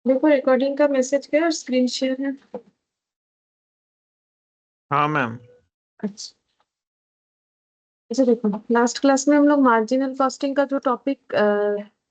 देखो रिकॉर्डिंग का मैसेज क्या है और स्क्रीन शेयर है। हाँ मैम। अच्छा। अच्छा देखो, लास्ट क्लास में हम लोग मार्जिनल कॉस्टिंग का जो टॉपिक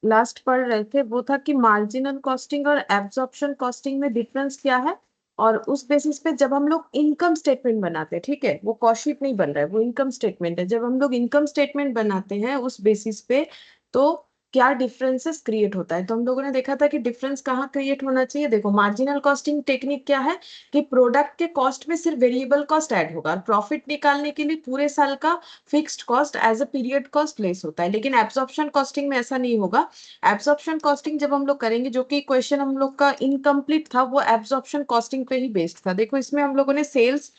लास्ट पढ़ रहे थे वो था कि मार्जिनल कॉस्टिंग और एब्जॉर्प्शन कॉस्टिंग में डिफरेंस क्या है। और उस बेसिस पे जब हम लोग इनकम स्टेटमेंट बनाते हैं, ठीक है, वो कॉस्ट शीट नहीं बन रहा है, वो इनकम स्टेटमेंट है, जब हम लोग इनकम स्टेटमेंट बनाते हैं उस बेसिस पे तो क्या डिफरेंसेस क्रिएट होता है। तो हम लोगों ने देखा था कि डिफरेंस कहाँ क्रिएट होना चाहिए। देखो मार्जिनल कॉस्टिंग टेक्निक क्या है कि प्रोडक्ट के कॉस्ट में सिर्फ वेरिएबल कॉस्ट ऐड होगा और प्रॉफिट निकालने के लिए पूरे साल का fixed cost as a period cost less होता है। लेकिन एब्जॉर्प्शन कॉस्टिंग में ऐसा नहीं होगा। एब्जॉर्प्शन कॉस्टिंग जब हम लोग करेंगे, जो कि क्वेश्चन हम लोग का इनकम्प्लीट था, वो एब्जॉर्प्शन कॉस्टिंग पे ही बेस्ड था। देखो इसमें हम लोगों ने सेल्स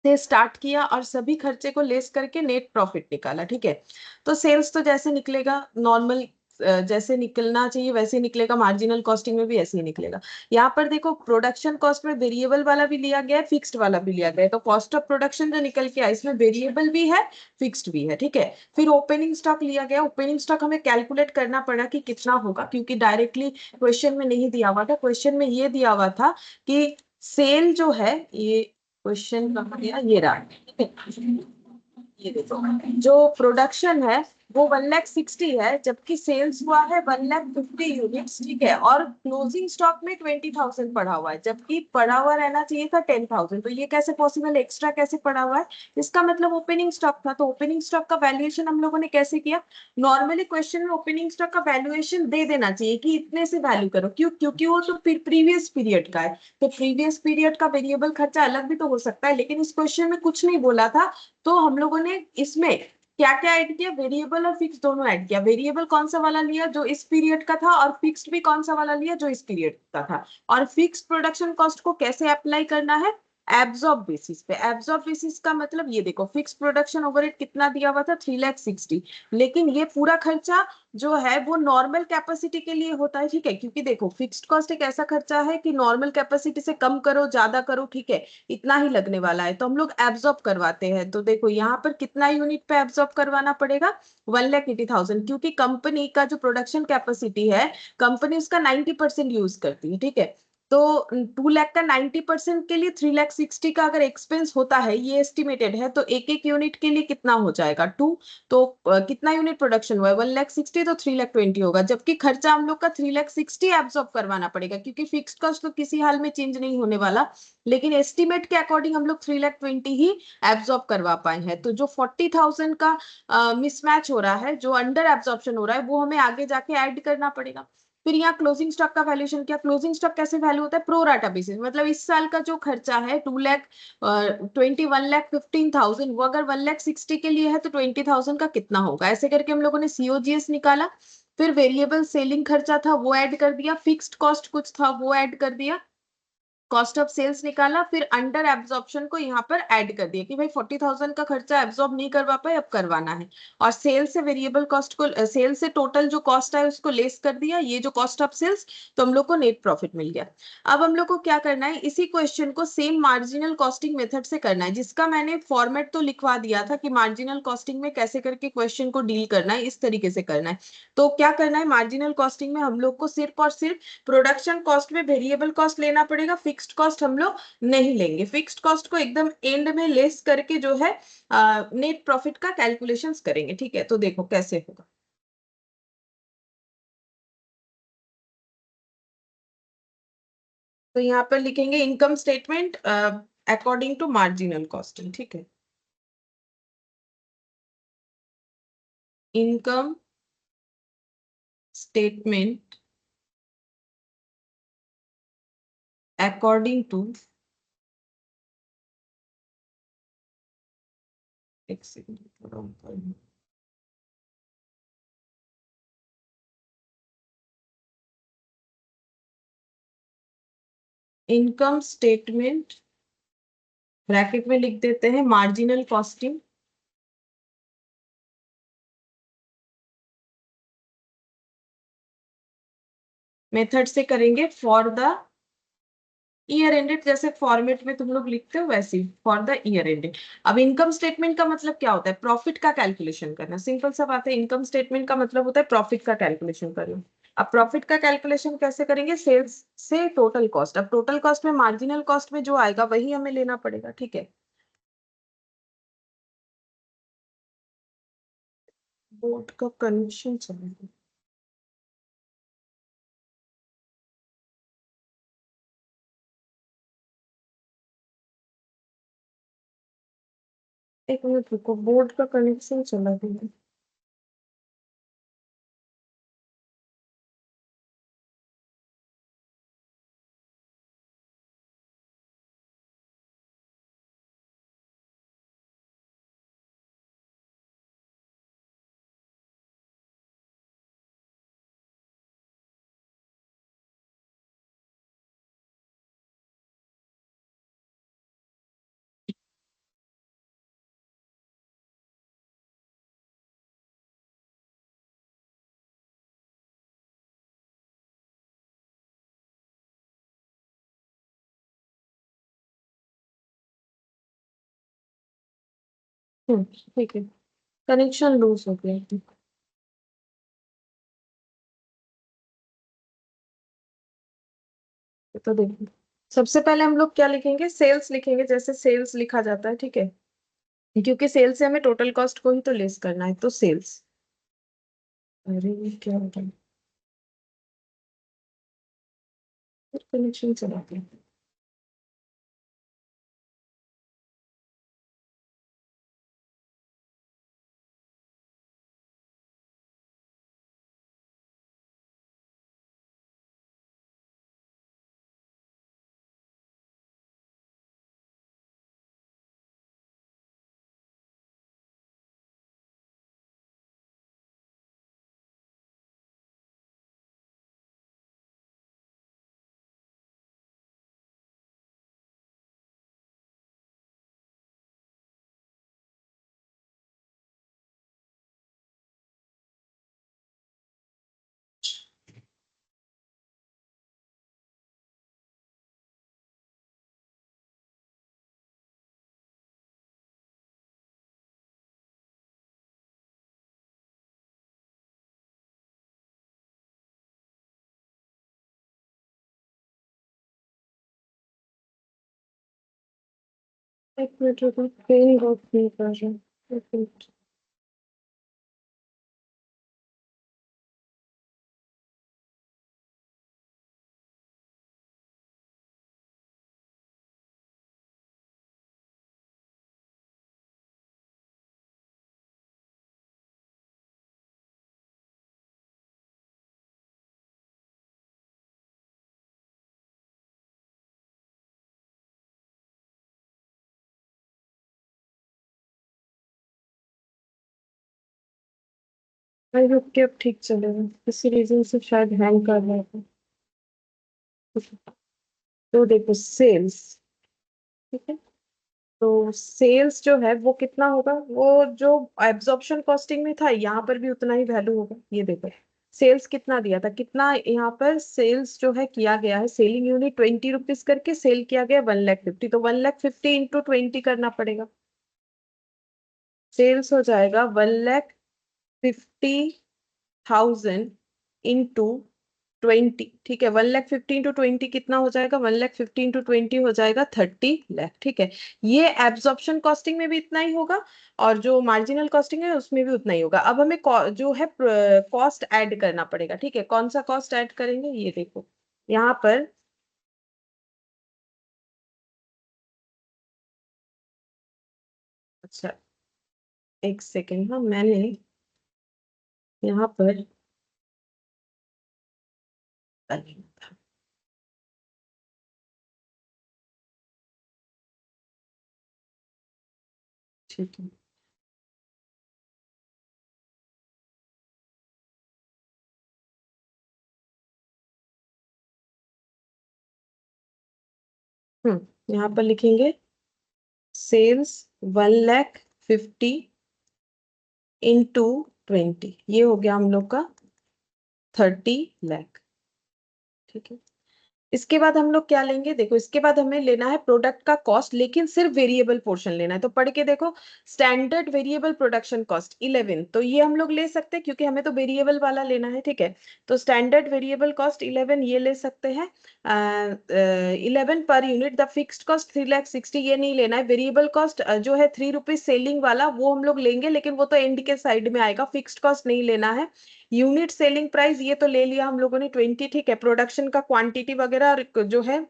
से स्टार्ट किया और सभी खर्चे को लेस करके नेट प्रॉफिट निकाला, ठीक है। तो सेल्स तो जैसे निकलेगा नॉर्मल, जैसे निकलना चाहिए वैसे ही निकलेगा, मार्जिनल कॉस्टिंग में भी ऐसे ही निकलेगा। यहाँ पर देखो प्रोडक्शन कॉस्ट में वेरिएबल वाला भी लिया गया है, फिक्स्ड वाला भी लिया गया है। तो कॉस्ट ऑफ प्रोडक्शन जो निकल के आया इसमें वेरिएबल भी है, फिक्स्ड भी है, ठीक है। फिर ओपनिंग स्टॉक लिया गया। ओपनिंग स्टॉक हमें कैलकुलेट करना पड़ा कि कितना होगा, क्योंकि डायरेक्टली क्वेश्चन में नहीं दिया हुआ था। क्वेश्चन में ये दिया हुआ था कि सेल जो है, ये क्वेश्चन कहाँ गया, ये रहा, ठीक है। ये देखो, जो प्रोडक्शन है वो 1,60,000 है, जबकि सेल्स हुआ है 1,50,000 यूनिट्स, ठीक है। और क्लोजिंग स्टॉक में 20,000 पड़ा हुआ है, जबकि पड़ा हुआ रहना चाहिए था 10,000। तो ये कैसे पॉसिबल, एक्स्ट्रा कैसे पड़ा हुआ है। इसका मतलब ओपनिंग स्टॉक था। तो ओपनिंग स्टॉक का वैल्यूएशन हम लोगों ने कैसे किया। नॉर्मली क्वेश्चन में ओपनिंग स्टॉक का वैल्यूएशन दे देना चाहिए कि इतने से वैल्यू करो, क्यों, क्योंकि वो तो प्रीवियस पीरियड का है। तो प्रीवियस पीरियड का वेरिएबल खर्चा अलग भी तो हो सकता है, लेकिन इस क्वेश्चन में कुछ नहीं बोला था। तो हम लोगों ने इसमें क्या क्या ऐड किया, वेरिएबल और फिक्स दोनों ऐड किया। वेरिएबल कौन सा वाला लिया, जो इस पीरियड का था, और फिक्स्ड भी कौन सा वाला लिया, जो इस पीरियड का था। और फिक्स प्रोडक्शन कॉस्ट को कैसे अप्लाई करना है, एब्जॉर्ब बेसिस पे। एब्जॉर्ब बेसिस का मतलब ये देखो, फिक्स प्रोडक्शन ओवरहेड कितना दिया हुआ था, 3,60,000। लेकिन ये पूरा खर्चा जो है वो नॉर्मल कैपेसिटी के लिए होता है, ठीक है। क्योंकि देखो फिक्स्ड कॉस्ट एक ऐसा खर्चा है कि नॉर्मल कैपेसिटी से कम करो ज्यादा करो, ठीक है, इतना ही लगने वाला है, तो हम लोग एब्जॉर्ब करवाते हैं। तो देखो यहाँ पर कितना यूनिट पे एब्जॉर्ब करवाना पड़ेगा, 1,80,000, क्योंकि कंपनी का जो प्रोडक्शन कैपेसिटी है, कंपनी उसका 90% यूज करती है, ठीक है। तो 2 लाख का 90% के लिए 3,60,000 का अगर एक्सपेंस होता है, ये एस्टिमेटेड है, तो एक एक यूनिट के लिए कितना हो जाएगा, 2। तो कितना यूनिट प्रोडक्शन हुआ है, 1,60,000, तो 3,20,000 होगा। जबकि खर्चा हम लोग का 3,60,000 एब्जॉर्ब करवाना पड़ेगा, क्योंकि फिक्स्ड कॉस्ट तो किसी हाल में चेंज नहीं होने वाला। लेकिन एस्टिमेट के अकॉर्डिंग हम लोग 3,20,000 ही एब्जॉर्ब करवा पाए हैं। तो जो 40,000 का मिसमैच हो रहा है, जो अंडर एब्जॉर्प्शन हो रहा है, वो हमें आगे जाके ऐड करना पड़ेगा। फिर यहाँ क्लोजिंग स्टॉक का वैल्यूएशन किया। क्लोजिंग स्टॉक कैसे वैल्यू होता है, प्रो राटा बेसिस। मतलब इस साल का जो खर्चा है 1,15,000, वो अगर 1,60,000 के लिए है तो 20,000 का कितना होगा, ऐसे करके हम लोगों ने सीओजीएस निकाला। फिर वेरिएबल सेलिंग खर्चा था वो ऐड कर दिया, फिक्स्ड कॉस्ट कुछ था वो ऐड कर दिया, कॉस्ट ऑफ सेल्स निकाला। फिर अंडर एब्जॉर्प्शन को यहाँ पर ऐड कर दिया कि भाई 40,000 का खर्चा एब्जॉर्ब नहीं करवा पाए, अब करवाना है। और सेल से वेरिएबल कॉस्ट को, सेल से टोटल जो कॉस्ट है उसको लेस कर दिया, ये जो कॉस्ट ऑफ सेल्स, तो हम लोग को नेट प्रॉफिट मिल गया। अब हम लोग को क्या करना है, इसी क्वेश्चन को सेम मार्जिनल कॉस्टिंग मेथड से करना है, जिसका मैंने फॉर्मेट तो लिखवा दिया था कि मार्जिनल कॉस्टिंग में कैसे करके क्वेश्चन को डील करना है, इस तरीके से करना है। तो क्या करना है, मार्जिनल कॉस्टिंग में हम लोग को सिर्फ और सिर्फ प्रोडक्शन कॉस्ट में वेरिएबल कॉस्ट लेना पड़ेगा, फिक्स्ड कॉस्ट हम लोग नहीं लेंगे। फिक्स्ड कॉस्ट को एकदम एंड में लेस करके जो है नेट प्रॉफिट का कैलकुलेशंस करेंगे, ठीक है। तो देखो कैसे होगा। तो यहाँ पर लिखेंगे income statement according to marginal costing, ठीक है। इनकम स्टेटमेंट अकॉर्डिंग टू, एक सेकंड, इनकम स्टेटमेंट ब्रैकेट में लिख देते हैं मार्जिनल कॉस्टिंग मेथड से करेंगे फॉर द ईयर एंडेड। जैसे फॉर्मेट में तुम लोग लिखते हो वैसे ही फॉर द ईयर एंडेड। अब इनकम स्टेटमेंट का मतलब क्या होता है, प्रॉफिट का कैलकुलेशन करना। सिंपल सा बात है, इनकम स्टेटमेंट का मतलब होता है प्रॉफिट का कैलकुलेशन करना। अब प्रॉफिट का कैलकुलेशन कैसे करेंगे, सेल्स से टोटल कॉस्ट। अब टोटल कॉस्ट में मार्जिनल कॉस्ट में जो आएगा वही हमें लेना पड़ेगा, ठीक है। बोर्ड का कनेक्शन चलेगा। एक मिनट रुको, बोर्ड का कनेक्शन चला गया। ठीक है, कनेक्शन लूज हो गया। तो देखो, सबसे पहले हम लोग क्या लिखेंगे, सेल्स लिखेंगे, जैसे सेल्स लिखा जाता है, ठीक है। क्योंकि सेल्स से हमें टोटल कॉस्ट को ही तो लेस करना है, तो सेल्स। अरे ये क्या हो गया, कनेक्शन चला गया। एक मिनट रुको, पेन वर्क नहीं कर रहा, एक मिनट। आई होप कि अब ठीक चलेगा, किसी रीजन से शायद हैंग कर रहा था। तो देखो सेल्स, ठीक है। तो सेल्स जो है वो कितना होगा, वो जो एब्जॉर्प्शन कॉस्टिंग में था यहाँ पर भी उतना ही वैल्यू होगा। ये देखो, सेल्स कितना दिया था, कितना यहाँ पर सेल्स जो है किया गया है, सेलिंग यूनिट 20 रुपीज करके सेल किया गया 1,50,000, तो 1,50,000 इंटू 20 करना पड़ेगा। सेल्स हो जाएगा 1,50,000 इंटू 20, ठीक है। 1,50,000 इंटू 20 कितना हो जाएगा, 1,50,000 इंटू 20 हो जाएगा 30 लाख, ठीक है। ये एब्जॉर्प्शन कॉस्टिंग में भी इतना ही होगा, और जो मार्जिनल कॉस्टिंग है उसमें भी उतना ही होगा। अब हमें जो है कॉस्ट ऐड करना पड़ेगा, ठीक है। कौन सा कॉस्ट ऐड करेंगे, ये देखो यहाँ पर। अच्छा, एक सेकेंड, हाँ मैंने यहाँ पर ठीक है। यहाँ पर लिखेंगे सेल्स 1,50,000 इंटू 20, ये हो गया हम लोग का 30 लाख, ठीक है। इसके बाद हम लोग क्या लेंगे, देखो इसके बाद हमें लेना है प्रोडक्ट का कॉस्ट, लेकिन सिर्फ वेरिएबल पोर्शन लेना है। तो पढ़ के देखो, स्टैंडर्ड वेरिएबल प्रोडक्शन कॉस्ट 11, तो ये हम लोग ले सकते हैं क्योंकि हमें तो वेरिएबल वाला लेना है, ठीक है। तो स्टैंडर्ड वेरिएबल कॉस्ट 11 ये ले सकते हैं। 11 per unit. The fixed cost 3,60,000 ये नहीं लेना है। वेरिएबल कॉस्ट जो है 3 रुपीज सेलिंग वाला वो हम लोग लेंगे, लेकिन वो तो एंड के साइड में आएगा, फिक्स्ड कॉस्ट नहीं लेना है। यूनिट सेलिंग प्राइस ये तो ले लिया हम लोगों ने 20, ठीक है। प्रोडक्शन का क्वांटिटी वगैरह जो है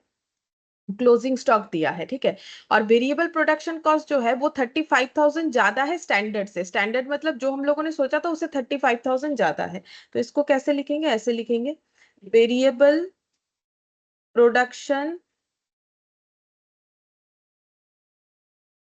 क्लोजिंग स्टॉक दिया है, ठीक है। और वेरिएबल प्रोडक्शन कॉस्ट जो है वो 35,000 ज्यादा है स्टैंडर्ड से। स्टैंडर्ड मतलब जो हम लोगों ने सोचा था उससे 35,000 ज्यादा है। तो इसको कैसे लिखेंगे, ऐसे लिखेंगे, वेरिएबल प्रोडक्शन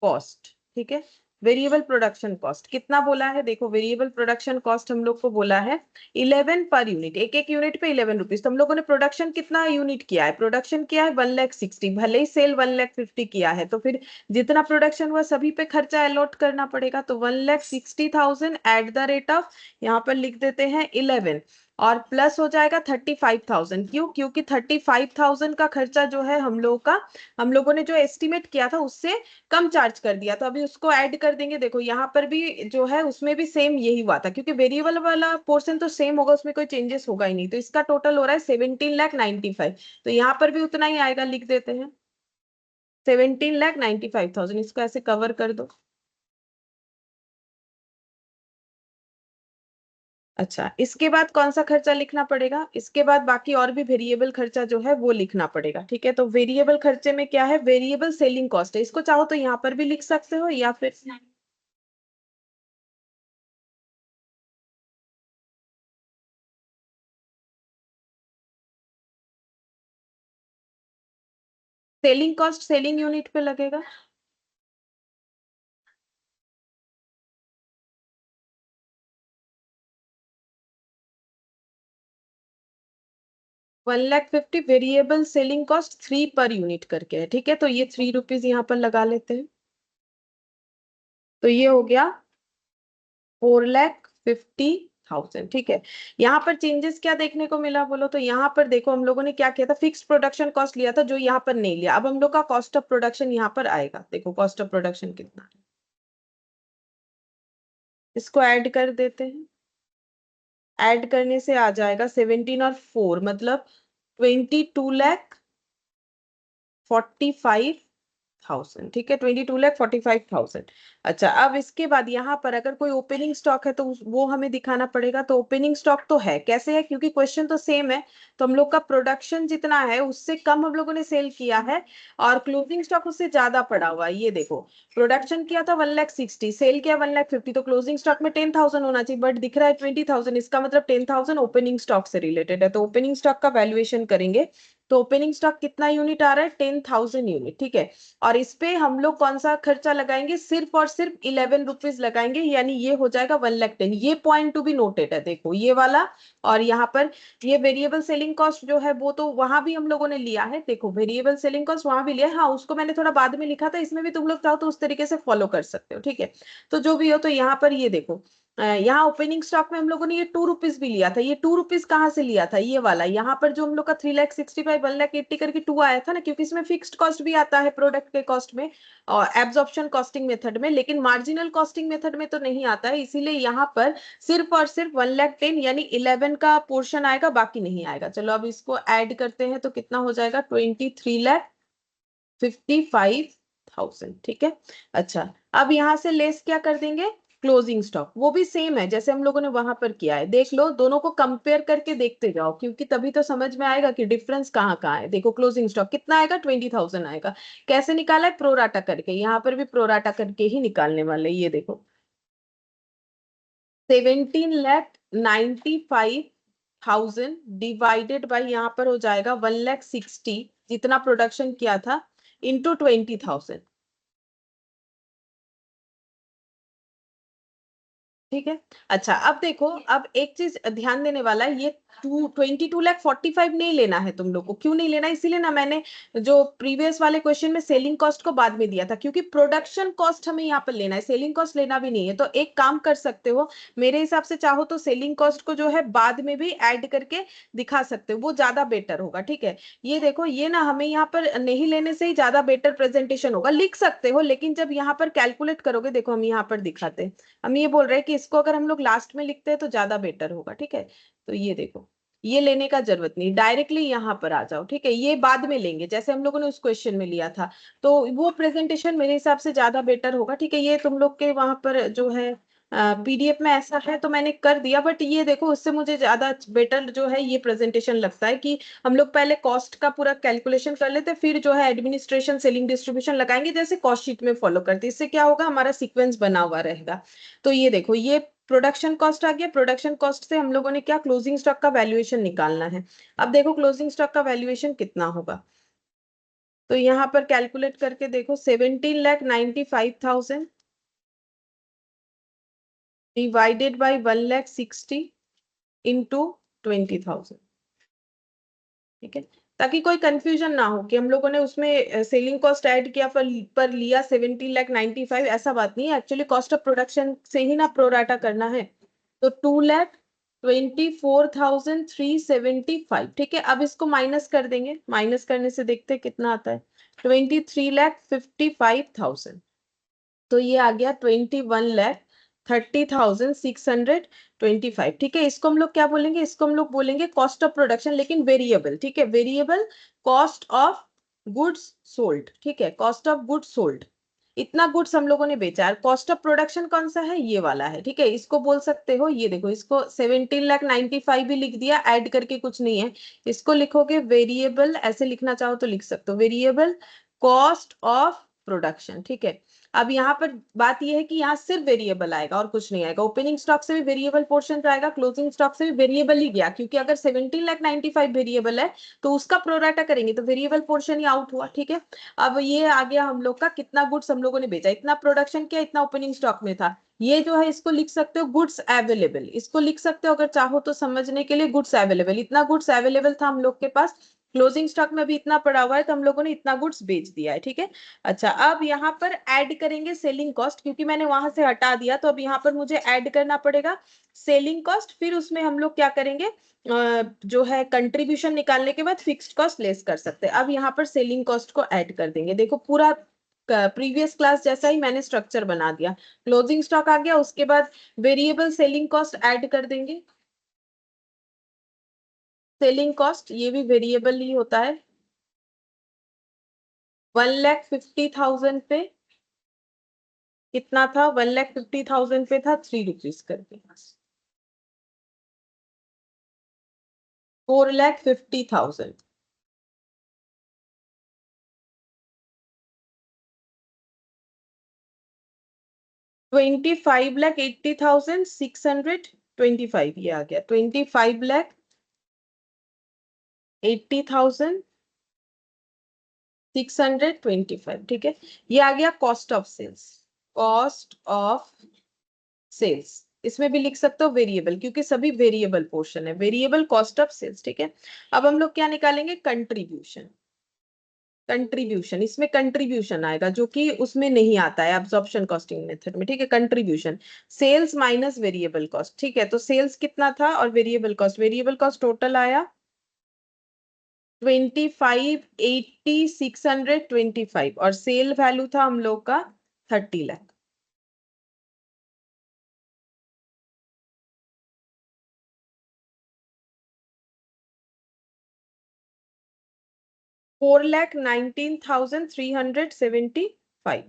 कॉस्ट, ठीक है। वेरिएबल प्रोडक्शन कॉस्ट कितना बोला है, देखो वेरिएबल प्रोडक्शन कॉस्ट हम लोग को बोला है 11 पर यूनिट, एक एक यूनिट पे 11 रुपीज। तो हम लोगों ने प्रोडक्शन कितना यूनिट किया है, प्रोडक्शन किया है 1,60,000, भले ही सेल 1,50,000 किया है, तो फिर जितना प्रोडक्शन हुआ सभी पे खर्चा अलॉट करना पड़ेगा। तो 1,60,000 एट द रेट ऑफ, यहाँ पर लिख देते हैं 11, और प्लस हो जाएगा 35,000। क्यों, क्योंकि 35,000 का खर्चा जो है हम लोगों का, हम लोगों ने जो एस्टिमेट किया था उससे कम चार्ज कर दिया। तो अभी उसको ऐड कर देंगे। देखो यहाँ पर भी जो है उसमें भी सेम यही हुआ था, क्योंकि वेरिएबल वाला पोर्शन तो सेम होगा, उसमें कोई चेंजेस होगा ही नहीं। तो इसका टोटल हो रहा है 17,95,000। तो यहाँ पर भी उतना ही आएगा, लिख देते हैं 17,95,000। इसको ऐसे कवर कर दो। अच्छा, इसके बाद कौन सा खर्चा लिखना पड़ेगा, इसके बाद बाकी और भी वेरिएबल खर्चा जो है वो लिखना पड़ेगा, ठीक है। तो वेरिएबल खर्चे में क्या है, वेरिएबल सेलिंग कॉस्ट है। इसको चाहो तो यहाँ पर भी लिख सकते हो, या फिर सेलिंग कॉस्ट सेलिंग यूनिट पे लगेगा। 1,50,000 variable selling cost 3 per unit करके है, ठीक है। तो ये 3 रुपीज यहाँ पर लगा लेते हैं। तो ये हो गया 4,50,000, ठीक है। यहाँ पर चेंजेस क्या देखने को मिला बोलो, तो यहाँ पर देखो हम लोगों ने क्या किया था, फिक्स प्रोडक्शन कॉस्ट लिया था जो यहाँ पर नहीं लिया। अब हम लोग का कॉस्ट ऑफ प्रोडक्शन यहाँ पर आएगा। देखो कॉस्ट ऑफ प्रोडक्शन कितना है, इसको ऐड कर देते हैं। ऐड करने से आ जाएगा 17 और 4 मतलब 22,45,000, ठीक है। 22,45,000। अच्छा, अब इसके बाद यहाँ पर अगर कोई ओपनिंग स्टॉक है तो वो हमें दिखाना पड़ेगा। तो ओपनिंग स्टॉक तो है, कैसे है, क्योंकि क्वेश्चन तो सेम है। तो हम लोग का प्रोडक्शन जितना है उससे कम हम लोगों ने सेल किया है, और क्लोजिंग स्टॉक उससे ज्यादा पड़ा हुआ है। ये देखो, प्रोडक्शन किया था 1,60,000, सेल किया 1,50,000, तो क्लोजिंग स्टॉक में 10,000 होना चाहिए, बट दिख रहा है 20,000। इसका मतलब 10,000 ओपनिंग स्टॉक से रिलेटेड है। तो ओपनिंग स्टॉक का वैल्यूएशन करेंगे। तो ओपनिंग स्टॉक कितना यूनिट आ रहा है, 10,000 यूनिट, ठीक है। और इस पे हम लोग कौन सा खर्चा लगाएंगे, सिर्फ और सिर्फ 11 रुपीज लगाएंगे, यानी ये हो जाएगा 1,10,000। ये पॉइंट टू बी नोटेड है, देखो ये वाला। और यहाँ पर ये वेरिएबल सेलिंग कॉस्ट जो है वो तो वहां भी हम लोगों ने लिया है। देखो वेरिएबल सेलिंग कॉस्ट वहां भी लिया है, हाँ उसको मैंने थोड़ा बाद में लिखा था, इसमें भी तुम लोग चाहो तो उस तरीके से फॉलो कर सकते हो, ठीक है। तो जो भी हो, तो यहाँ पर ये देखो, यहाँ ओपनिंग स्टॉक में हम लोगों ने ये 2 रुपीज भी लिया था। ये 2 रुपीज कहाँ से लिया था, ये वाला यहाँ पर जो हम लोग का 3,65,000 1,80,000 करके 2 आया था ना, क्योंकि इसमें फिक्स्ड कॉस्ट भी आता है प्रोडक्ट के कॉस्ट में और एब्जॉर्प्शन कॉस्टिंग मेथड में, लेकिन मार्जिनल कॉस्टिंग मेथड में तो नहीं आता है। इसीलिए यहाँ पर सिर्फ और सिर्फ 1,10,000 यानी 11 का पोर्शन आएगा, बाकी नहीं आएगा। चलो अब इसको ऐड करते हैं तो कितना हो जाएगा, 23,55,000, ठीक है। अच्छा, अब यहाँ से लेस क्या कर देंगे, क्लोजिंग स्टॉक। वो भी सेम है जैसे हम लोगों ने वहां पर किया है, देख लो, दोनों को कंपेयर करके देखते जाओ, क्योंकि तभी तो समझ में आएगा कि डिफरेंस कहाँ कहाँ है। देखो क्लोजिंग स्टॉक कितना आएगा, 20,000 आएगा। कैसे निकाला है, प्रोराटा करके, यहाँ पर भी प्रोराटा करके ही निकालने वाले, ये देखो 17,95,000 डिवाइडेड बाई, यहाँ पर हो जाएगा 1,60,000 जितना प्रोडक्शन किया था, इंटू 20,000। ठीक है। अच्छा अब देखो, अब एक चीज ध्यान देने वाला है, ये 22,45,000 नहीं लेना है तुम लोग को। क्यों नहीं लेना, इसीलिए ना मैंने जो प्रीवियस वाले क्वेश्चन में सेलिंग कॉस्ट को बाद में दिया था, क्योंकि प्रोडक्शन कॉस्ट हमें यहाँ पर लेना है, सेलिंग कॉस्ट लेना भी नहीं है। तो एक काम कर सकते हो, मेरे हिसाब से चाहो तो सेलिंग कॉस्ट को जो है बाद में भी ऐड करके दिखा सकते हो, वो ज्यादा बेटर होगा। ठीक है, ये देखो, ये ना हमें यहाँ पर नहीं लेने से ही ज्यादा बेटर प्रेजेंटेशन होगा। लिख सकते हो, लेकिन जब यहाँ पर कैलकुलेट करोगे, देखो हम यहाँ पर दिखाते हैं, हम ये बोल रहे हैं कि इसको अगर हम लोग लास्ट में लिखते हैं तो ज्यादा बेटर होगा। ठीक है, तो ये देखो, ये लेने का जरूरत नहीं, डायरेक्टली यहाँ पर आ जाओ। ठीक है, ये बाद में लेंगे जैसे हम लोगों ने उस क्वेश्चन में लिया था, तो वो प्रेजेंटेशन मेरे हिसाब से ज्यादा बेटर होगा। ठीक है, ये तुम लोग के वहां पर जो है पीडीएफ में ऐसा है तो मैंने कर दिया, बट ये देखो उससे मुझे ज्यादा बेटर जो है ये प्रेजेंटेशन लगता है कि हम लोग पहले कॉस्ट का पूरा कैलकुलेशन कर लेते, फिर जो है एडमिनिस्ट्रेशन सेलिंग डिस्ट्रीब्यूशन लगाएंगे, जैसे कॉस्ट शीट में फॉलो करते। इससे क्या होगा, हमारा सीक्वेंस बना हुआ रहेगा। तो ये देखो, ये प्रोडक्शन कॉस्ट आ गया। प्रोडक्शन कॉस्ट से हम लोगों ने क्या, क्लोजिंग स्टॉक का वैल्यूएशन निकालना है। अब देखो क्लोजिंग स्टॉक का वैल्यूएशन कितना होगा, तो यहाँ पर कैलकुलेट करके देखो, 17,95,000 डिवाइडेड बाई 1,60,000 इंटू 20,000। ठीक है, ताकि कोई कंफ्यूजन ना हो कि हम लोगों ने उसमें सेलिंग कॉस्ट ऐड किया पर लिया 17,95,000, ऐसा बात नहीं है। एक्चुअली कॉस्ट ऑफ प्रोडक्शन से ही ना प्रोराटा करना है। तो 2,24,375। ठीक है, अब इसको माइनस कर देंगे, माइनस करने से देखते हैं कितना आता है। 23,55,000, तो ये आ गया 21,30,625। ठीक है, इसको हम लोग क्या बोलेंगे, इसको हम लोग बोलेंगे कॉस्ट ऑफ प्रोडक्शन, लेकिन वेरिएबल। ठीक है, variable cost of goods sold. ठीक है, कॉस्ट ऑफ गुड्स सोल्ड, इतना गुड्स हम लोगों ने बेचा है। कॉस्ट ऑफ प्रोडक्शन कौन सा है, ये वाला है। ठीक है, इसको बोल सकते हो, ये देखो, इसको 17,95,000 भी लिख दिया, ऐड करके कुछ नहीं है। इसको लिखोगे वेरिएबल, ऐसे लिखना चाहो तो लिख सकते हो, वेरिएबल कॉस्ट ऑफ प्रोडक्शन। ठीक है, अब यहाँ पर बात यह है कि यहाँ सिर्फ वेरिएबल आएगा और कुछ नहीं आएगा। ओपनिंग स्टॉक से भी वेरिएबल पोर्शन आएगा, क्लोजिंग स्टॉक से भी वेरिएबल ही गया, क्योंकि अगर 17,95,000 वेरिएबल है तो उसका प्रोराटा करेंगे तो वेरिएबल पोर्शन ही आउट हुआ। ठीक है, अब ये आ गया हम लोग का, कितना गुड्स हम लोगों ने बेचा, इतना प्रोडक्शन किया, इतना ओपनिंग स्टॉक में था। ये जो है इसको लिख सकते हो गुड्स अवेलेबल, इसको लिख सकते हो अगर चाहो तो समझने के लिए, गुड्स अवेलेबल, इतना गुड्स अवेलेबल था हम लोग के पास। क्लोजिंग स्टॉक में भी इतना पड़ा हुआ है, तो हम लोगों ने इतना गुड्स बेच दिया है। ठीक है, अच्छा अब यहाँ पर ऐड करेंगे सेलिंग कॉस्ट, क्योंकि मैंने वहां से हटा दिया, तो अब यहाँ पर मुझे ऐड करना पड़ेगा सेलिंग कॉस्ट। फिर उसमें हम लोग क्या करेंगे, जो है कंट्रीब्यूशन निकालने के बाद फिक्स्ड कॉस्ट लेस कर सकते हैं। अब यहाँ पर सेलिंग कॉस्ट को ऐड कर देंगे। देखो पूरा प्रीवियस क्लास जैसा ही मैंने स्ट्रक्चर बना दिया। क्लोजिंग स्टॉक आ गया, उसके बाद वेरिएबल सेलिंग कॉस्ट ऐड कर देंगे। सेलिंग कॉस्ट ये भी वेरिएबल ही होता है। 1,50,000 पे कितना था, 1,50,000 पे था 3 रुपीज करके, 4,50,000। 25,80,625 ये आ गया, 25,80,625। ठीक है, ये आ गया cost of sales. Cost of sales, इसमें भी लिख सकते हो वेरिएबल, क्योंकि सभी वेरिएबल पोर्शन है, वेरिएबल कॉस्ट ऑफ सेल्स। ठीक है, अब हम लोग क्या निकालेंगे, कंट्रीब्यूशन। कंट्रीब्यूशन, इसमें कंट्रीब्यूशन आएगा जो कि उसमें नहीं आता है एब्जॉर्प्शन कॉस्टिंग मेथड में। ठीक है, contribution, sales minus variable cost. ठीक है, तो सेल्स कितना था और variable cost, variable cost total आया 25,80,625, और सेल वैल्यू था हम लोग का 30 लाख। 4,19,375।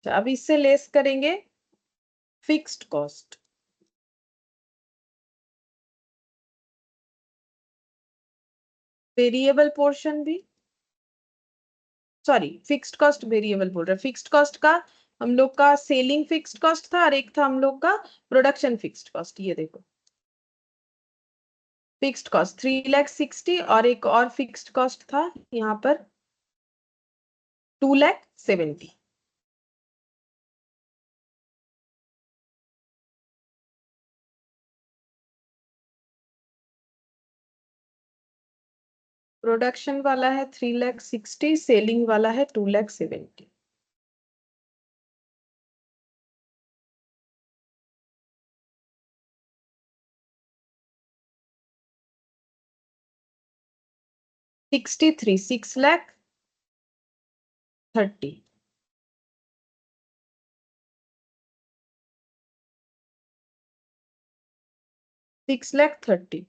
अब इससे लेस करेंगे फिक्स्ड कॉस्ट, वेरिएबल पोर्शन भी, सॉरी फिक्स्ड कॉस्ट वेरिएबल बोल रहे, फिक्स्ड कॉस्ट का हम लोग का सेलिंग फिक्स्ड कॉस्ट था, और एक था हम लोग का प्रोडक्शन फिक्स्ड कॉस्ट। ये देखो, फिक्स्ड कॉस्ट 3,60,000, और एक और फिक्स्ड कॉस्ट था यहाँ पर 2,70,000। प्रोडक्शन वाला है 3,60,000, सेलिंग वाला है 2,70,000। $63, 6,30,000। 6,30,000।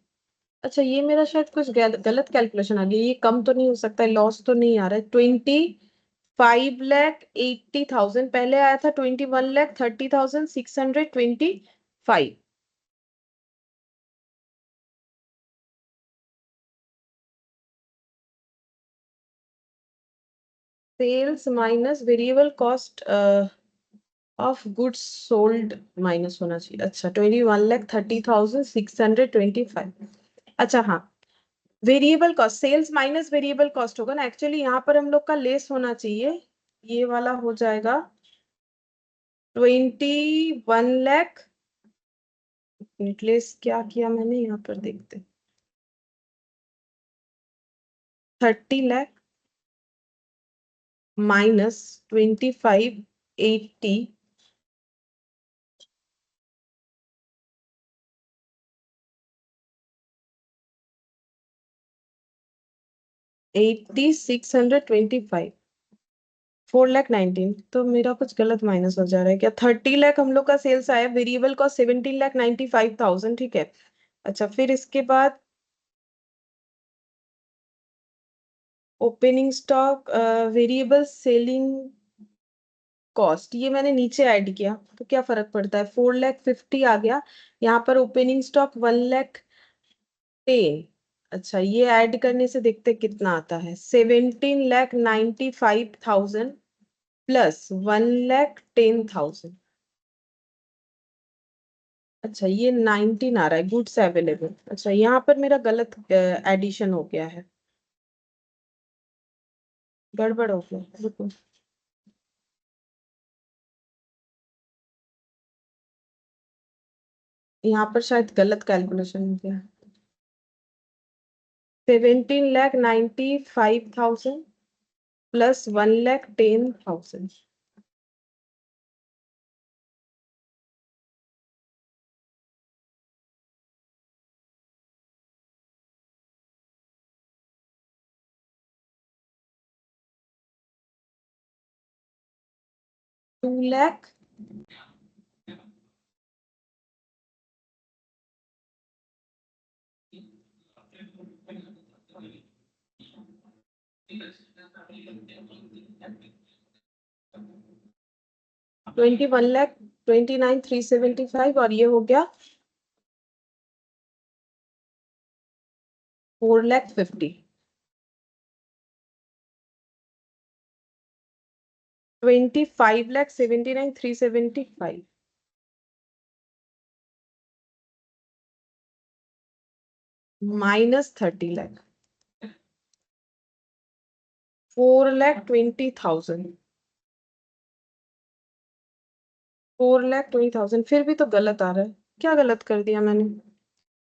अच्छा, ये मेरा शायद कुछ गलत कैलकुलेशन आ गया, ये कम तो नहीं हो सकता है, लॉस तो नहीं आ रहा है। 25,80,000 पहले आया था, 21,30,625। Sales minus variable cost of goods sold minus होना चाहिए। अच्छा, 21,30,625। अच्छा हाँ, variable cost, sales minus variable cost होगा ना, एक्चुअली यहाँ पर हम लोग का लेस होना चाहिए, ये वाला हो जाएगा 21 लाख। लेस क्या किया मैंने यहाँ पर, देखते। 30 लाख माइनस 25,80, 625, 4,19। तो मेरा कुछ गलत माइनस हो जा रहा है क्या? 30 लाख हम लोग का सेल्स आया, वेरिएबल कॉस्ट 17,95,000, ठीक है। अच्छा, फिर इसके बाद opening stock, variable selling cost, ये मैंने नीचे ऐड किया तो क्या फर्क पड़ता है, 4,50,000 आ गया। यहाँ पर ओपनिंग स्टॉक 1,10,000। अच्छा, ये ऐड करने से देखते कितना आता है, 17,95,000 प्लस 1,10,000। अच्छा, ये 19 आ रहा है, गुड्स अवेलेबल। अच्छा, यहाँ पर मेरा गलत एडिशन हो गया है, गड़बड़ हो गया, रुको। यहाँ पर शायद गलत कैलकुलेशन हो गया। 17,95,000 प्लस 1,10,000। 2 लाख 21,29,375, और ये हो गया 4,50,000। 25,79,375 माइनस 30 लाख, 4,20,000। 4,20,000 फिर भी तो गलत आ रहा है, क्या गलत कर दिया मैंने?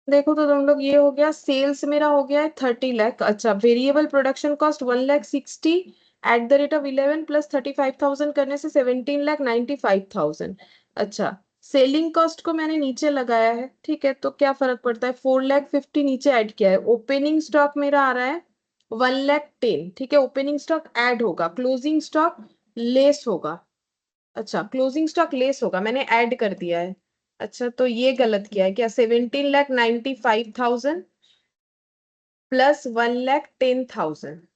देखो तो तुम लोग, ये हो गया सेल्स मेरा हो गया है 30 लाख। अच्छा, variable production cost 1,60,000 at the rate of 11 plus 35,000 करने से 17,95,000। अच्छा, सेलिंग कॉस्ट को मैंने नीचे लगाया है, ठीक है, तो क्या फर्क पड़ता है, 4,50,000 नीचे ऐड किया है। ओपनिंग स्टॉक मेरा आ रहा है 1,10,000, ठीक है, ओपनिंग स्टॉक ऐड होगा, क्लोजिंग स्टॉक लेस होगा। अच्छा, क्लोजिंग स्टॉक लेस होगा, मैंने ऐड कर दिया है। अच्छा, तो ये गलत किया है क्या, 17,95,000 प्लस 1,10,000,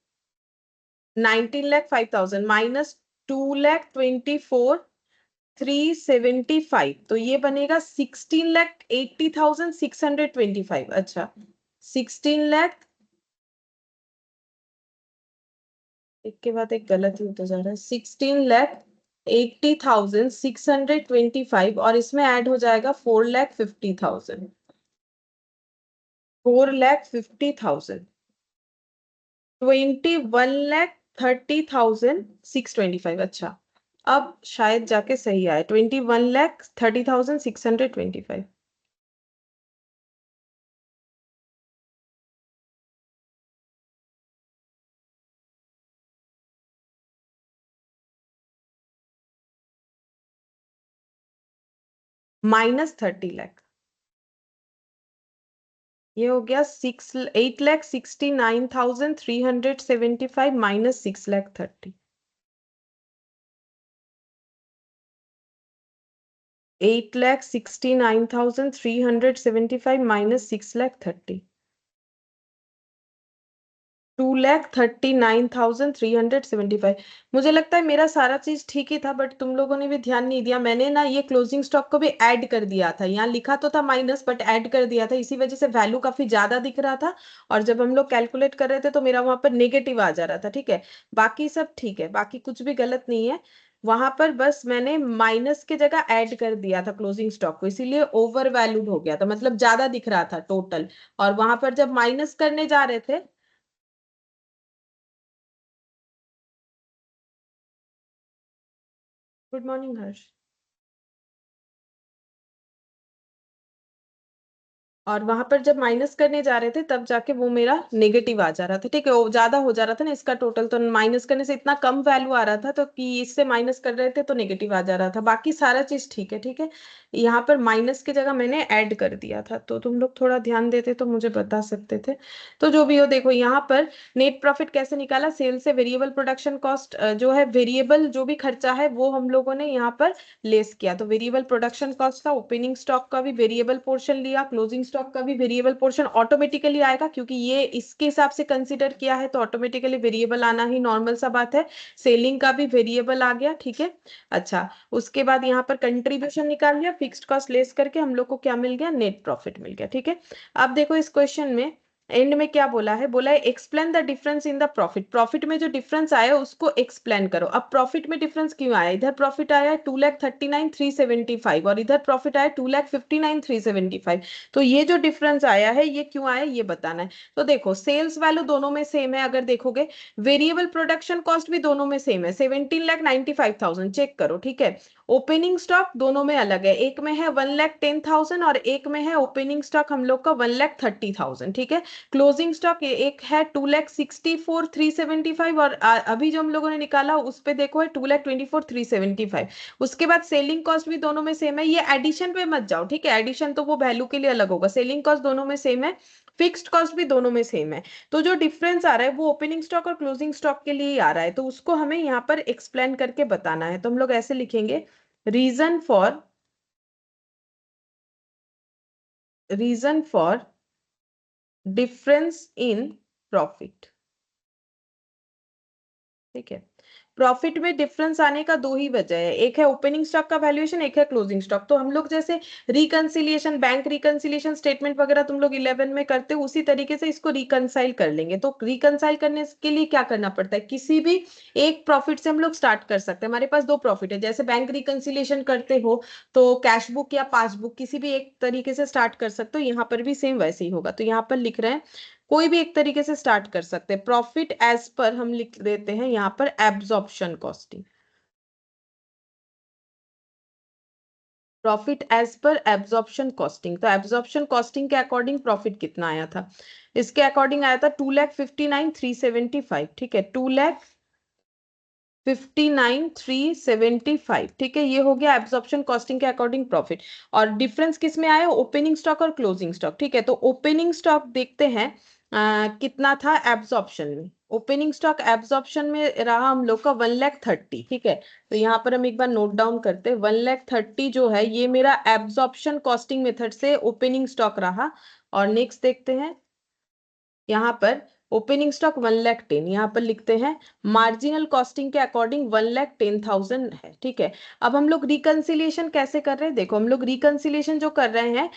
19,05,000 माइनस 2,24,375, तो ये बनेगा 16,80,625। अच्छा, 16 लाख, एक के बाद एक गलत ही होता जा रहा है, 16,80,625, और इसमें ऐड हो जाएगा 4,50,000। 4,50,000, 21 30,625। अच्छा, अब शायद जाके सही आए, 21,30,625। -30 लाख, ये हो गया 8,69,375 -6,30,000। 8,69,375 -6,30,000। 2,39,375। मुझे लगता है मेरा सारा चीज ठीक ही था, बट तुम लोगों ने भी ध्यान नहीं दिया। मैंने ना ये क्लोजिंग स्टॉक को भी ऐड कर दिया था, यहाँ लिखा तो था माइनस बट ऐड कर दिया था, इसी वजह से वैल्यू काफी ज्यादा दिख रहा था। और जब हम लोग कैलकुलेट कर रहे थे तो मेरा वहां पर नेगेटिव आ जा रहा था। ठीक है, बाकी सब ठीक है, बाकी कुछ भी गलत नहीं है। वहां पर बस मैंने माइनस की जगह ऐड कर दिया था क्लोजिंग स्टॉक को, इसीलिए ओवर वैल्यूड हो गया था, मतलब ज्यादा दिख रहा था टोटल। और वहां पर जब माइनस करने जा रहे थे। गुड मॉर्निंग हर्ष। और वहां पर जब माइनस करने जा रहे थे तब जाके वो मेरा नेगेटिव आ जा रहा था। ठीक है, वो ज्यादा हो जा रहा था ना इसका टोटल, तो माइनस करने से इतना कम वैल्यू आ रहा था, तो कि इससे माइनस कर रहे थे तो नेगेटिव आ जा रहा था। बाकी सारा चीज ठीक है। ठीक है, यहाँ पर माइनस की जगह मैंने ऐड कर दिया था, तो तुम लोग थोड़ा ध्यान देते तो मुझे बता सकते थे। तो जो भी हो, देखो यहाँ पर नेट प्रॉफिट कैसे निकाला, सेल से वेरिएबल प्रोडक्शन कॉस्ट जो है, वेरिएबल जो भी खर्चा है वो हम लोगों ने यहाँ पर लेस किया। तो वेरिएबल प्रोडक्शन कॉस्ट का ओपनिंग स्टॉक का भी वेरिएबल पोर्शन लिया, क्लोजिंग स्टॉक का भी वेरिएबल पोर्शन ऑटोमेटिकली आएगा, क्योंकि ये इसके हिसाब से कंसीडर किया है तो ऑटोमेटिकली वेरिएबल आना ही नॉर्मल सा बात है। सेलिंग का भी वेरिएबल आ गया। ठीक है, अच्छा, उसके बाद यहाँ पर कंट्रीब्यूशन निकाल लिया, फिक्स्ड कॉस्ट लेस करके हम लोग को क्या मिल गया, नेट प्रॉफिट मिल गया। ठीक है, अब देखो इस क्वेश्चन में एंड में क्या बोला है, बोला है explain the difference in the profit. Profit में जो डिफरेंस आया उसको एक्सप्लेन करो। अब प्रॉफिट में डिफरेंस क्यों आया, इधर प्रॉफिट आया 2,39,375 और इधर प्रॉफिट आया 2,59,375। तो ये जो डिफरेंस आया है ये क्यों आया, ये बताना है। तो देखो सेल्स वैल्यू दोनों में सेम है, अगर देखोगे वेरिएबल प्रोडक्शन कॉस्ट भी दोनों में सेम है, 17,95,000, चेक करो। ठीक है, ओपनिंग स्टॉक दोनों में अलग है, एक में है 1,10,000 और एक में है ओपनिंग स्टॉक हम लोग का 1,30,000। ठीक है, क्लोजिंग स्टॉक एक है 2,64,375 और अभी जो हम लोगों ने निकाला उस पे देखो है 2,24,375। उसके बाद सेलिंग कॉस्ट भी दोनों में सेम है, ये एडिशन पे मत जाओ। ठीक है, एडिशन तो वो वैल्यू के लिए अलग होगा, सेलिंग कॉस्ट दोनों में सेम है, फिक्स्ड कॉस्ट भी दोनों में सेम है। तो जो डिफरेंस आ रहा है वो ओपनिंग स्टॉक और क्लोजिंग स्टॉक के लिए ही आ रहा है, तो उसको हमें यहाँ पर एक्सप्लेन करके बताना है। तो हम लोग ऐसे लिखेंगे, reason for reason for difference in profit. ठीक है, प्रॉफिट में डिफरेंस आने का दो ही वजह है, एक है ओपनिंग स्टॉक का वैल्यूएशन, एक है क्लोजिंग स्टॉक। तो हम लोग जैसे रिकंसिलिएशन, बैंक रिकंसिलिएशन स्टेटमेंट वगैरह तुम लोग 11 में करते हो, उसी तरीके से इसको रिकंसाइल कर लेंगे। तो रिकंसाइल करने के लिए क्या करना पड़ता है, किसी भी एक प्रॉफिट से हम लोग स्टार्ट कर सकते हैं। हमारे पास दो प्रॉफिट है, जैसे बैंक रिकंसिलिएशन करते हो तो कैश बुक या पासबुक किसी भी एक तरीके से स्टार्ट कर सकते हो, यहाँ पर भी सेम वैसे ही होगा। तो यहाँ पर लिख रहे हैं कोई भी एक तरीके से स्टार्ट कर सकते हैं। प्रॉफिट एज पर हम लिख देते हैं यहाँ पर absorption costing, profit as per absorption costing. तो एब्जॉर्प्शन कॉस्टिंग के अकॉर्डिंग प्रॉफिट कितना आया था, इसके अकॉर्डिंग आया था 2,59,375। ठीक है, 2,59,375। ठीक है, ये हो गया एब्जॉर्प्शन कॉस्टिंग के अकॉर्डिंग प्रॉफिट। और डिफरेंस किस में आया, ओपनिंग स्टॉक और क्लोजिंग स्टॉक। ठीक है, तो ओपनिंग स्टॉक देखते हैं कितना था एब्जॉर्प्शन में। ओपनिंग स्टॉक एब्जॉर्प्शन में रहा हम लोग का 1,30,000। ठीक है, तो यहाँ पर हम एक बार नोट डाउन करते हैं, 1,30,000 जो है ये मेरा एब्जॉर्प्शन कॉस्टिंग मेथड से ओपनिंग स्टॉक रहा। और नेक्स्ट देखते हैं, यहाँ पर ओपनिंग स्टॉक 1,10,000, यहाँ पर लिखते हैं मार्जिनल कॉस्टिंग के अकॉर्डिंग 1,10,000 है। ठीक है, अब हम लोग रिकंसिलिएशन कैसे कर रहे हैं, देखो हम लोग रिकंसिलिएशन जो कर रहे हैं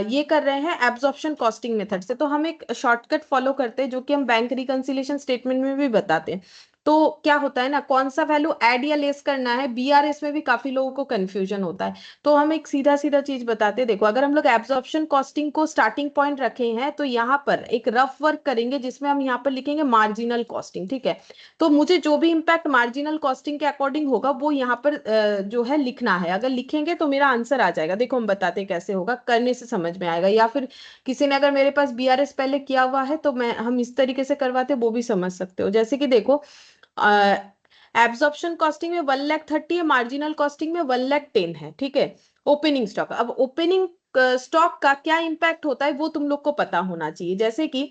ये कर रहे हैं एब्जॉर्प्शन कॉस्टिंग मेथड से। तो हम एक शॉर्टकट फॉलो करते हैं जो कि हम बैंक रिकंसिलिएशन स्टेटमेंट में भी बताते हैं। तो क्या होता है ना, कौन सा वैल्यू ऐड या लेस करना है, बीआरएस में भी काफी लोगों को कंफ्यूजन होता है। तो हम एक सीधा सीधा चीज बताते हैं, देखो अगर हम लोग एब्जॉर्प्शन कॉस्टिंग को स्टार्टिंग पॉइंट रखे हैं तो यहाँ पर एक रफ वर्क करेंगे जिसमें हम यहाँ पर लिखेंगे मार्जिनल कॉस्टिंग, ठीक है। तो मुझे जो भी इम्पैक्ट मार्जिनल कॉस्टिंग के अकॉर्डिंग होगा वो यहाँ पर जो है लिखना है। अगर लिखेंगे तो मेरा आंसर आ जाएगा। देखो हम बताते हैं कैसे होगा, करने से समझ में आएगा, या फिर किसी ने अगर मेरे पास बीआरएस पहले किया हुआ है तो मैं हम इस तरीके से करवाते वो भी समझ सकते हो। जैसे कि देखो एब्जॉर्प्शन कॉस्टिंग में 1,30,000 है, मार्जिनल कॉस्टिंग में 1,10,000 है, ठीक है। ओपनिंग स्टॉक, अब ओपनिंग स्टॉक का क्या इंपैक्ट होता है वो तुम लोग को पता होना चाहिए। जैसे कि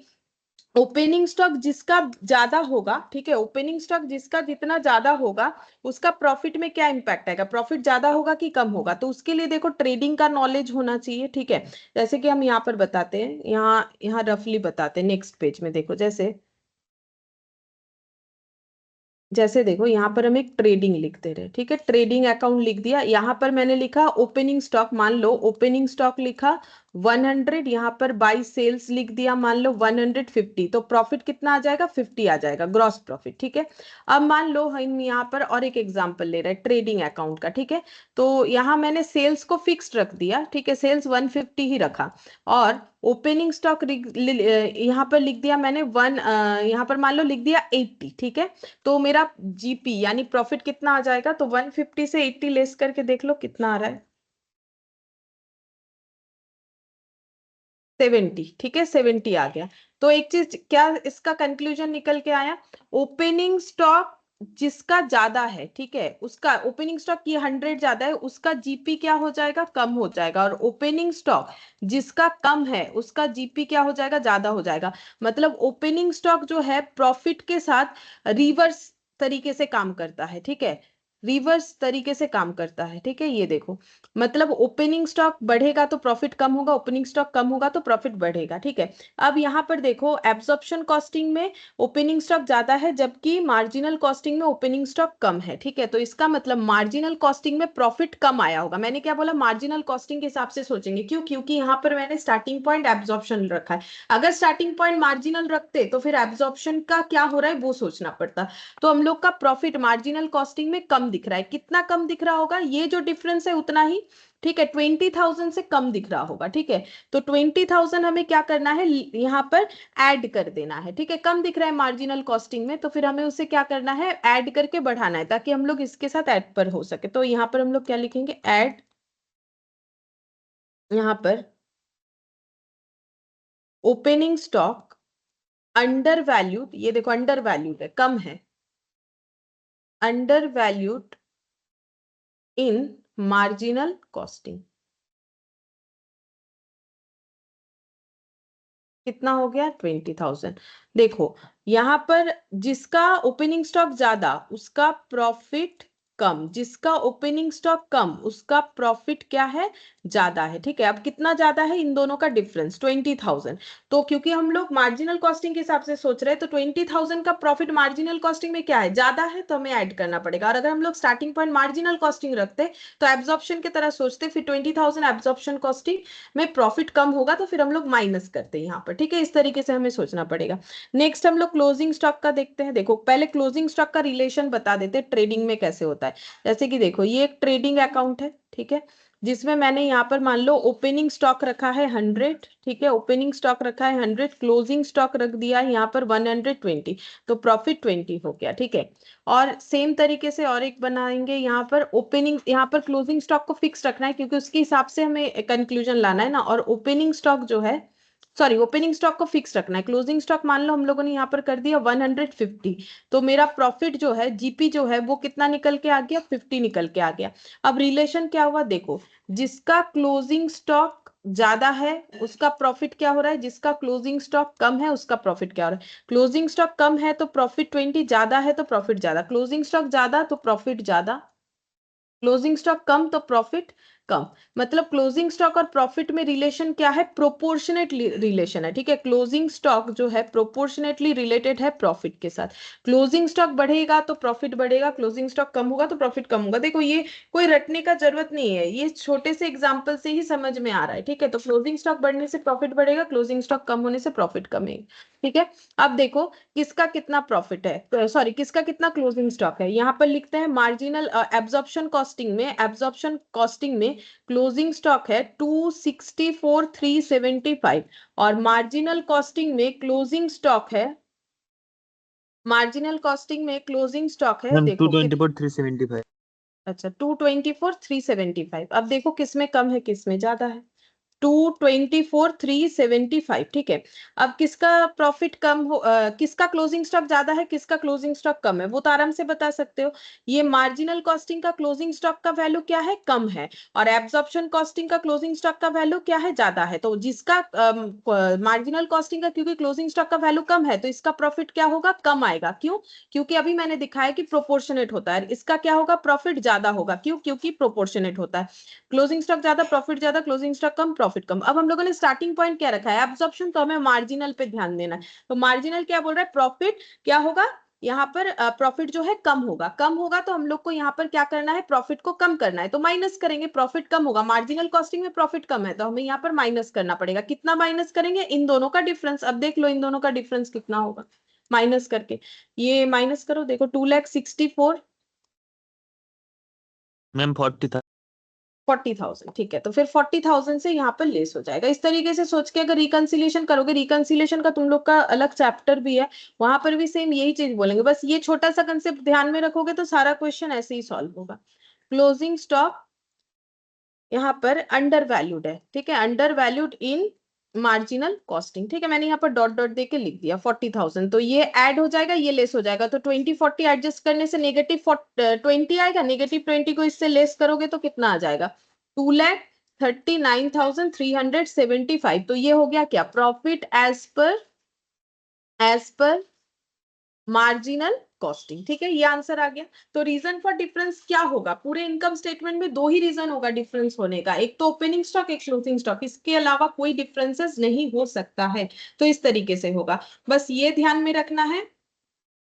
ओपनिंग स्टॉक जिसका ज्यादा होगा, ठीक है, ओपनिंग स्टॉक जिसका जितना ज्यादा होगा उसका प्रॉफिट में क्या इंपैक्ट आएगा, प्रॉफिट ज्यादा होगा कि कम होगा। तो उसके लिए देखो ट्रेडिंग का नॉलेज होना चाहिए, ठीक है। जैसे कि हम यहाँ पर बताते हैं, यहाँ यहाँ रफली बताते हैं नेक्स्ट पेज में। देखो जैसे जैसे देखो यहाँ पर हम एक ट्रेडिंग लिखते रहे, ठीक है, ट्रेडिंग अकाउंट लिख दिया। यहाँ पर मैंने लिखा ओपनिंग स्टॉक, मान लो ओपनिंग स्टॉक लिखा 100, यहाँ पर बाई सेल्स लिख दिया मान लो 150, तो प्रॉफिट कितना आ जाएगा, 50 आ जाएगा ग्रॉस प्रॉफिट, ठीक है। अब मान लो हम यहाँ पर और एक एग्जांपल ले रहे हैं ट्रेडिंग अकाउंट का, ठीक है। तो यहाँ मैंने सेल्स को फिक्स्ड रख दिया, ठीक है, सेल्स 150 ही रखा, और ओपनिंग स्टॉक यहाँ पर लिख दिया मैंने यहाँ पर मान लो लिख दिया 80, ठीक है। तो मेरा जीपी यानी प्रॉफिट कितना आ जाएगा, तो 150 से 80 लेस करके देख लो कितना आ रहा है, 70, ठीक है, 70 आ गया। तो एक चीज क्या इसका कंक्लूजन निकल के आया, ओपनिंग स्टॉक जिसका ज्यादा है, ठीक है, उसका ओपनिंग स्टॉक की 100 ज्यादा है, उसका जीपी क्या हो जाएगा, कम हो जाएगा, और ओपनिंग स्टॉक जिसका कम है उसका जीपी क्या हो जाएगा, ज्यादा हो जाएगा। मतलब ओपनिंग स्टॉक जो है प्रॉफिट के साथ रिवर्स तरीके से काम करता है, ठीक है, रिवर्स तरीके से काम करता है, ठीक है। ये देखो, मतलब ओपनिंग स्टॉक बढ़ेगा तो प्रॉफिट कम होगा, ओपनिंग स्टॉक कम होगा तो प्रॉफिट बढ़ेगा, ठीक है। अब यहाँ पर देखो एब्जॉर्प्शन कॉस्टिंग में ओपनिंग स्टॉक ज्यादा है जबकि मार्जिनल कॉस्टिंग में ओपनिंग स्टॉक कम है, ठीक है। तो इसका मतलब मार्जिनल कॉस्टिंग में प्रॉफिट कम आया होगा। मैंने क्या बोला, मार्जिनल कॉस्टिंग के हिसाब से सोचेंगे, क्यों, क्योंकि यहाँ पर मैंने स्टार्टिंग पॉइंट एब्जॉर्प्शन रखा है। अगर स्टार्टिंग पॉइंट मार्जिनल रखते तो फिर एब्जॉर्प्शन का क्या हो रहा है वो सोचना पड़ता। तो हम लोग का प्रॉफिट मार्जिनल कॉस्टिंग में कम दिख रहा है, कितना कम दिख रहा होगा, ये जो डिफरेंस है उतना ही, ठीक है, 20,000 से कम दिख रहा होगा, ठीक है। तो 20,000 हमें क्या करना है, यहाँ पर ऐड कर देना है, ठीक है। कम दिख रहा है मार्जिनल कॉस्टिंग में तो फिर हमें उसे क्या करना है, ऐड करके बढ़ाना है ताकि हम लोग इसके साथ ऐड पर हो सके। तो यहाँ पर हम लोग क्या लिखेंगे, ऐड, यहाँ पर ओपनिंग स्टॉक अंडर वैल्यूड, ये देखो अंडर वैल्यूड है, कम है, under valued in marginal costing, कितना हो गया, 20,000। देखो यहां पर जिसका ओपनिंग स्टॉक ज्यादा उसका प्रॉफिट कम, जिसका ओपनिंग स्टॉक कम उसका प्रॉफिट क्या है, ज्यादा है, ठीक है। अब कितना ज्यादा है, इन दोनों का डिफरेंस 20,000। तो क्योंकि हम लोग मार्जिनल कॉस्टिंग के हिसाब से सोच रहे हैं तो 20,000 का प्रॉफिट मार्जिनल कॉस्टिंग में क्या है, ज्यादा है, तो हमें ऐड करना पड़ेगा। और अगर हम लोग स्टार्टिंग पॉइंट मार्जिनल कॉस्टिंग रखते तो एब्जॉर्प्शन की तरह सोचते, फिर 20,000 एब्जॉर्प्शन कॉस्टिंग में प्रॉफिट कम होगा तो फिर हम लोग माइनस करते हैं यहाँ पर, ठीक है। इस तरीके से हमें सोचना पड़ेगा। नेक्स्ट हम लोग क्लोजिंग स्टॉक का देखते हैं। देखो पहले क्लोजिंग स्टॉक का रिलेशन बता देते हैं ट्रेडिंग में कैसे होता है। जैसे कि देखो ये एक ट्रेडिंग अकाउंट है, ठीक है, जिसमें मैंने यहाँ पर मान लो ओपनिंग स्टॉक रखा है 100, ठीक है, ओपनिंग स्टॉक रखा है 100, क्लोजिंग स्टॉक रख दिया है यहाँ पर 120, तो प्रॉफिट 20 हो गया, ठीक है। और सेम तरीके से और एक बनाएंगे, यहाँ पर ओपनिंग, यहाँ पर क्लोजिंग स्टॉक को फिक्स रखना है क्योंकि उसके हिसाब से हमें कंक्लूजन लाना है ना, और ओपनिंग स्टॉक जो है, सॉरी, ओपनिंग स्टॉक को फिक्स रखना है, क्लोजिंग स्टॉक मान लो हम लोगों ने यहाँ पर कर दिया 150, तो मेरा प्रॉफिट जो है, जीपी जो है वो कितना निकल के आ गया, 50 निकल के आ गया। अब रिलेशन क्या हुआ, देखो जिसका क्लोजिंग स्टॉक ज्यादा है उसका प्रॉफिट क्या हो रहा है, जिसका क्लोजिंग स्टॉक कम है उसका प्रॉफिट क्या हो रहा है। क्लोजिंग स्टॉक कम है तो प्रॉफिट 20, ज्यादा है तो प्रॉफिट ज्यादा, क्लोजिंग स्टॉक ज्यादा तो प्रॉफिट ज्यादा, क्लोजिंग स्टॉक कम तो प्रॉफिट कम। मतलब क्लोजिंग स्टॉक और प्रॉफिट में रिलेशन क्या है, प्रोपोर्शनेट रिलेशन है, ठीक है। क्लोजिंग स्टॉक जो है प्रोपोर्शनेटली रिलेटेड है प्रॉफिट के साथ। क्लोजिंग स्टॉक बढ़ेगा तो प्रॉफिट बढ़ेगा, क्लोजिंग स्टॉक कम होगा तो प्रॉफिट कम होगा। देखो ये कोई रटने का जरूरत नहीं है, ये छोटे से एग्जांपल से ही समझ में आ रहा है, ठीक है। तो क्लोजिंग स्टॉक बढ़ने से प्रॉफिट बढ़ेगा, क्लोजिंग स्टॉक कम होने से प्रॉफिट कमेगा, ठीक है। अब देखो किसका कितना प्रॉफिट है, सॉरी किसका कितना क्लोजिंग स्टॉक है। यहाँ पर लिखते हैं मार्जिनल एब्जॉर्प्शन कॉस्टिंग में, एब्जॉर्प्शन कॉस्टिंग में क्लोजिंग स्टॉक है 264,375 और मार्जिनल कॉस्टिंग में क्लोजिंग स्टॉक है, मार्जिनल कॉस्टिंग में क्लोजिंग स्टॉक है मैम देखो 224,375। अच्छा 224,375। अब देखो किसमें कम है किसमें ज्यादा है, 224,375, ठीक है। अब किसका प्रॉफिट कम हो, किसका क्लोजिंग स्टॉक ज्यादा है किसका क्लोजिंग स्टॉक कम है, वो तो आराम से बता सकते हो। ये मार्जिनल कॉस्टिंग का क्लोजिंग स्टॉक का वैल्यू क्या है, कम है, और एब्जॉर्प्शन कॉस्टिंग का क्लोजिंग स्टॉक का वैल्यू क्या है, ज्यादा है। तो जिसका मार्जिनल कॉस्टिंग का क्योंकि क्लोजिंग स्टॉक का वैल्यू कम है तो इसका प्रॉफिट क्या होगा, कम आएगा। क्यों, क्योंकि अभी मैंने दिखाया कि प्रोपोर्शनेट होता है। इसका क्या होगा, प्रॉफिट ज्यादा होगा, क्यों, क्योंकि प्रोपोर्शनेट होता है। क्लोजिंग स्टॉक ज्यादा प्रॉफिट ज्यादा, क्लोजिंग स्टॉक कम प्रॉफिट कम। अब हम लोगों ने स्टार्टिंग पॉइंट क्या रखा है, एब्जॉर्प्शन, तो हमें मार्जिनल पे ध्यान देना है। तो मार्जिनल क्या बोल रहा है, प्रॉफिट क्या होगा यहाँ पर, प्रॉफिट जो है कम होगा। कम होगा तो हम लोग को यहाँ पर क्या करना है, प्रॉफिट को कम करना है, तो माइनस करेंगे। प्रॉफिट कम होगा, मार्जिनल कॉस्टिंग में प्रॉफिट कम है तो हमें यहाँ पर माइनस करना पड़ेगा। कितना माइनस करेंगे, इन दोनों का डिफरेंस। अब देख लो इन दोनों का डिफरेंस कितना होगा, माइनस करके ये माइनस करो, देखो 2,64,000 मैम 40,000। 40,000, ठीक है। तो फिर 40,000 से यहाँ पर लेस हो जाएगा। इस तरीके से सोच के अगर रिकंसिलिएशन करोगे, रिकंसिलिएशन का तुम लोग का अलग चैप्टर भी है, वहां पर भी सेम यही चीज बोलेंगे। बस ये छोटा सा कंसेप्ट ध्यान में रखोगे तो सारा क्वेश्चन ऐसे ही सॉल्व होगा। क्लोजिंग स्टॉक यहाँ पर अंडर वैल्यूड है, ठीक है, under valued in marginal costing, ठीक है। मैंने यहाँ पर डॉट डॉट दे के लिख दिया 40,000, तो ये ऐड हो जाएगा, ये लेस हो जाएगा। तो 20-40 एडजस्ट करने से नेगेटिव 20 आएगा, नेगेटिव 20 को इससे लेस करोगे तो कितना आ जाएगा, 2,39,375। तो ये हो गया क्या, profit as per marginal costing, ठीक है। ये आंसर आ गया। तो रीजन फॉर डिफरेंस क्या होगा, पूरे इनकम स्टेटमेंट में दो ही रीजन होगा डिफरेंस होने का, एक तो ओपनिंग स्टॉक, एक क्लोजिंग स्टॉक, इसके अलावा कोई डिफरेंसेस नहीं हो सकता है। तो इस तरीके से होगा, बस ये ध्यान में रखना है।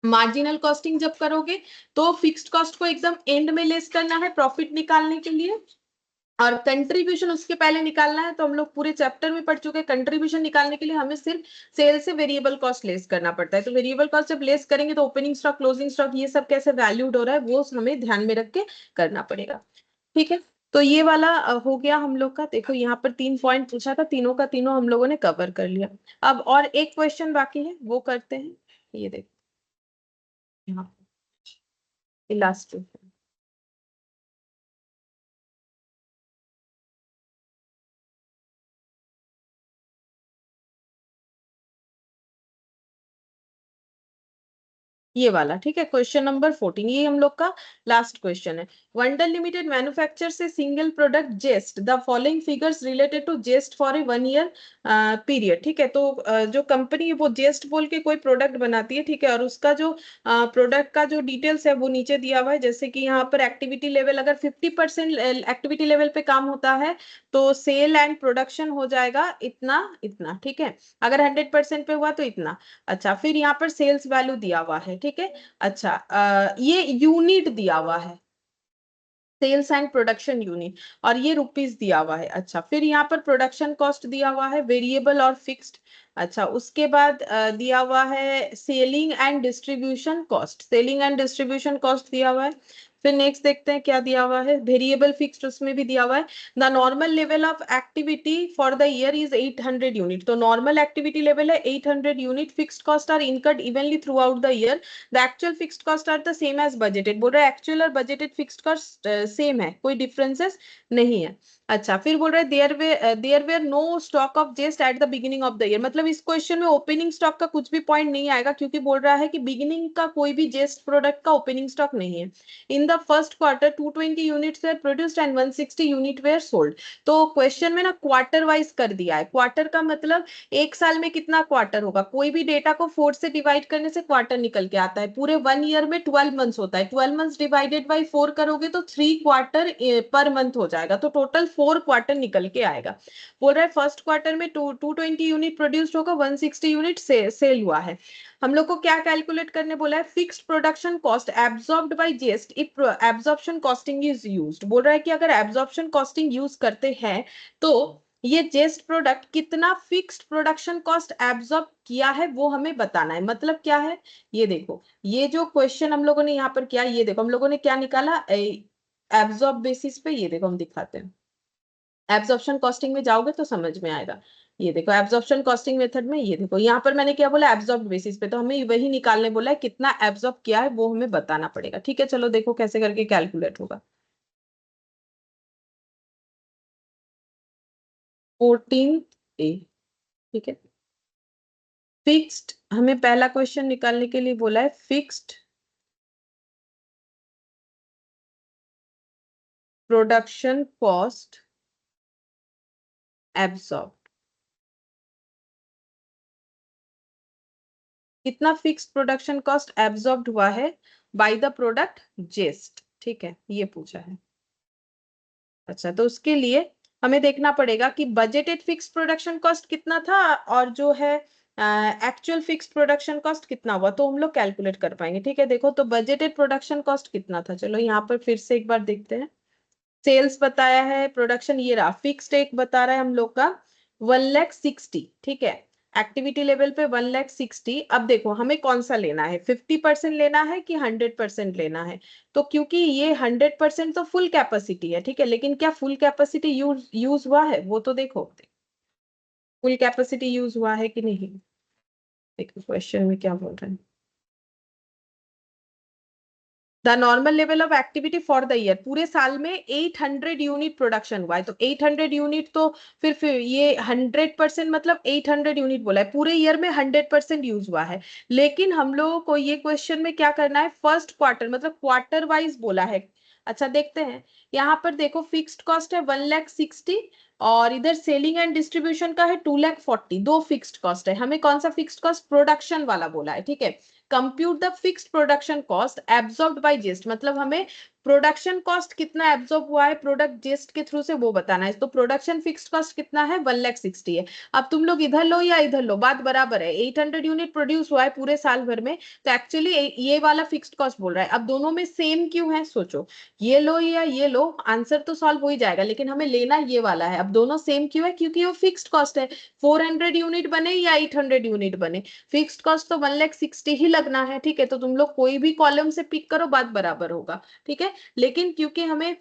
मार्जिनल कॉस्टिंग जब करोगे तो फिक्स्ड कॉस्ट को एकदम एंड में लेस करना है प्रॉफिट निकालने के लिए, और कंट्रीब्यूशन उसके पहले निकालना है। तो हम लोग पूरे चैप्टर में पढ़ चुके हैं, कंट्रीब्यूशन निकालने के लिए हमें सिर्फ सेल से वेरिएबल कॉस्ट लेस करना पड़ता है। तो वेरिएबल कॉस्ट जब लेस करेंगे तो ओपनिंग स्टॉक, क्लोजिंग स्टॉक, ये सब कैसे वैल्यूड हो रहा है वो हमें ध्यान में रख के करना पड़ेगा, ठीक है। तो ये वाला हो गया हम लोग का। देखो यहाँ पर 3 पॉइंट पूछा था, तीनों का तीनों हम लोगों ने कवर कर लिया। अब और एक क्वेश्चन बाकी है, वो करते हैं। ये देखो यहाँ लास्ट, ये वाला, ठीक है। क्वेश्चन नंबर 14, ये हम लोग का लास्ट क्वेश्चन है। वंडर लिमिटेड मैन्युफैक्चर से single product Zest, the following figures related to Zest for a 1 year period, ठीक है। तो जो कंपनी वो जेस्ट बोल के कोई प्रोडक्ट बनाती है, ठीक है, और उसका जो प्रोडक्ट का जो डिटेल्स है वो नीचे दिया हुआ है। जैसे कि यहाँ पर एक्टिविटी लेवल, अगर 50% एक्टिविटी लेवल पे काम होता है तो सेल एंड प्रोडक्शन हो जाएगा इतना इतना, ठीक है। अगर 100% पे हुआ तो इतना। अच्छा, फिर यहाँ पर सेल्स वैल्यू दिया हुआ है, ठीक है। अच्छा, ये यूनिट दिया हुआ है, सेल्स एंड प्रोडक्शन यूनिट, और ये रुपीस दिया हुआ है। अच्छा, फिर यहाँ पर प्रोडक्शन कॉस्ट दिया हुआ है, वेरिएबल और फिक्स्ड। अच्छा, उसके बाद दिया हुआ है selling and distribution cost, selling and distribution cost दिया हुआ है। फिर नेक्स्ट देखते हैं क्या दिया हुआ है, वेरिएबल फिक्स्ड, उसमें भी दिया हुआ है the normal level of activity for the year is 800 unit. तो नॉर्मल एक्टिविटी लेवल है 800 unit, fixed cost are incurred evenly throughout the year, the actual fixed cost are the same as budgeted. बोल रहा है actual और budgeted fixed cost same है, कोई differences नहीं है। अच्छा, फिर बोल रहा है there were no stock of Zest at the beginning of the year. मतलब इस क्वेश्चन में ओपनिंग स्टॉक का कुछ भी पॉइंट नहीं आएगा, क्योंकि बोल रहा है कि बिगिनिंग का कोई भी जेस्ट प्रोडक्ट का ओपनिंग स्टॉक नहीं है। In the first quarter 220 units were produced and 160 unit were sold. तो क्वेश्चन में ना क्वार्टर वाइज कर दिया है। क्वार्टर का मतलब एक साल में कितना क्वार्टर होगा, कोई भी डेटा को 4 से डिवाइड करने से क्वार्टर निकल के आता है। पूरे 1 ईयर में 12 मंथ्स होता है, 12 मंथ्स डिवाइडेड बाई 4 करोगे तो 3 क्वार्टर पर मंथ हो जाएगा, तो टोटल 4 क्वार्टर निकल के आएगा। बोल रहा है फर्स्ट क्वार्टर में 220 यूनिट प्रोड्यूस्ड होगा, 160 यूनिट सेल हुआ है। हम लोग को क्या कैलकुलेट करने बोला है, fixed production cost absorbed by Zest if absorption costing is used. बोल रहा है कि अगर एब्जॉर्प्शन कॉस्टिंग यूज करते हैं तो ये जेस्ट प्रोडक्ट कितना फिक्स्ड प्रोडक्शन कॉस्ट एब्जॉर्ब किया है वो हमें बताना है। मतलब क्या है, ये देखो, ये जो क्वेश्चन हम लोगों ने यहाँ पर किया, ये देखो हम लोगों ने क्या निकाला एब्जॉर्ब बेसिस पे। ये देखो हम दिखाते हैं, एब्जॉर्प्शन कॉस्टिंग में जाओगे तो समझ में आएगा। ये देखो एब्जॉर्प्शन कॉस्टिंग मेथड में, ये देखो यहाँ पर मैंने क्या बोला, एब्जॉर्ब बेसिस पे, तो हमें वही निकालने बोला है, कितना एब्जॉर्ब किया है वो हमें बताना पड़ेगा। ठीक है, चलो देखो कैसे करके कैलकुलेट होगा। 14 ए, ठीक है। फिक्स्ड, हमें पहला क्वेश्चन निकालने के लिए बोला है फिक्स्ड प्रोडक्शन कॉस्ट एब्सॉर्ब। कितना फिक्स्ड प्रोडक्शन कॉस्ट एब्सॉर्ब्ड हुआ है बाय द प्रोडक्ट जेस्ट, ठीक है, ये पूछा है। अच्छा, तो उसके लिए हमें देखना पड़ेगा कि बजटेड फिक्स्ड प्रोडक्शन कॉस्ट कितना था और जो है एक्चुअल फिक्स्ड प्रोडक्शन कॉस्ट कितना हुआ, तो हम लोग कैलकुलेट कर पाएंगे। ठीक है, देखो तो बजटेड प्रोडक्शन कॉस्ट कितना था, चलो यहाँ पर फिर से एक बार देखते हैं। सेल्स बताया है, प्रोडक्शन ये रहा, फिक्स्ड एक बता रहा है हम लोग का 1,60,000, ठीक है। एक्टिविटी लेवल पे 1,60,000। अब देखो हमें कौन सा लेना है, 50% लेना है कि 100% लेना है। तो क्योंकि ये 100% तो फुल कैपेसिटी है, ठीक है, लेकिन क्या फुल कैपेसिटी यूज हुआ है वो तो देखो, फुल कैपेसिटी यूज हुआ है कि नहीं। देखो क्वेश्चन में क्या बोल रहे हैं, the normal level of activity for the year, पूरे साल में 800 यूनिट प्रोडक्शन हुआ है। तो 800 यूनिट तो फिर ये 100% मतलब 800 यूनिट बोला है, पूरे ईयर में 100% यूज हुआ है। लेकिन हम लोगों को ये क्वेश्चन में क्या करना है, फर्स्ट क्वार्टर मतलब क्वार्टर वाइज बोला है। अच्छा देखते हैं, यहाँ पर देखो फिक्स्ड कॉस्ट है 1,60,000 और इधर सेलिंग एंड डिस्ट्रीब्यूशन का है 2,40,000। दो फिक्स्ड कॉस्ट है, हमें कौन सा फिक्स्ड कॉस्ट, प्रोडक्शन वाला बोला है, ठीक है। Compute the fixed production cost absorbed by Zest, मतलब हमें प्रोडक्शन कॉस्ट कितना एब्सॉर्ब हुआ है प्रोडक्ट जेस्ट के थ्रू से वो बताना है। तो प्रोडक्शन फिक्स्ड कॉस्ट कितना है, 1,60,000 है। अब तुम लोग इधर लो या इधर लो, बात बराबर है, 800 यूनिट प्रोड्यूस हुआ है पूरे साल भर में, तो एक्चुअली ये वाला फिक्स्ड कॉस्ट बोल रहा है। अब दोनों में सेम क्यों है, सोचो, ये लो या ये लो, आंसर तो सॉल्व हो ही जाएगा, लेकिन हमें लेना ये वाला है। अब दोनों सेम क्यों है, क्योंकि वो फिक्स्ड कॉस्ट है। 400 यूनिट बने या 800 यूनिट बने, फिक्स्ड कॉस्ट तो 1,60,000 ही लगना है, ठीक है। तो तुम लोग कोई भी कॉलम से पिक करो, बात बराबर होगा, ठीक है। लेकिन क्योंकि हमें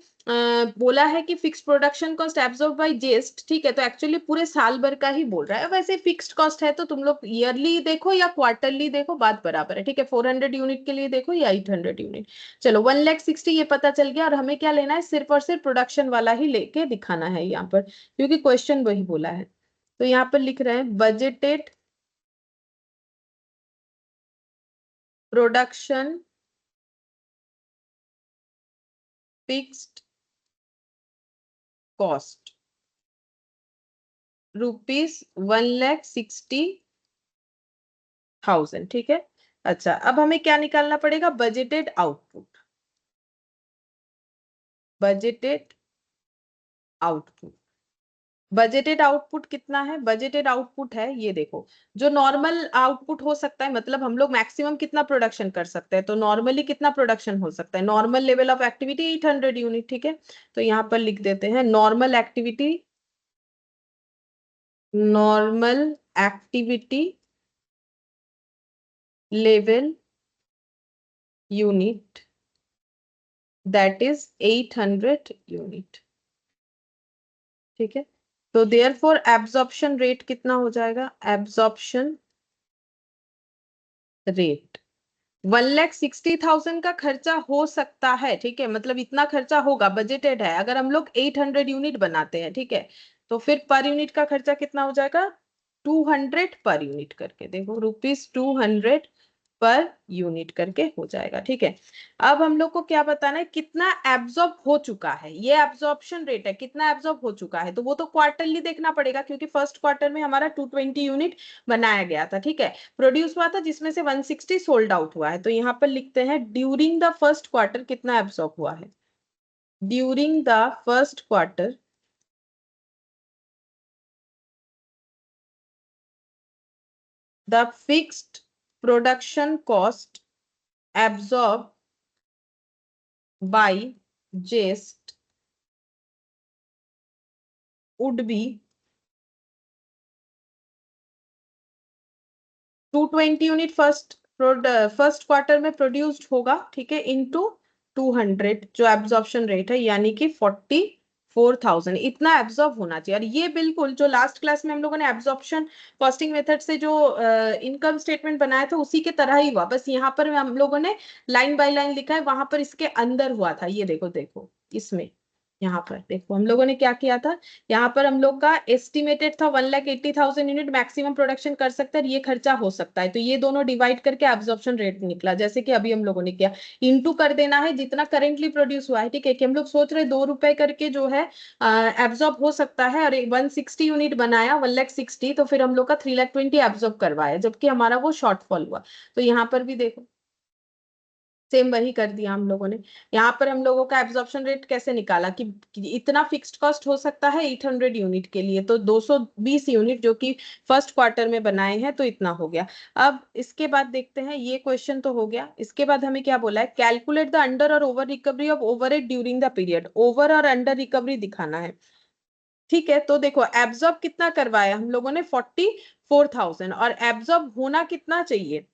बोला है कि fixed production cost absorb by Zest, ठीक है, तो एक्चुअली पूरे साल भर का ही बोल रहा है। वैसे फिक्स्ड कॉस्ट है तो तुम लोग ईयरली देखो या क्वार्टरली देखो, बात बराबर है, ठीक है। 400 यूनिट के लिए देखो या 800 यूनिट। चलो 1,60,000 ये पता चल गया, और हमें क्या लेना है, सिर्फ और सिर्फ प्रोडक्शन वाला ही लेके दिखाना है यहाँ पर, क्योंकि क्वेश्चन वही बोला है। तो यहाँ पर लिख रहे हैं budgeted production fixed cost rupees 1,60,000, ठीक है। अच्छा, अब हमें क्या निकालना पड़ेगा, budgeted output. Budgeted output, budgeted output कितना है, बजटेड आउटपुट है ये देखो, जो नॉर्मल आउटपुट हो सकता है, मतलब हम लोग मैक्सिमम कितना प्रोडक्शन कर सकते हैं, तो नॉर्मली कितना प्रोडक्शन हो सकता है, normal level of activity 800 unit, ठीक है। तो यहाँ पर लिख देते हैं normal activity, normal activity level unit that is 800 unit, ठीक है। तो देयरफॉर एब्जॉर्प्शन रेट कितना हो जाएगा, एब्जॉर्प्शन रेट 1,60,000 का खर्चा हो सकता है, ठीक है, मतलब इतना खर्चा होगा, बजटेड है। अगर हम लोग 800 यूनिट बनाते हैं, ठीक है, तो फिर पर यूनिट का खर्चा कितना हो जाएगा, 200 पर यूनिट करके, देखो ₹200 पर यूनिट करके हो जाएगा, ठीक है। अब हम लोग को क्या बताना है, कितना एब्जॉर्ब हो चुका है, ये एब्जॉर्प्शन रेट है, कितना एब्जॉर्ब हो चुका है, तो वो तो क्वार्टरली देखना पड़ेगा, क्योंकि फर्स्ट क्वार्टर में हमारा 220 यूनिट बनाया गया था, ठीक है, प्रोड्यूस हुआ था, जिसमें से 160 सोल्ड आउट हुआ है। तो यहाँ पर लिखते हैं ड्यूरिंग द फर्स्ट क्वार्टर कितना एब्जॉर्ब हुआ है, during the first quarter the fixed production cost absorb by Zest would be 220 unit first quarter में प्रोड्यूस्ड होगा, ठीक है, इनटू 200 जो एब्जॉर्प्शन रेट है, यानी कि 44,000 इतना एब्जॉर्ब होना चाहिए। और ये बिल्कुल जो लास्ट क्लास में हम लोगों ने एब्जॉर्प्शन कॉस्टिंग मेथड से जो इनकम स्टेटमेंट बनाया था उसी के तरह ही हुआ, बस यहाँ पर हम लोगों ने लाइन बाय लाइन लिखा है, वहां पर इसके अंदर हुआ था। ये देखो देखो इसमें, यहाँ पर देखो हम लोगों ने क्या किया था, यहाँ पर हम लोग का एस्टिमेटेड था 1,80,000 यूनिट मैक्सिमम प्रोडक्शन कर सकता है, ये खर्चा हो सकता है, तो ये दोनों डिवाइड करके एब्जॉर्प्शन रेट निकला, जैसे कि अभी हम लोगों ने किया, इनटू कर देना है जितना करेंटली प्रोड्यूस हुआ है, ठीक है, कि हम लोग सोच रहे ₹2 करके जो है एब्जॉर्ब हो सकता है, और 160 यूनिट बनाया 1,60,000, तो फिर हम लोग का 3,20,000 एब्जॉर्ब करवाया, जबकि हमारा वो शॉर्टफॉल हुआ। तो यहाँ पर भी देखो सेम वही कर दिया हम लोगों ने। यहाँ पर हम लोगों का एब्जॉर्प्शन रेट कैसे निकाला कि इतना फिक्स्ड कॉस्ट हो सकता है 800 यूनिट के लिए, तो 220 यूनिट जो कि फर्स्ट क्वार्टर में बनाए हैं, तो इतना हो गया। अब इसके बाद देखते हैं, ये क्वेश्चन तो हो गया, इसके बाद हमें क्या बोला है, कैलकुलेट द अंडर और over recovery of overhead during the period, over और अंडर रिकवरी दिखाना है, ठीक है। तो देखो एब्जॉर्ब कितना करवाया हम लोगों ने, 44,000, और एब्जॉर्ब होना कितना चाहिए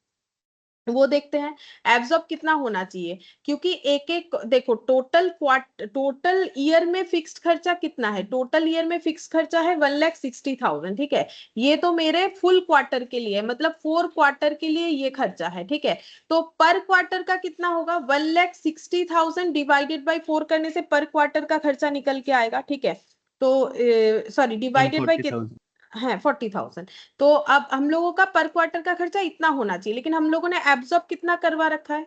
वो देखते हैं, एब्जॉर्ब कितना होना चाहिए, क्योंकि एक एक देखो टोटल ईयर में फिक्स्ड खर्चा कितना है, टोटल ईयर में फिक्स्ड खर्चा है 1,60,000, ठीक है, ये तो मेरे फुल क्वार्टर के लिए, मतलब 4 क्वार्टर के लिए ये खर्चा है, ठीक है। तो पर क्वार्टर का कितना होगा, 1,60,000 डिवाइडेड बाई 4 करने से पर क्वार्टर का खर्चा निकल के आएगा, ठीक है। तो सॉरी डिवाइडेड बाई 40,000। है 40,000। तो अब हम लोगों का पर क्वार्टर का खर्चा इतना होना चाहिए, लेकिन हम लोगों ने एब्जॉर्ब कितना करवा रखा है,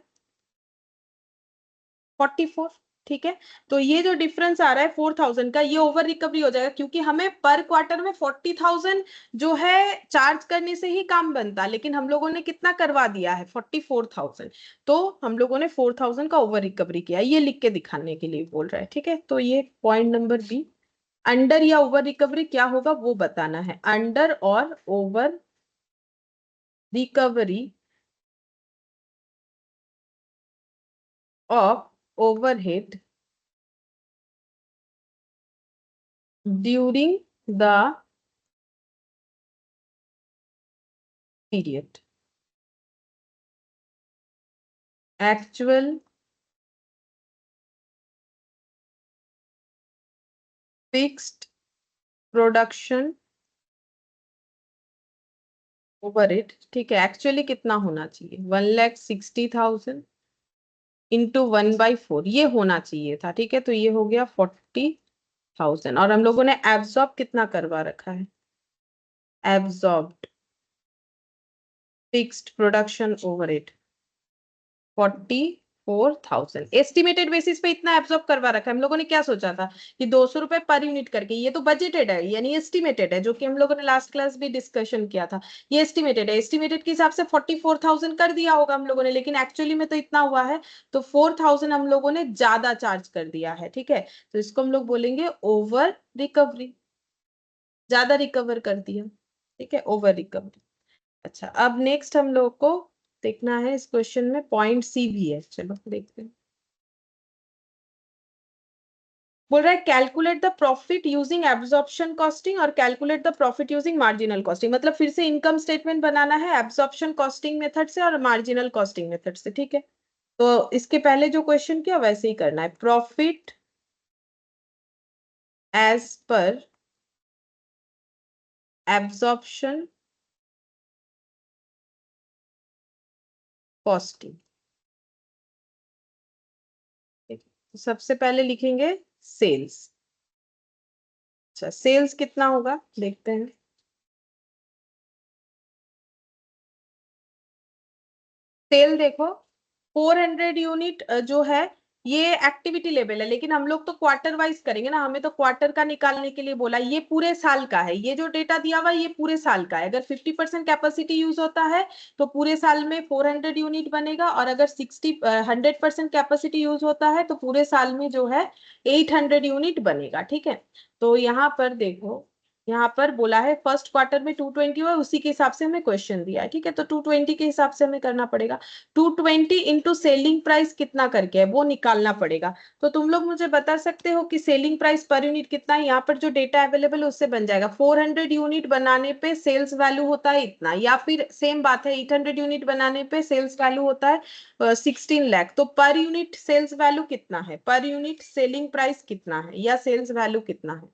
44, ठीक है। तो ये जो डिफरेंस आ रहा है 4,000 का, ये ओवर रिकवरी हो जाएगा, क्योंकि हमें पर क्वार्टर में 40,000 जो है चार्ज करने से ही काम बनता, लेकिन हम लोगों ने कितना करवा दिया है, 44,000। तो हम लोगों ने 4,000 का ओवर रिकवरी किया, ये लिख के दिखाने के लिए बोल रहा है, ठीक है। तो ये पॉइंट नंबर बी, अंडर या ओवर रिकवरी क्या होगा वो बताना है, अंडर और over recovery of overhead during the period. Actual fixed production overhead, ठीक है, एक्चुअली कितना होना चाहिए, 1,60,000 इंटू 1/4 ये होना चाहिए था, ठीक है। तो ये हो गया 40,000, और हम लोगों ने एब्जॉर्ब कितना करवा रखा है, absorbed fixed production overhead 44,000, estimated basis पे इतना एब्जॉर्ब करवा रखा है। हम लोगों ने क्या सोचा था कि ₹200 पर यूनिट करके, ये तो बजटेड है यानी एस्टिमेटेड है, जो कि हम लोगों ने लास्ट क्लास भी डिस्कशन किया था, ये एस्टिमेटेड है, एस्टिमेटेड के हिसाब से 44,000 कर दिया होगा हम लोगों ने, लेकिन एक्चुअली में तो इतना हुआ है, तो 4,000 हम लोगों ने ज्यादा चार्ज कर दिया है, ठीक है। तो इसको हम लोग बोलेंगे ओवर रिकवरी, ज्यादा रिकवर कर दिया, ठीक है, ओवर रिकवरी। अच्छा, अब नेक्स्ट हम लोग को देखना है, इस क्वेश्चन में पॉइंट सी भी है, चलो देखते हैं। बोल रहा है calculate the profit using absorption costing और calculate the profit using marginal costing, मतलब फिर से इनकम स्टेटमेंट बनाना है एब्जॉर्प्शन कॉस्टिंग मेथड से और मार्जिनल कॉस्टिंग मेथड से, ठीक है। तो इसके पहले जो क्वेश्चन किया वैसे ही करना है, profit as per absorption costing, सबसे पहले लिखेंगे सेल्स। अच्छा, सेल्स कितना होगा देखते हैं। सेल देखो 400 यूनिट जो है ये एक्टिविटी लेवल है, लेकिन हम लोग तो क्वार्टर वाइज करेंगे ना, हमें तो क्वार्टर का निकालने के लिए बोला। ये पूरे साल का है, ये जो डेटा दिया हुआ है ये पूरे साल का है। अगर 50% कैपेसिटी यूज होता है तो पूरे साल में 400 यूनिट बनेगा, और अगर 100% कैपेसिटी यूज होता है तो पूरे साल में जो है 800 यूनिट बनेगा। ठीक है, तो यहाँ पर देखो, यहाँ पर बोला है फर्स्ट क्वार्टर में 220 हुआ, उसी के हिसाब से हमें क्वेश्चन दिया है। ठीक है, तो 220 के हिसाब से हमें करना पड़ेगा। 220 इंटू सेलिंग प्राइस कितना करके है वो निकालना पड़ेगा। तो तुम लोग मुझे बता सकते हो कि सेलिंग प्राइस पर यूनिट कितना है। यहाँ पर जो डेटा अवेलेबल है उससे बन जाएगा 400 यूनिट बनाने पे सेल्स वैल्यू होता है इतना, या फिर सेम बात है 800 यूनिट बनाने पे सेल्स वैल्यू होता है 16 लाख। तो पर यूनिट सेल्स वैल्यू कितना है, पर यूनिट सेलिंग प्राइस कितना है, या सेल्स वैल्यू कितना है।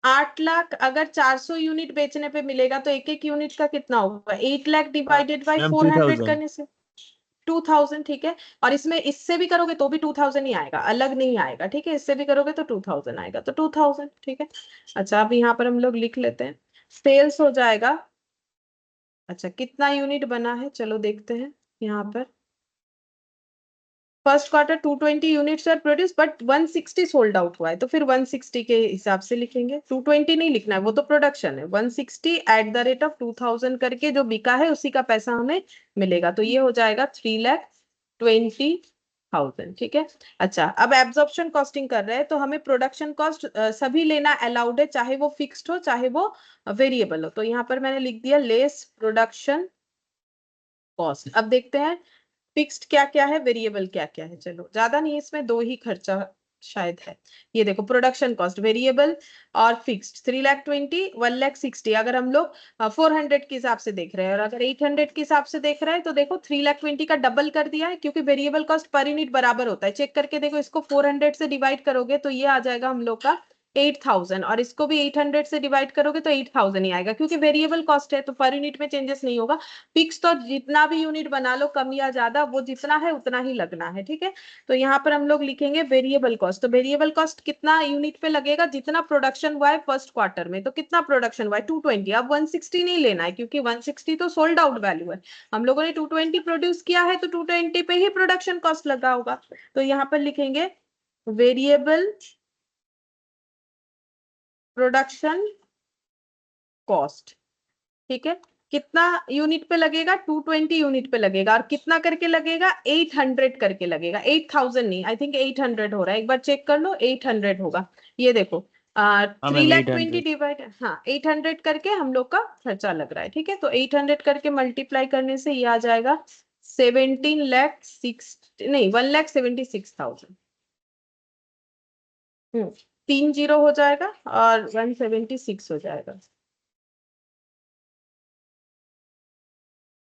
8 लाख अगर 400 यूनिट बेचने पे मिलेगा तो एक एक यूनिट का कितना होगा, 8 लाख डिवाइडेड बाई मैम 400 2000। करने से 2000। ठीक है, और इसमें इससे भी करोगे तो भी 2000 ही आएगा, अलग नहीं आएगा। ठीक है, इससे भी करोगे तो 2000 आएगा, तो 2000। ठीक है, अच्छा अब यहाँ पर हम लोग लिख लेते हैं सेल्स हो जाएगा। अच्छा, कितना यूनिट बना है चलो देखते हैं। यहाँ पर first quarter 220 units are produce but 160 sold out हुआ है, तो फिर 160 के हिसाब से लिखेंगे। 220 नहीं लिखना है, वो तो प्रोडक्शन है। 160 एट द रेट ऑफ 2000 करके जो बिका है उसी का पैसा हमें मिलेगा, तो ये हो जाएगा 3,20,000। ठीक है, अच्छा अब एब्जॉर्प्शन कॉस्टिंग कर रहे हैं तो हमें प्रोडक्शन कॉस्ट सभी लेना अलाउड है, चाहे वो फिक्स्ड हो चाहे वो वेरिएबल हो। तो यहाँ पर मैंने लिख दिया लेस प्रोडक्शन कॉस्ट। अब देखते हैं फिक्स्ड क्या क्या है, वेरिएबल क्या क्या है। चलो ज्यादा नहीं, इसमें दो ही खर्चा शायद है। ये देखो प्रोडक्शन कॉस्ट वेरिएबल और फिक्स्ड 3,20,000 1,60,000। अगर हम लोग 400 के हिसाब से देख रहे हैं, और अगर 800 के हिसाब से देख रहे हैं तो देखो 3,20,000 का डबल कर दिया है, क्योंकि वेरिएबल कॉस्ट पर यूनिट बराबर होता है। चेक करके देखो, इसको 400 से डिवाइड करोगे तो ये आ जाएगा हम लोग का 8,000, और इसको भी 800 से डिवाइड करोगे तो 8,000 ही आएगा, क्योंकि वेरिएबल कॉस्ट है तो पर यूनिट में चेंजेस नहीं होगा। फिक्स तो जितना भी यूनिट बना लो कम या ज्यादा, वो जितना है उतना ही लगना है। ठीक है, तो यहाँ पर हम लोग लिखेंगे वेरिएबल कॉस्ट। तो वेरिएबल कॉस्ट कितना यूनिट पे लगेगा, जितना प्रोडक्शन हुआ है फर्स्ट क्वार्टर में। तो कितना प्रोडक्शन हुआ है 220। अब 160 नहीं लेना है, क्योंकि 160 तो सोल्ड आउट वैल्यू है। हम लोगों ने 220 प्रोड्यूस किया है तो 220 पे ही प्रोडक्शन कॉस्ट लगा होगा। तो यहाँ पर लिखेंगे वेरिएबल प्रोडक्शन कॉस्ट। ठीक है, कितना यूनिट पे लगेगा 220 यूनिट पे लगेगा, और कितना करके लगेगा 800 करके लगेगा, 8,000 नहीं, आई थिंक 800 हो रहा है, एक बार चेक कर लो 800 होगा। ये देखो हाँ three ma'am lakh 800। Twenty divide, हाँ 800 करके हम लोग का खर्चा लग रहा है। ठीक है, तो 800 करके मल्टीप्लाई करने से ये आ जाएगा 17,06 नहीं 1,76,000। 3 जीरो हो जाएगा और 176 हो जाएगा।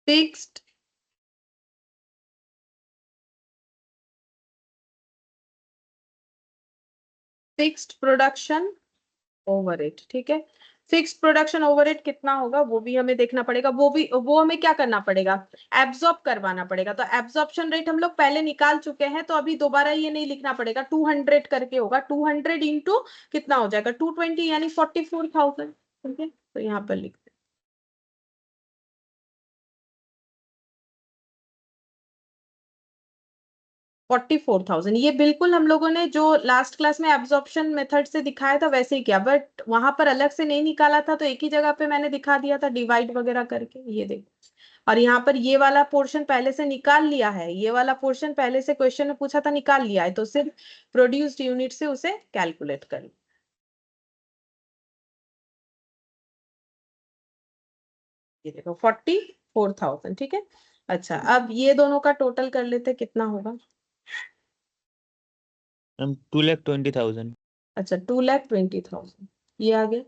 Fixed fixed production overhead. ठीक है, फिक्स्ड प्रोडक्शन ओवरहेड कितना होगा वो भी हमें देखना पड़ेगा। वो हमें क्या करना पड़ेगा, एब्जॉर्ब करवाना पड़ेगा। तो एब्जॉर्प्शन रेट हम लोग पहले निकाल चुके हैं, तो अभी दोबारा ये नहीं लिखना पड़ेगा। 200 करके होगा, 200 इंटू कितना हो जाएगा 220 यानी 44,000। ठीक है, तो यहाँ पर लिख 44,000। ये बिल्कुल हम लोगों ने जो लास्ट क्लास में एब्जॉर्प्शन मेथड से दिखाया था वैसे ही किया, बट वहां पर अलग से नहीं निकाला था, तो एक ही जगह पे मैंने दिखा दिया था डिवाइड वगैरह करके। ये देखो, और यहाँ पर ये वाला पोर्शन पहले से निकाल लिया है, ये वाला पोर्शन पहले से क्वेश्चन में पूछा था निकाल लिया है, तो सिर्फ प्रोड्यूस्ड यूनिट से उसे कैलकुलेट कर। ये देखो 44,000। ठीक है, अच्छा अब ये दोनों का टोटल कर लेते कितना होगा। मैम 2,20,000। अच्छा 2,20,000 ये आ गया।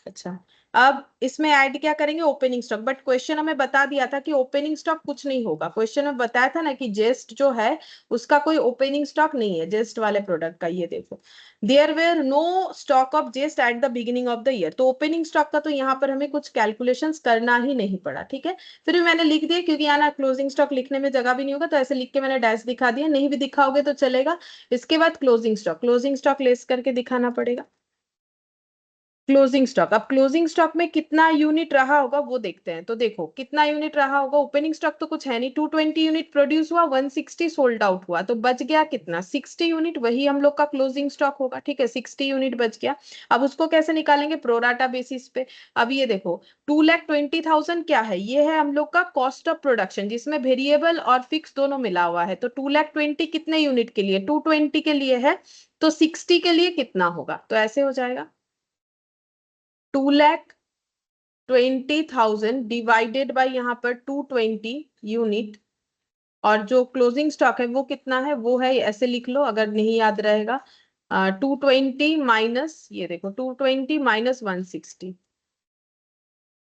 अच्छा अब इसमें ऐड क्या करेंगे, ओपनिंग स्टॉक, बट क्वेश्चन हमें बता दिया था कि ओपनिंग स्टॉक कुछ नहीं होगा। क्वेश्चन में बताया था ना कि जेस्ट जो है उसका कोई ओपनिंग स्टॉक नहीं है, जेस्ट वाले प्रोडक्ट का। ये देखो, there were no stock of Zest at the beginning of the year. तो ओपनिंग स्टॉक का तो यहाँ पर हमें कुछ कैलकुलेशंस करना ही नहीं पड़ा, ठीक है। फिर भी मैंने लिख दिया, क्योंकि यहाँ ना क्लोजिंग स्टॉक लिखने में जगह भी नहीं होगा, तो ऐसे लिख के मैंने डैश दिखा दिया, नहीं भी दिखाओगे तो चलेगा। इसके बाद क्लोजिंग स्टॉक लेस करके दिखाना पड़ेगा। क्लोजिंग स्टॉक, अब क्लोजिंग स्टॉक में कितना यूनिट रहा होगा वो देखते हैं। तो देखो कितना यूनिट रहा होगा, ओपनिंग स्टॉक तो कुछ है नहीं, 220 यूनिट प्रोड्यूस हुआ, 160 सोल्ड आउट हुआ, तो बच गया कितना, 60 यूनिट, वही हम लोग का क्लोजिंग स्टॉक होगा, ठीक है। 60 यूनिट बच गया। अब उसको कैसे निकालेंगे, प्रोराटा बेसिस पे। अब ये देखो 2,20,000 क्या है, ये है हम लोग का कॉस्ट ऑफ प्रोडक्शन, जिसमें वेरिएबल और फिक्स दोनों मिला हुआ है। तो 2,20,000 कितने यूनिट के लिए, 220 के लिए है, तो 60 के लिए कितना होगा, तो ऐसे हो जाएगा 2,20,000 डिवाइडेड बाई यहाँ पर 220 यूनिट, और जो क्लोजिंग स्टॉक है वो कितना है, वो है, ऐसे लिख लो अगर नहीं याद रहेगा, 220 माइनस, ये देखो 220 माइनस 160,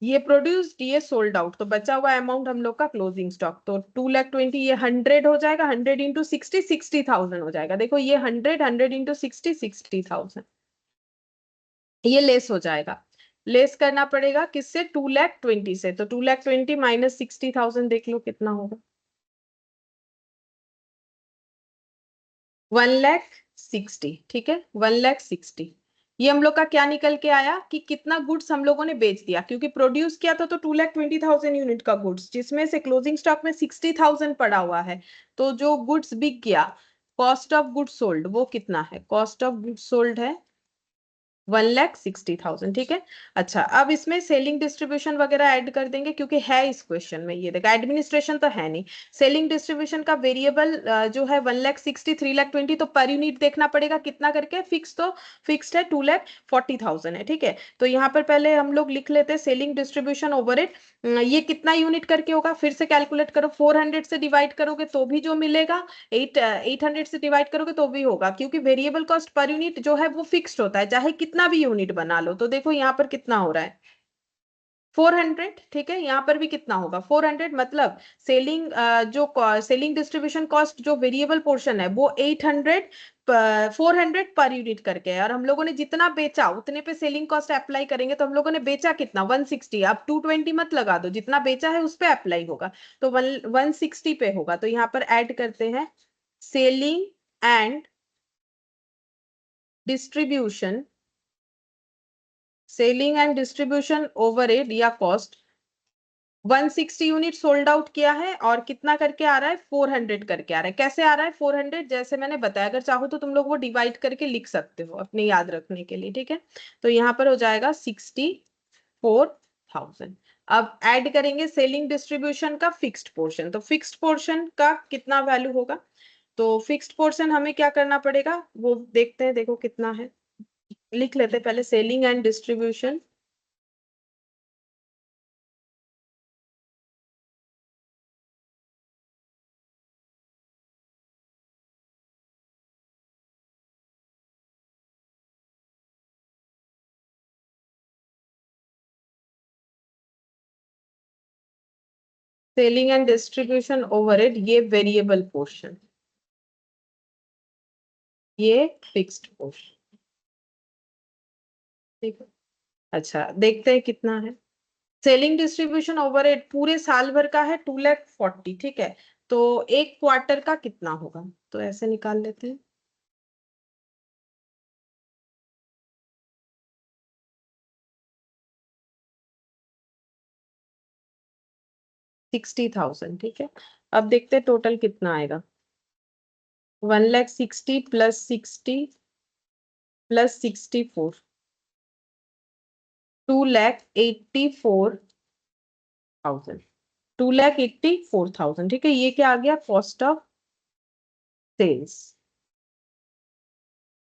ये प्रोड्यूस्ड, ये सोल्ड आउट, तो बचा हुआ अमाउंट हम लोग का क्लोजिंग स्टॉक। तो 2,20,000 ये 100 हो जाएगा, 100 इंटू 60, 60,000 हो जाएगा। देखो ये 100 इंटू 60, 60,000, ये लेस हो जाएगा। लेस करना पड़ेगा किससे, 2,20,000 से। तो 2,20,000 माइनस 60,000 देख लो कितना होगा, 1,60,000, ठीक है, 1,60,000। ये हम लोग का क्या निकल के आया कि कितना गुड्स हम लोगों ने बेच दिया, क्योंकि प्रोड्यूस किया था तो 2,20,000 यूनिट का गुड्स, जिसमें से क्लोजिंग स्टॉक में 60,000 पड़ा हुआ है। तो जो गुड्स बिक गया, कॉस्ट ऑफ गुड्स सोल्ड, वो कितना है, कॉस्ट ऑफ गुड्स सोल्ड है 1,60,000, ठीक है। अच्छा, अब इसमें सेलिंग डिस्ट्रीब्यूशन वगैरह ऐड कर देंगे, क्योंकि है इस क्वेश्चन में, ये देखा एडमिनिस्ट्रेशन तो है नहीं। सेलिंग डिस्ट्रीब्यूशन का वेरिएबल जो है 1,60,000, 3,20,000, तो पर यूनिट देखना पड़ेगा कितना करके, फिक्स तो फिक्स्ड है 2,40,000 है, ठीक है। तो यहाँ पर पहले हम लोग लिख लेते हैं सेलिंग डिस्ट्रीब्यूशन ओवरहेड, ये कितना यूनिट करके होगा, फिर से कैलकुलेट करो, 400 से डिवाइड करोगे तो भी जो मिलेगा, 800 से डिवाइड करोगे तो भी होगा, क्योंकि वेरिएबल कॉस्ट पर यूनिट जो है वो फिक्स्ड होता है, चाहे कितना भी यूनिट बना लो। तो देखो यहाँ पर कितना हो रहा है, 400, ठीक है। यहाँ पर भी कितना होगा, 400, मतलब सेलिंग जो सेलिंग डिस्ट्रीब्यूशन कॉस्ट जो वेरिएबल पोर्शन है वो 800, 400 पर यूनिट करके है, और हम लोगों ने जितना बेचा उतने पे सेलिंग कॉस्ट अप्लाई करेंगे। तो हम लोगों ने बेचा कितना, 160, अब 220 मत लगा दो, जितना बेचा है उस पे अप्लाई होगा, तो 160 पे होगा। तो यहाँ पर ऐड करते हैं selling and distribution, selling and distribution overhead या कॉस्ट, 160 यूनिट सोल्ड आउट किया है, और कितना करके आ रहा है, 400 करके आ रहा है। कैसे आ रहा है 400, जैसे मैंने बताया, अगर चाहो तो तुम लोग वो डिवाइड करके लिख सकते हो अपने याद रखने के लिए, ठीक है। तो यहाँ पर हो जाएगा 64,000। अब ऐड करेंगे सेलिंग डिस्ट्रीब्यूशन का फिक्स्ड पोर्शन, तो फिक्स्ड पोर्शन का कितना वैल्यू होगा, तो फिक्स्ड पोर्शन हमें क्या करना पड़ेगा वो देखते हैं, देखो कितना है, लिख लेते हैं पहले selling and distribution, selling and distribution overhead, ये वेरिएबल पोर्शन, ये फिक्स्ड पोर्शन, ठीक है। अच्छा, देखते हैं कितना है, सेलिंग डिस्ट्रीब्यूशन ओवरहेड पूरे साल भर का है 2,40,000, ठीक है। तो एक क्वार्टर का कितना होगा, तो ऐसे निकाल लेते हैं, 60,000, ठीक है। अब देखते हैं टोटल कितना आएगा, 1,60,000 प्लस 60 प्लस 64, 2,84,000, 2,84,000, ठीक है। ये क्या आ गया, कॉस्ट ऑफ सेल्स।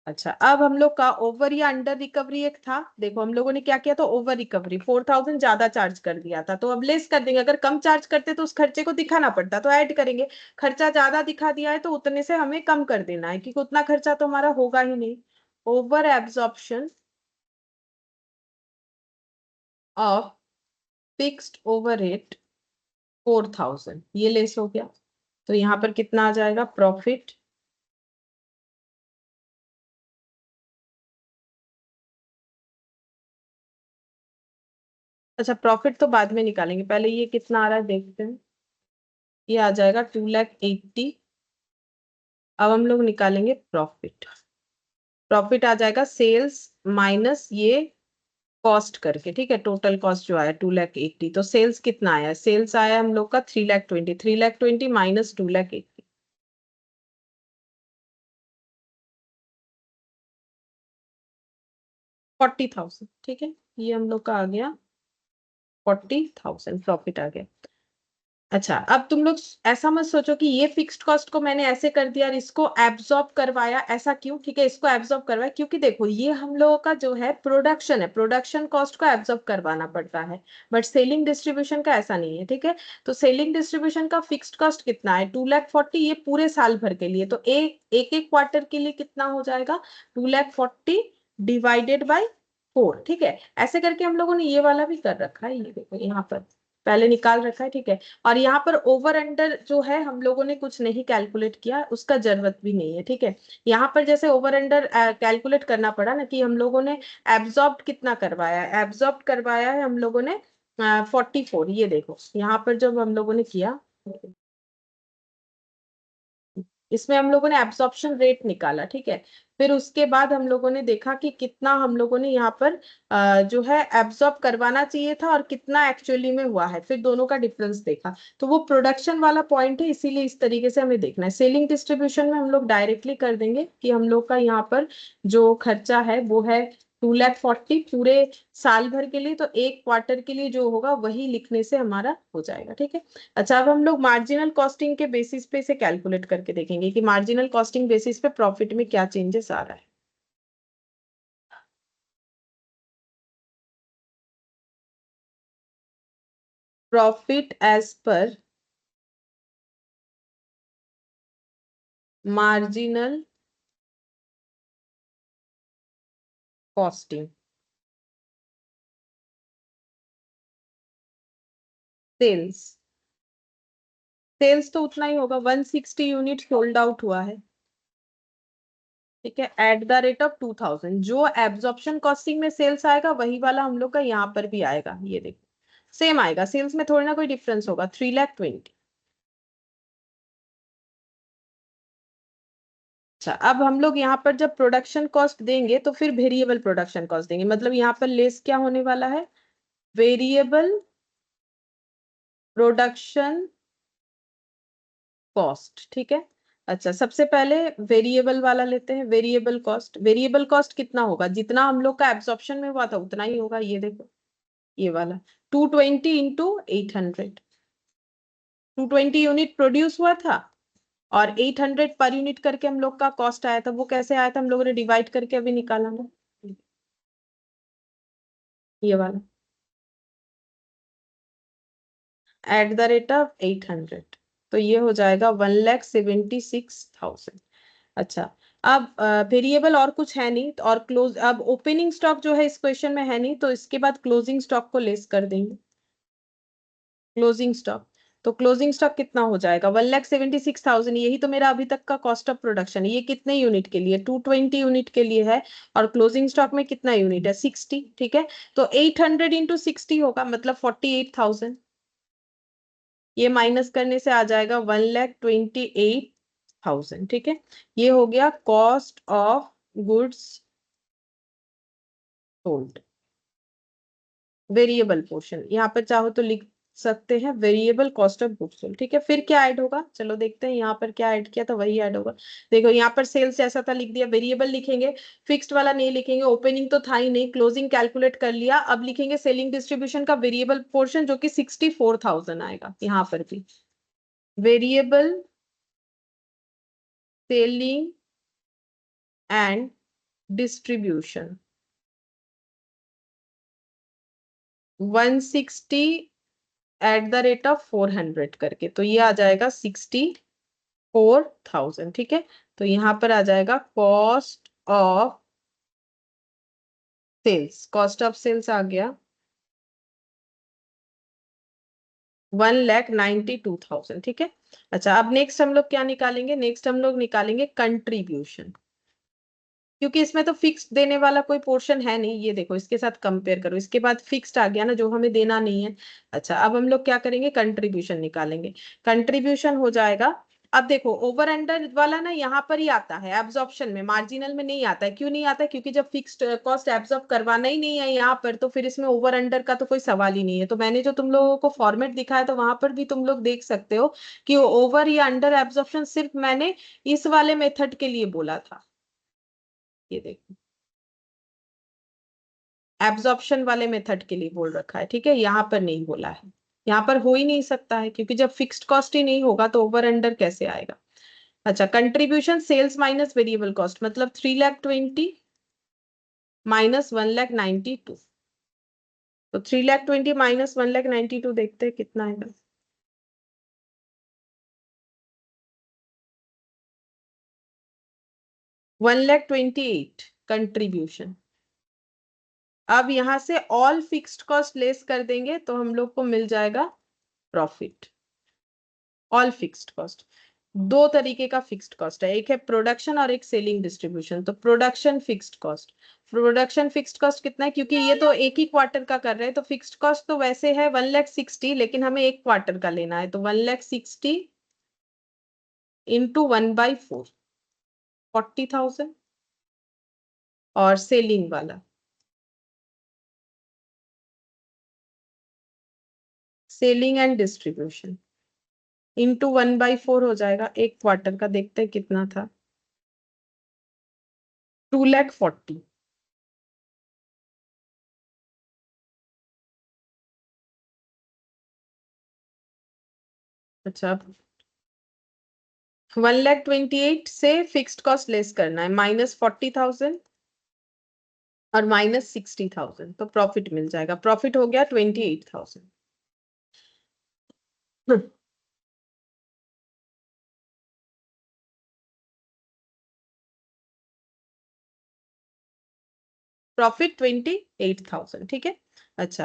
अच्छा, अब हम लोग का ओवर या अंडर रिकवरी एक था, देखो हम लोगों ने क्या किया था, ओवर रिकवरी 4,000 ज्यादा चार्ज कर दिया था, तो अब लेस कर देंगे। अगर कम चार्ज करते तो उस खर्चे को दिखाना पड़ता, तो ऐड करेंगे। खर्चा ज्यादा दिखा दिया है तो उतने से हमें कम कर देना है, क्योंकि उतना खर्चा तो हमारा होगा ही नहीं। Over absorption of fixed overhead 4000, ये लेस हो गया। तो यहाँ पर कितना आ जाएगा प्रॉफिट, अच्छा प्रॉफिट तो बाद में निकालेंगे, पहले ये कितना आ रहा है देखते हैं। ये आ जाएगा 2,80,000। अब हम लोग निकालेंगे प्रॉफिट। प्रॉफिट आ जाएगा सेल्स माइनस ये कॉस्ट करके, ठीक है, टोटल कॉस्ट जो आया 2,80,000। तो सेल्स कितना आया, सेल्स आया हम लोग का 3,20,000, 3,20,000 माइनस 2,80,000, 40,000, ठीक है। ये हम लोग का आ गया 40,000 प्रॉफिट आ गया। अच्छा अब तुम लोग ऐसा मत सोचो कि ये फिक्स्ड कॉस्ट को मैंने ऐसे कर दिया और इसको एब्जॉर्ब करवाया, ऐसा क्यों, ठीक है, इसको एब्जॉर्ब करवाया क्योंकि देखो ये हम लोगों का जो है प्रोडक्शन है, प्रोडक्शन कॉस्ट को एब्जॉर्ब करवाना पड़ता है, बट सेलिंग डिस्ट्रीब्यूशन का ऐसा नहीं है, ठीक है। तो सेलिंग डिस्ट्रीब्यूशन का फिक्स्ड कॉस्ट कितना है 2,40,000, ये पूरे साल भर के लिए, तो एक एक क्वार्टर के लिए कितना हो जाएगा 2,40,000 डिवाइडेड बाई 4, ठीक है। ऐसे करके हम लोगों ने ये वाला भी कर रखा है, ये देखो यहाँ पर पहले निकाल रखा है, ठीक है। और यहाँ पर ओवर अंडर जो है हम लोगों ने कुछ नहीं कैलकुलेट किया, उसका जरूरत भी नहीं है, ठीक है। यहाँ पर जैसे ओवर अंडर कैलकुलेट करना पड़ा ना कि हम लोगों ने एब्जॉर्ब कितना करवाया है, एब्जॉर्ब करवाया है हम लोगों ने 44, ये देखो यहाँ पर जब हम लोगों ने किया इसमें हम लोगों ने एब्सॉर्प्शन रेट निकाला, ठीक है। फिर उसके बाद हम लोगों ने देखा कि कितना हम लोगों ने यहाँ पर जो है एब्सॉर्ब करवाना चाहिए था और कितना एक्चुअली में हुआ है, फिर दोनों का डिफरेंस देखा। तो वो प्रोडक्शन वाला पॉइंट है, इसीलिए इस तरीके से हमें देखना है। सेलिंग डिस्ट्रीब्यूशन में हम लोग डायरेक्टली कर देंगे कि हम लोग का यहाँ पर जो खर्चा है वो है 2,40,000 पूरे साल भर के लिए, तो एक क्वार्टर के लिए जो होगा वही लिखने से हमारा हो जाएगा, ठीक है। अच्छा अब हम लोग मार्जिनल कॉस्टिंग के बेसिस पे इसे कैलकुलेट करके देखेंगे कि मार्जिनल कॉस्टिंग बेसिस पे प्रॉफिट में क्या चेंजेस आ रहा है। Profit as per marginal costing, sales, sales तो उतना ही होगा, 160 यूनिट सोल्ड आउट हुआ है, ठीक है, एट द रेट ऑफ 2,000। जो एब्जॉर्प्शन कॉस्टिंग में सेल्स आएगा वही वाला हम लोग का यहाँ पर भी आएगा, ये देखो सेम आएगा, सेल्स में थोड़ी ना कोई डिफरेंस होगा, 3,20,000। अच्छा अब हम लोग यहाँ पर जब प्रोडक्शन कॉस्ट देंगे तो फिर वेरिएबल प्रोडक्शन कॉस्ट देंगे, मतलब यहाँ पर लेस क्या होने वाला है, वेरिएबल प्रोडक्शन कॉस्ट, ठीक है। अच्छा सबसे पहले वेरिएबल वाला लेते हैं, वेरिएबल कॉस्ट, वेरिएबल कॉस्ट कितना होगा, जितना हम लोग का एब्सॉर्प्शन में हुआ था उतना ही होगा, ये देखो ये वाला 220 इंटू 800, 220 यूनिट प्रोड्यूस हुआ था और 800 पर यूनिट करके हम लोग का कॉस्ट आया था, वो कैसे आया था हम लोगों ने डिवाइड करके अभी निकाला ना, ये वाला एट द रेट ऑफ 800, तो ये हो जाएगा 1,76,000। अच्छा अब वेरिएबल और कुछ है नहीं तो, और क्लोज, अब ओपनिंग स्टॉक जो है इस क्वेश्चन में है नहीं, तो इसके बाद क्लोजिंग स्टॉक को लेस कर देंगे, क्लोजिंग स्टॉक। तो क्लोजिंग स्टॉक कितना हो जाएगा 1,76,000, यही तो मेरा अभी तक का कॉस्ट ऑफ प्रोडक्शन है, ये कितने यूनिट के लिए 220 यूनिट के लिए है, और क्लोजिंग स्टॉक में कितना यूनिट है 60, ठीक है। तो 800 इंटू 60 होगा, मतलब 48,000, ये माइनस करने से आ जाएगा 1,28,000, ठीक है। ये हो गया cost of goods sold, variable portion, यहाँ पर चाहो तो लिख सकते हैं variable cost of goods sold, ठीक है। फिर क्या ऐड होगा, चलो देखते हैं यहाँ पर क्या ऐड किया था वही ऐड होगा। देखो यहाँ पर सेल्स जैसा था लिख दिया, वेरिएबल लिखेंगे, फिक्स्ड वाला नहीं लिखेंगे, ओपनिंग तो था ही नहीं, क्लोजिंग कैलकुलेट कर लिया, अब लिखेंगे सेलिंग डिस्ट्रीब्यूशन का वेरिएबल पोर्शन जो कि 64,000 आएगा, यहाँ पर भी variable selling and distribution 160 at the rate of 400 करके, तो ये आ जाएगा 64,000, ठीक है। तो यहाँ पर आ जाएगा cost of sales, cost of sales आ गया 1,92,000, ठीक है। अच्छा, अब नेक्स्ट हम लोग क्या निकालेंगे? नेक्स्ट हम लोग निकालेंगे कंट्रीब्यूशन, क्योंकि इसमें तो फिक्स्ड देने वाला कोई पोर्शन है नहीं। ये देखो, इसके साथ कंपेयर करो, इसके बाद फिक्स्ड आ गया ना, जो हमें देना नहीं है। अच्छा, अब हम लोग क्या करेंगे? कंट्रीब्यूशन निकालेंगे। कंट्रीब्यूशन हो जाएगा। अब देखो, ओवर अंडर वाला ना यहाँ पर ही आता है, एब्जॉर्प्शन में, मार्जिनल में नहीं आता है। क्यों नहीं आता है? क्योंकि जब फिक्स्ड कॉस्ट एब्जॉर्ब करवाना ही नहीं है यहाँ पर, तो फिर इसमें ओवर अंडर का तो कोई सवाल ही नहीं है। तो मैंने जो तुम लोगों को फॉर्मेट दिखाया, तो वहां पर भी तुम लोग देख सकते हो कि ओवर या अंडर एब्जॉर्प्शन सिर्फ मैंने इस वाले मेथड के लिए बोला था। ये देखो, एब्जॉर्प्शन वाले मेथड के लिए बोल रखा है, ठीक है, यहाँ पर नहीं बोला है। यहाँ पर हो ही नहीं सकता है, क्योंकि जब फिक्स्ड कॉस्ट ही नहीं होगा तो ओवर अंडर कैसे आएगा? अच्छा, contribution sales minus variable cost, मतलब 3,20,000 माइनस 1,92,000। तो 3,20,000 माइनस 1,92,000 देखते हैं कितना आएगा। 1,28,000 कंट्रीब्यूशन। अब यहां से ऑल फिक्स्ड कॉस्ट लेस कर देंगे तो हम लोग को मिल जाएगा प्रॉफिट। ऑल फिक्स्ड कॉस्ट, दो तरीके का फिक्स्ड कॉस्ट है, एक है प्रोडक्शन और एक सेलिंग डिस्ट्रीब्यूशन। तो production fixed cost, production fixed cost कितना है? क्योंकि ये तो एक ही क्वार्टर का कर रहे हैं, तो फिक्स्ड कॉस्ट तो वैसे है 1,60,000, लेकिन हमें एक क्वार्टर का लेना है, तो 1,60,000 इंटू 1/4, 40,000। और सेलिंग वाला, सेलिंग एंड डिस्ट्रीब्यूशन इंटू 1/4 हो जाएगा, एक क्वार्टर का। देखते हैं कितना था, 2,40,000। अच्छा, 1,28,000 से फिक्स्ड कॉस्ट लेस करना है, माइनस 40,000 और माइनस 60,000, तो प्रॉफिट मिल जाएगा। प्रॉफिट हो गया 28,000। प्रॉफिट 28,000, ठीक है। अच्छा,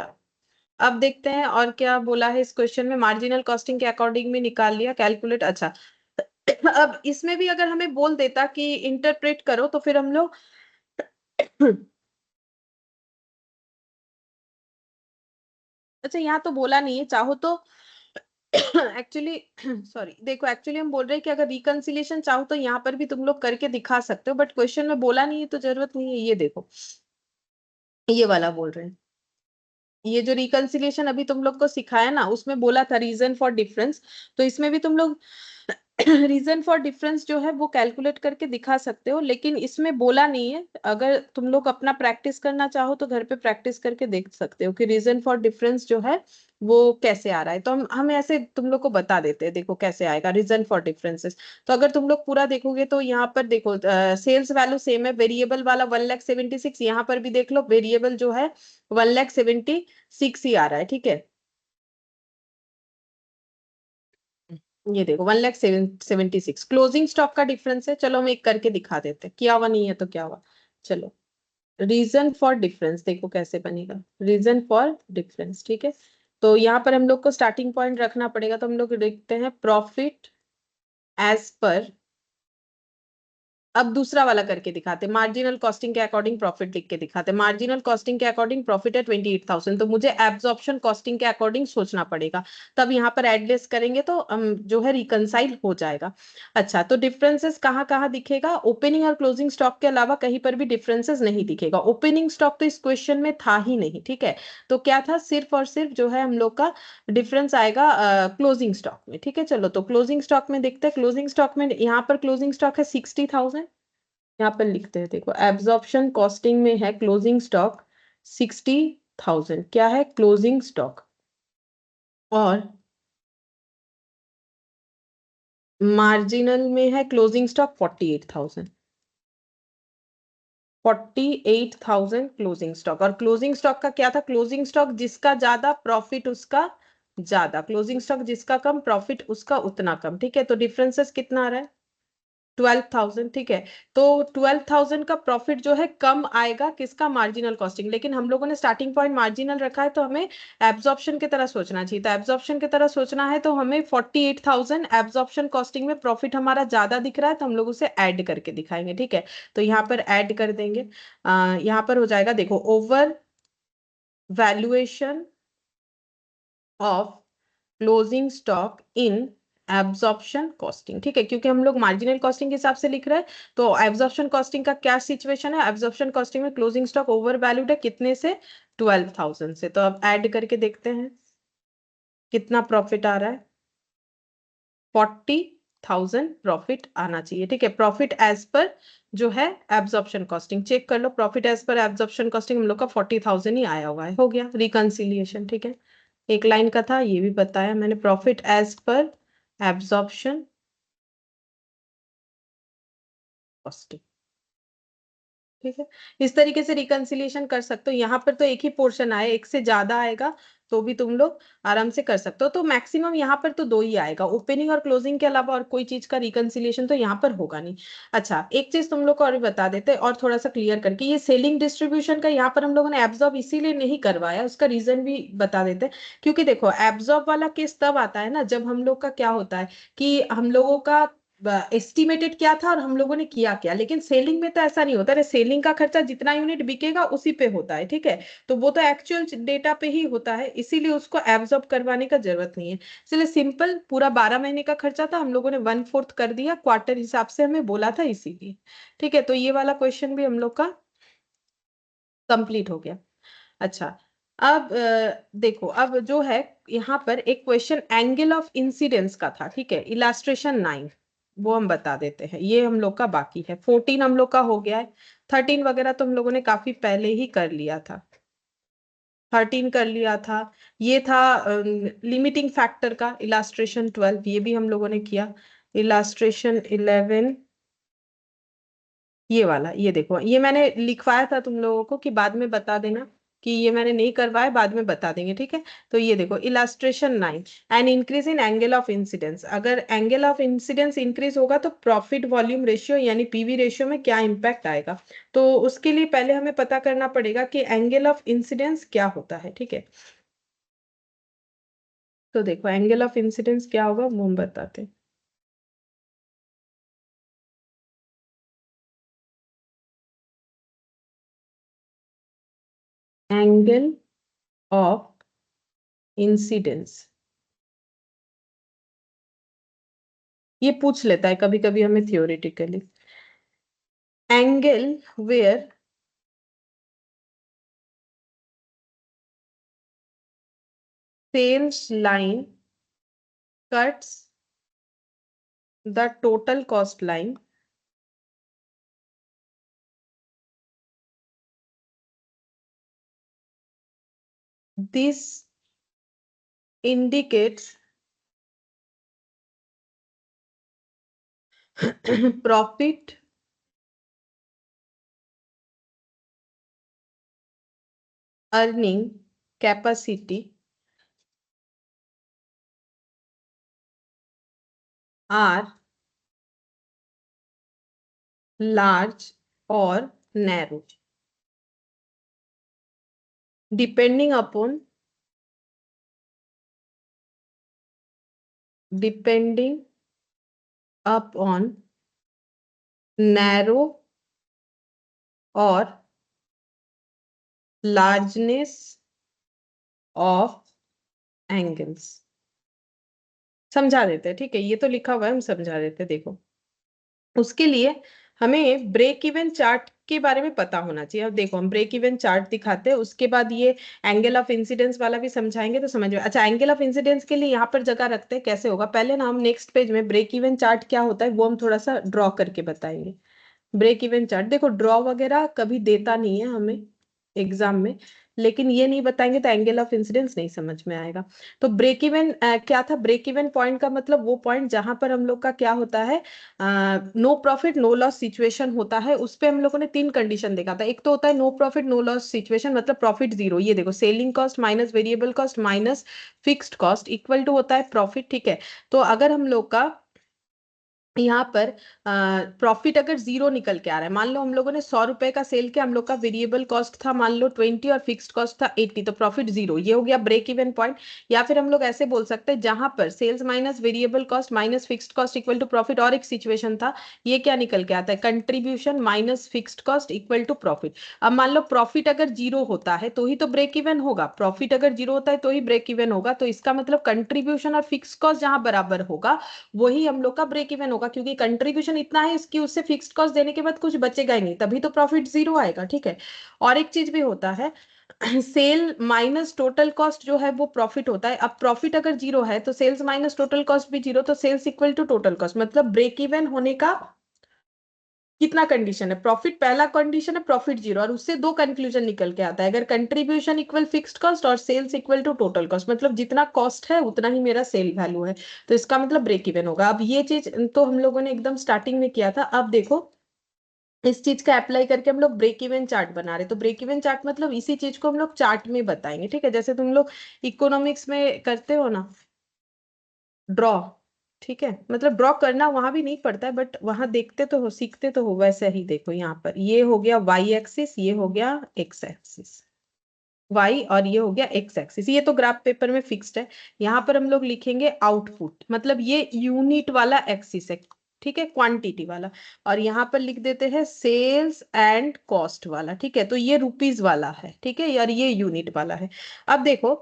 अब देखते हैं और क्या बोला है इस क्वेश्चन में। मार्जिनल कॉस्टिंग के अकॉर्डिंग में निकाल लिया, कैलकुलेट। अच्छा, अब इसमें भी अगर हमें बोल देता कि इंटरप्रेट करो, तो फिर हम लोग अच्छा, यहाँ तो बोला नहीं है, चाहो तो एक्चुअली सॉरी, देखो, एक्चुअली हम बोल रहे हैं कि अगर रिकंसिलिएशन चाहो तो यहाँ पर भी तुम लोग करके दिखा सकते हो, बट क्वेश्चन में बोला नहीं है तो जरूरत नहीं है। ये देखो, ये वाला बोल रहे हैं। ये जो रिकंसिलिएशन अभी तुम लोग को सिखाया ना, उसमें बोला था रीजन फॉर डिफरेंस, तो इसमें भी तुम लोग रीजन फॉर डिफरेंस जो है वो कैलकुलेट करके दिखा सकते हो, लेकिन इसमें बोला नहीं है। अगर तुम लोग अपना प्रैक्टिस करना चाहो तो घर पे प्रैक्टिस करके देख सकते हो कि रीजन फॉर डिफरेंस जो है वो कैसे आ रहा है। तो हम ऐसे तुम लोग को बता देते हैं, देखो कैसे आएगा रीजन फॉर डिफरेंसेस। तो अगर तुम लोग पूरा देखोगे तो यहाँ पर देखो, सेल्स वैल्यू सेम है, वेरिएबल वाला 1,76,000, यहाँ पर भी देख लो, वेरिएबल जो है 1,76,000 ही आ रहा है, ठीक है। ये देखो, 1,76,000 क्लोजिंग स्टॉक का डिफरेंस है। चलो हम एक करके दिखा देते हैं, किया हुआ नहीं है तो क्या हुआ। चलो, रीजन फॉर डिफरेंस देखो कैसे बनेगा, रीजन फॉर डिफरेंस, ठीक है। तो यहाँ पर हम लोग को स्टार्टिंग पॉइंट रखना पड़ेगा, तो हम लोग देखते हैं प्रॉफिट एज पर। अब दूसरा वाला करके दिखाते, मार्जिनल कॉस्टिंग के अकॉर्डिंग प्रॉफिट लिख के दिखाते। मार्जिनल कॉस्टिंग के अकॉर्डिंग प्रॉफिट है 28,000, तो मुझे एब्जॉर्प्शन कॉस्टिंग के अकॉर्डिंग सोचना पड़ेगा। तब यहाँ पर एडलेस करेंगे तो जो है रिकंसाइल हो जाएगा। अच्छा, तो डिफरेंसेस कहाँ कहाँ दिखेगा? ओपनिंग और क्लोजिंग स्टॉक के अलावा कहीं पर भी डिफरेंसेस नहीं दिखेगा। ओपनिंग स्टॉक तो इस क्वेश्चन में था ही नहीं, ठीक है। तो क्या था? सिर्फ और सिर्फ जो है हम लोग का डिफरेंस आएगा क्लोजिंग स्टॉक में, ठीक है। चलो, तो क्लोजिंग स्टॉक में देखते हैं। क्लोजिंग स्टॉक में यहाँ पर क्लोजिंग स्टॉक है 60,000। यहाँ पर लिखते हैं, देखो, एब्जॉर्प्शन कॉस्टिंग में है क्लोजिंग स्टॉक 60,000। क्या है? Closing stock. और मार्जिनल में है क्लोजिंग स्टॉक 48,000। 48,000 closing stock. और क्लोजिंग स्टॉक का क्या था? क्लोजिंग स्टॉक जिसका ज्यादा प्रॉफिट उसका ज्यादा, क्लोजिंग स्टॉक जिसका कम प्रॉफिट उसका उतना कम, ठीक है। तो डिफरेंसेस कितना आ रहा है? 12,000, ठीक है। तो 12,000 का प्रॉफिट जो है कम आएगा किसका, मार्जिनल कॉस्टिंग। लेकिन हम लोगों ने स्टार्टिंग पॉइंट मार्जिनल रखा है तो हमें एब्जॉर्प्शन की तरह सोचना चाहिए। तो एब्जॉर्प्शन की तरह सोचना है तो हमें 48,000 एब्जॉर्प्शन कॉस्टिंग में प्रॉफिट हमारा ज्यादा दिख रहा है, तो हम लोग उसे ऐड करके दिखाएंगे, ठीक है। तो यहाँ पर ऐड कर देंगे। यहाँ पर हो जाएगा, देखो, over valuation of closing stock in absorption costing, ठीक है, क्योंकि हम लोग मार्जिनल कॉस्टिंग के हिसाब से लिख रहे हैं। तो एब्जॉर्प्शन कॉस्टिंग का क्या सिचुएशन है, एब्जॉर्प्शन कॉस्टिंग में क्लोजिंग स्टॉक ओवर वैल्यूड है कितने से, 12,000 से। तो अब ऐड करके देखते हैं कितना प्रॉफिट आ रहा है, 40,000 प्रॉफिट आना चाहिए, ठीक है। प्रॉफिट एज पर जो है एब्जॉर्प्शन कॉस्टिंग, चेक कर लो, profit as per absorption costing हम लोग का 40,000 ही आया हुआ है, हो गया रिकंसिलिएशन, ठीक है। एक लाइन का था, ये भी बताया मैंने, profit as per absorption costing, ठीक है। इस तरीके से रिकंसिलिएशन कर सकते हो। यहाँ पर तो एक ही पोर्शन आए, एक से ज्यादा आएगा तो भी तुम लोग आराम से कर सकते हो। तो मैक्सिमम यहाँ पर तो दो ही आएगा, ओपनिंग और क्लोजिंग के अलावा और कोई चीज का रिकंसिलिएशन तो यहाँ पर होगा नहीं। अच्छा, एक चीज तुम लोग को और बता देते हैं और थोड़ा सा क्लियर करके, ये सेलिंग डिस्ट्रीब्यूशन का यहाँ पर हम लोगों ने एब्जॉर्ब इसीलिए नहीं करवाया, उसका रीजन भी बता देते हैं। क्योंकि देखो, एब्जॉर्ब वाला केस तब आता है ना जब हम लोग का क्या होता है कि हम लोगों का एस्टिमेटेड क्या था और हम लोगों ने किया क्या। लेकिन सेलिंग में तो ऐसा नहीं होता, सेलिंग का खर्चा जितना यूनिट बिकेगा उसी पे होता है, ठीक है। तो वो तो एक्चुअल डेटा पे ही होता है, इसीलिए उसको एब्जॉर्ब करवाने का जरूरत नहीं है। इसलिए सिंपल, पूरा 12 महीने का खर्चा था, हम लोगों ने 1/4 कर दिया, क्वार्टर हिसाब से हमें बोला था इसीलिए, ठीक है। तो ये वाला क्वेश्चन भी हम लोग का कंप्लीट हो गया। अच्छा, अब देखो, अब जो है यहाँ पर एक क्वेश्चन एंगल ऑफ इंसिडेंस का था, ठीक है, इलास्ट्रेशन 9, वो हम बता देते हैं, ये हम लोग का बाकी है। 14 हम लोग का हो गया है, 13 वगैरह तो हम लोगों ने काफी पहले ही कर लिया था, 13 कर लिया था। ये था लिमिटिंग फैक्टर का इलास्ट्रेशन 12, ये भी हम लोगों ने किया। इलास्ट्रेशन 11, ये वाला, ये देखो, ये मैंने लिखवाया था तुम लोगों को कि बाद में बता देना, कि ये मैंने नहीं करवाया, बाद में बता देंगे, ठीक है। तो ये देखो, illustration 9, an increase in angle of incidence. अगर एंगल ऑफ इंसिडेंस इंक्रीज होगा तो प्रॉफिट वॉल्यूम रेशियो यानी पीवी रेशियो में क्या इंपैक्ट आएगा। तो उसके लिए पहले हमें पता करना पड़ेगा कि एंगल ऑफ इंसिडेंस क्या होता है, ठीक है। तो देखो, एंगल ऑफ इंसिडेंस क्या होगा वो हम बताते हैं। एंगल ऑफ इंसिडेंस, ये पूछ लेता है कभी कभी हमें theoretically. angle where sales line cuts the total cost line this indicates profit earning capacity are large or narrow depending upon narrow or largeness of angles। समझा देते हैं, ठीक है, ये तो लिखा हुआ है, हम समझा देते हैं। देखो, उसके लिए हमें ब्रेक इवन चार्ट के बारे में पता होना चाहिए। अब देखो, हम ब्रेक इवन चार्ट दिखाते हैं, उसके बाद ये एंगल ऑफ इंसिडेंस वाला भी समझाएंगे तो समझ में। अच्छा, एंगल ऑफ इंसिडेंस के लिए यहाँ पर जगह रखते हैं, कैसे होगा पहले ना, हम नेक्स्ट पेज में ब्रेक इवन चार्ट क्या होता है वो हम थोड़ा सा ड्रॉ करके बताएंगे। ब्रेक इवन चार्ट, देखो, ड्रॉ वगैरह कभी देता नहीं है हमें एग्जाम में, लेकिन ये नहीं बताएंगे तो एंगल ऑफ इंसिडेंस नहीं समझ में आएगा। तो ब्रेक इवन क्या था, ब्रेक इवन पॉइंट का मतलब वो पॉइंट जहां पर हम लोग का क्या होता है, no profit no loss situation होता है। उस पे हम लोगों ने 3 कंडीशन देखा था। एक तो होता है no profit no loss situation, मतलब प्रॉफिट जीरो, ये देखो, selling cost minus variable cost minus fixed cost equal to होता है प्रॉफिट, ठीक है। तो अगर हम लोग का यहाँ पर प्रॉफिट अगर जीरो निकल के आ रहा है, मान लो हम लोगों ने 100 रुपए का सेल किया, हम लोग का वेरिएबल कॉस्ट था मान लो 20 और फिक्स्ड कॉस्ट था 80, तो प्रॉफिट जीरो, ये हो गया ब्रेक इवन पॉइंट। या फिर हम लोग ऐसे बोल सकते हैं, जहां पर sales minus variable cost minus fixed cost equal to profit, और एक सिचुएशन था, ये क्या निकल के आता है, contribution minus fixed cost equal to profit. अब मान लो प्रॉफिट अगर जीरो होता है तो ही तो ब्रेक इवन होगा, प्रॉफिट अगर जीरो होता है तो ही ब्रेक इवन होगा, तो इसका मतलब कंट्रीब्यूशन और फिक्स्ड कॉस्ट जहां बराबर होगा वही हम लोग का ब्रेक इवन होगा, क्योंकि कंट्रीब्यूशन इतना है इसकी, उससे फिक्स्ड कॉस्ट देने के बाद कुछ बचेगा ही नहीं, तभी तो प्रॉफिट जीरो आएगा। ठीक है, और एक चीज भी होता है, सेल माइनस टोटल कॉस्ट जो है वो प्रॉफिट होता है। अब प्रॉफिट अगर जीरो है तो सेल्स माइनस टोटल कॉस्ट भी जीरो, तो sales equal to total cost, मतलब ब्रेक इवन होने का कितना कंडीशन है, प्रॉफिट पहला कंडीशन है प्रॉफिट जीरो, और उससे दो कंक्लूजन निकल के आता है, अगर कंट्रीब्यूशन इक्वल फिक्स्ड कॉस्ट और sales equal to total cost, मतलब जितना कॉस्ट है उतना ही मेरा सेल वैल्यू है, तो इसका मतलब ब्रेक इवन होगा। अब ये चीज तो हम लोगों ने एकदम स्टार्टिंग में किया था, अब देखो इस चीज का अप्लाई करके हम लोग ब्रेक इवन चार्ट बना रहे, तो ब्रेक इवन चार्ट मतलब इसी चीज को हम लोग चार्ट में बताएंगे। ठीक है, जैसे तुम लोग इकोनॉमिक्स में करते हो ना ड्रॉ, ठीक है, मतलब ड्रॉ करना वहां भी नहीं पड़ता है, बट वहां देखते तो हो, सीखते तो हो, वैसे ही देखो यहाँ पर ये हो गया वाई एक्सिस, ये हो गया एक्स एक्सिस, वाई और ये हो गया एक्स एक्सिस, ये तो ग्राफ पेपर में फिक्स्ड है। यहाँ पर हम लोग लिखेंगे आउटपुट, मतलब ये यूनिट वाला एक्सिस है, ठीक है, क्वांटिटी वाला, और यहाँ पर लिख देते हैं सेल्स एंड कॉस्ट वाला। ठीक है, तो ये रुपीज वाला है, ठीक है, और ये यूनिट वाला है। अब देखो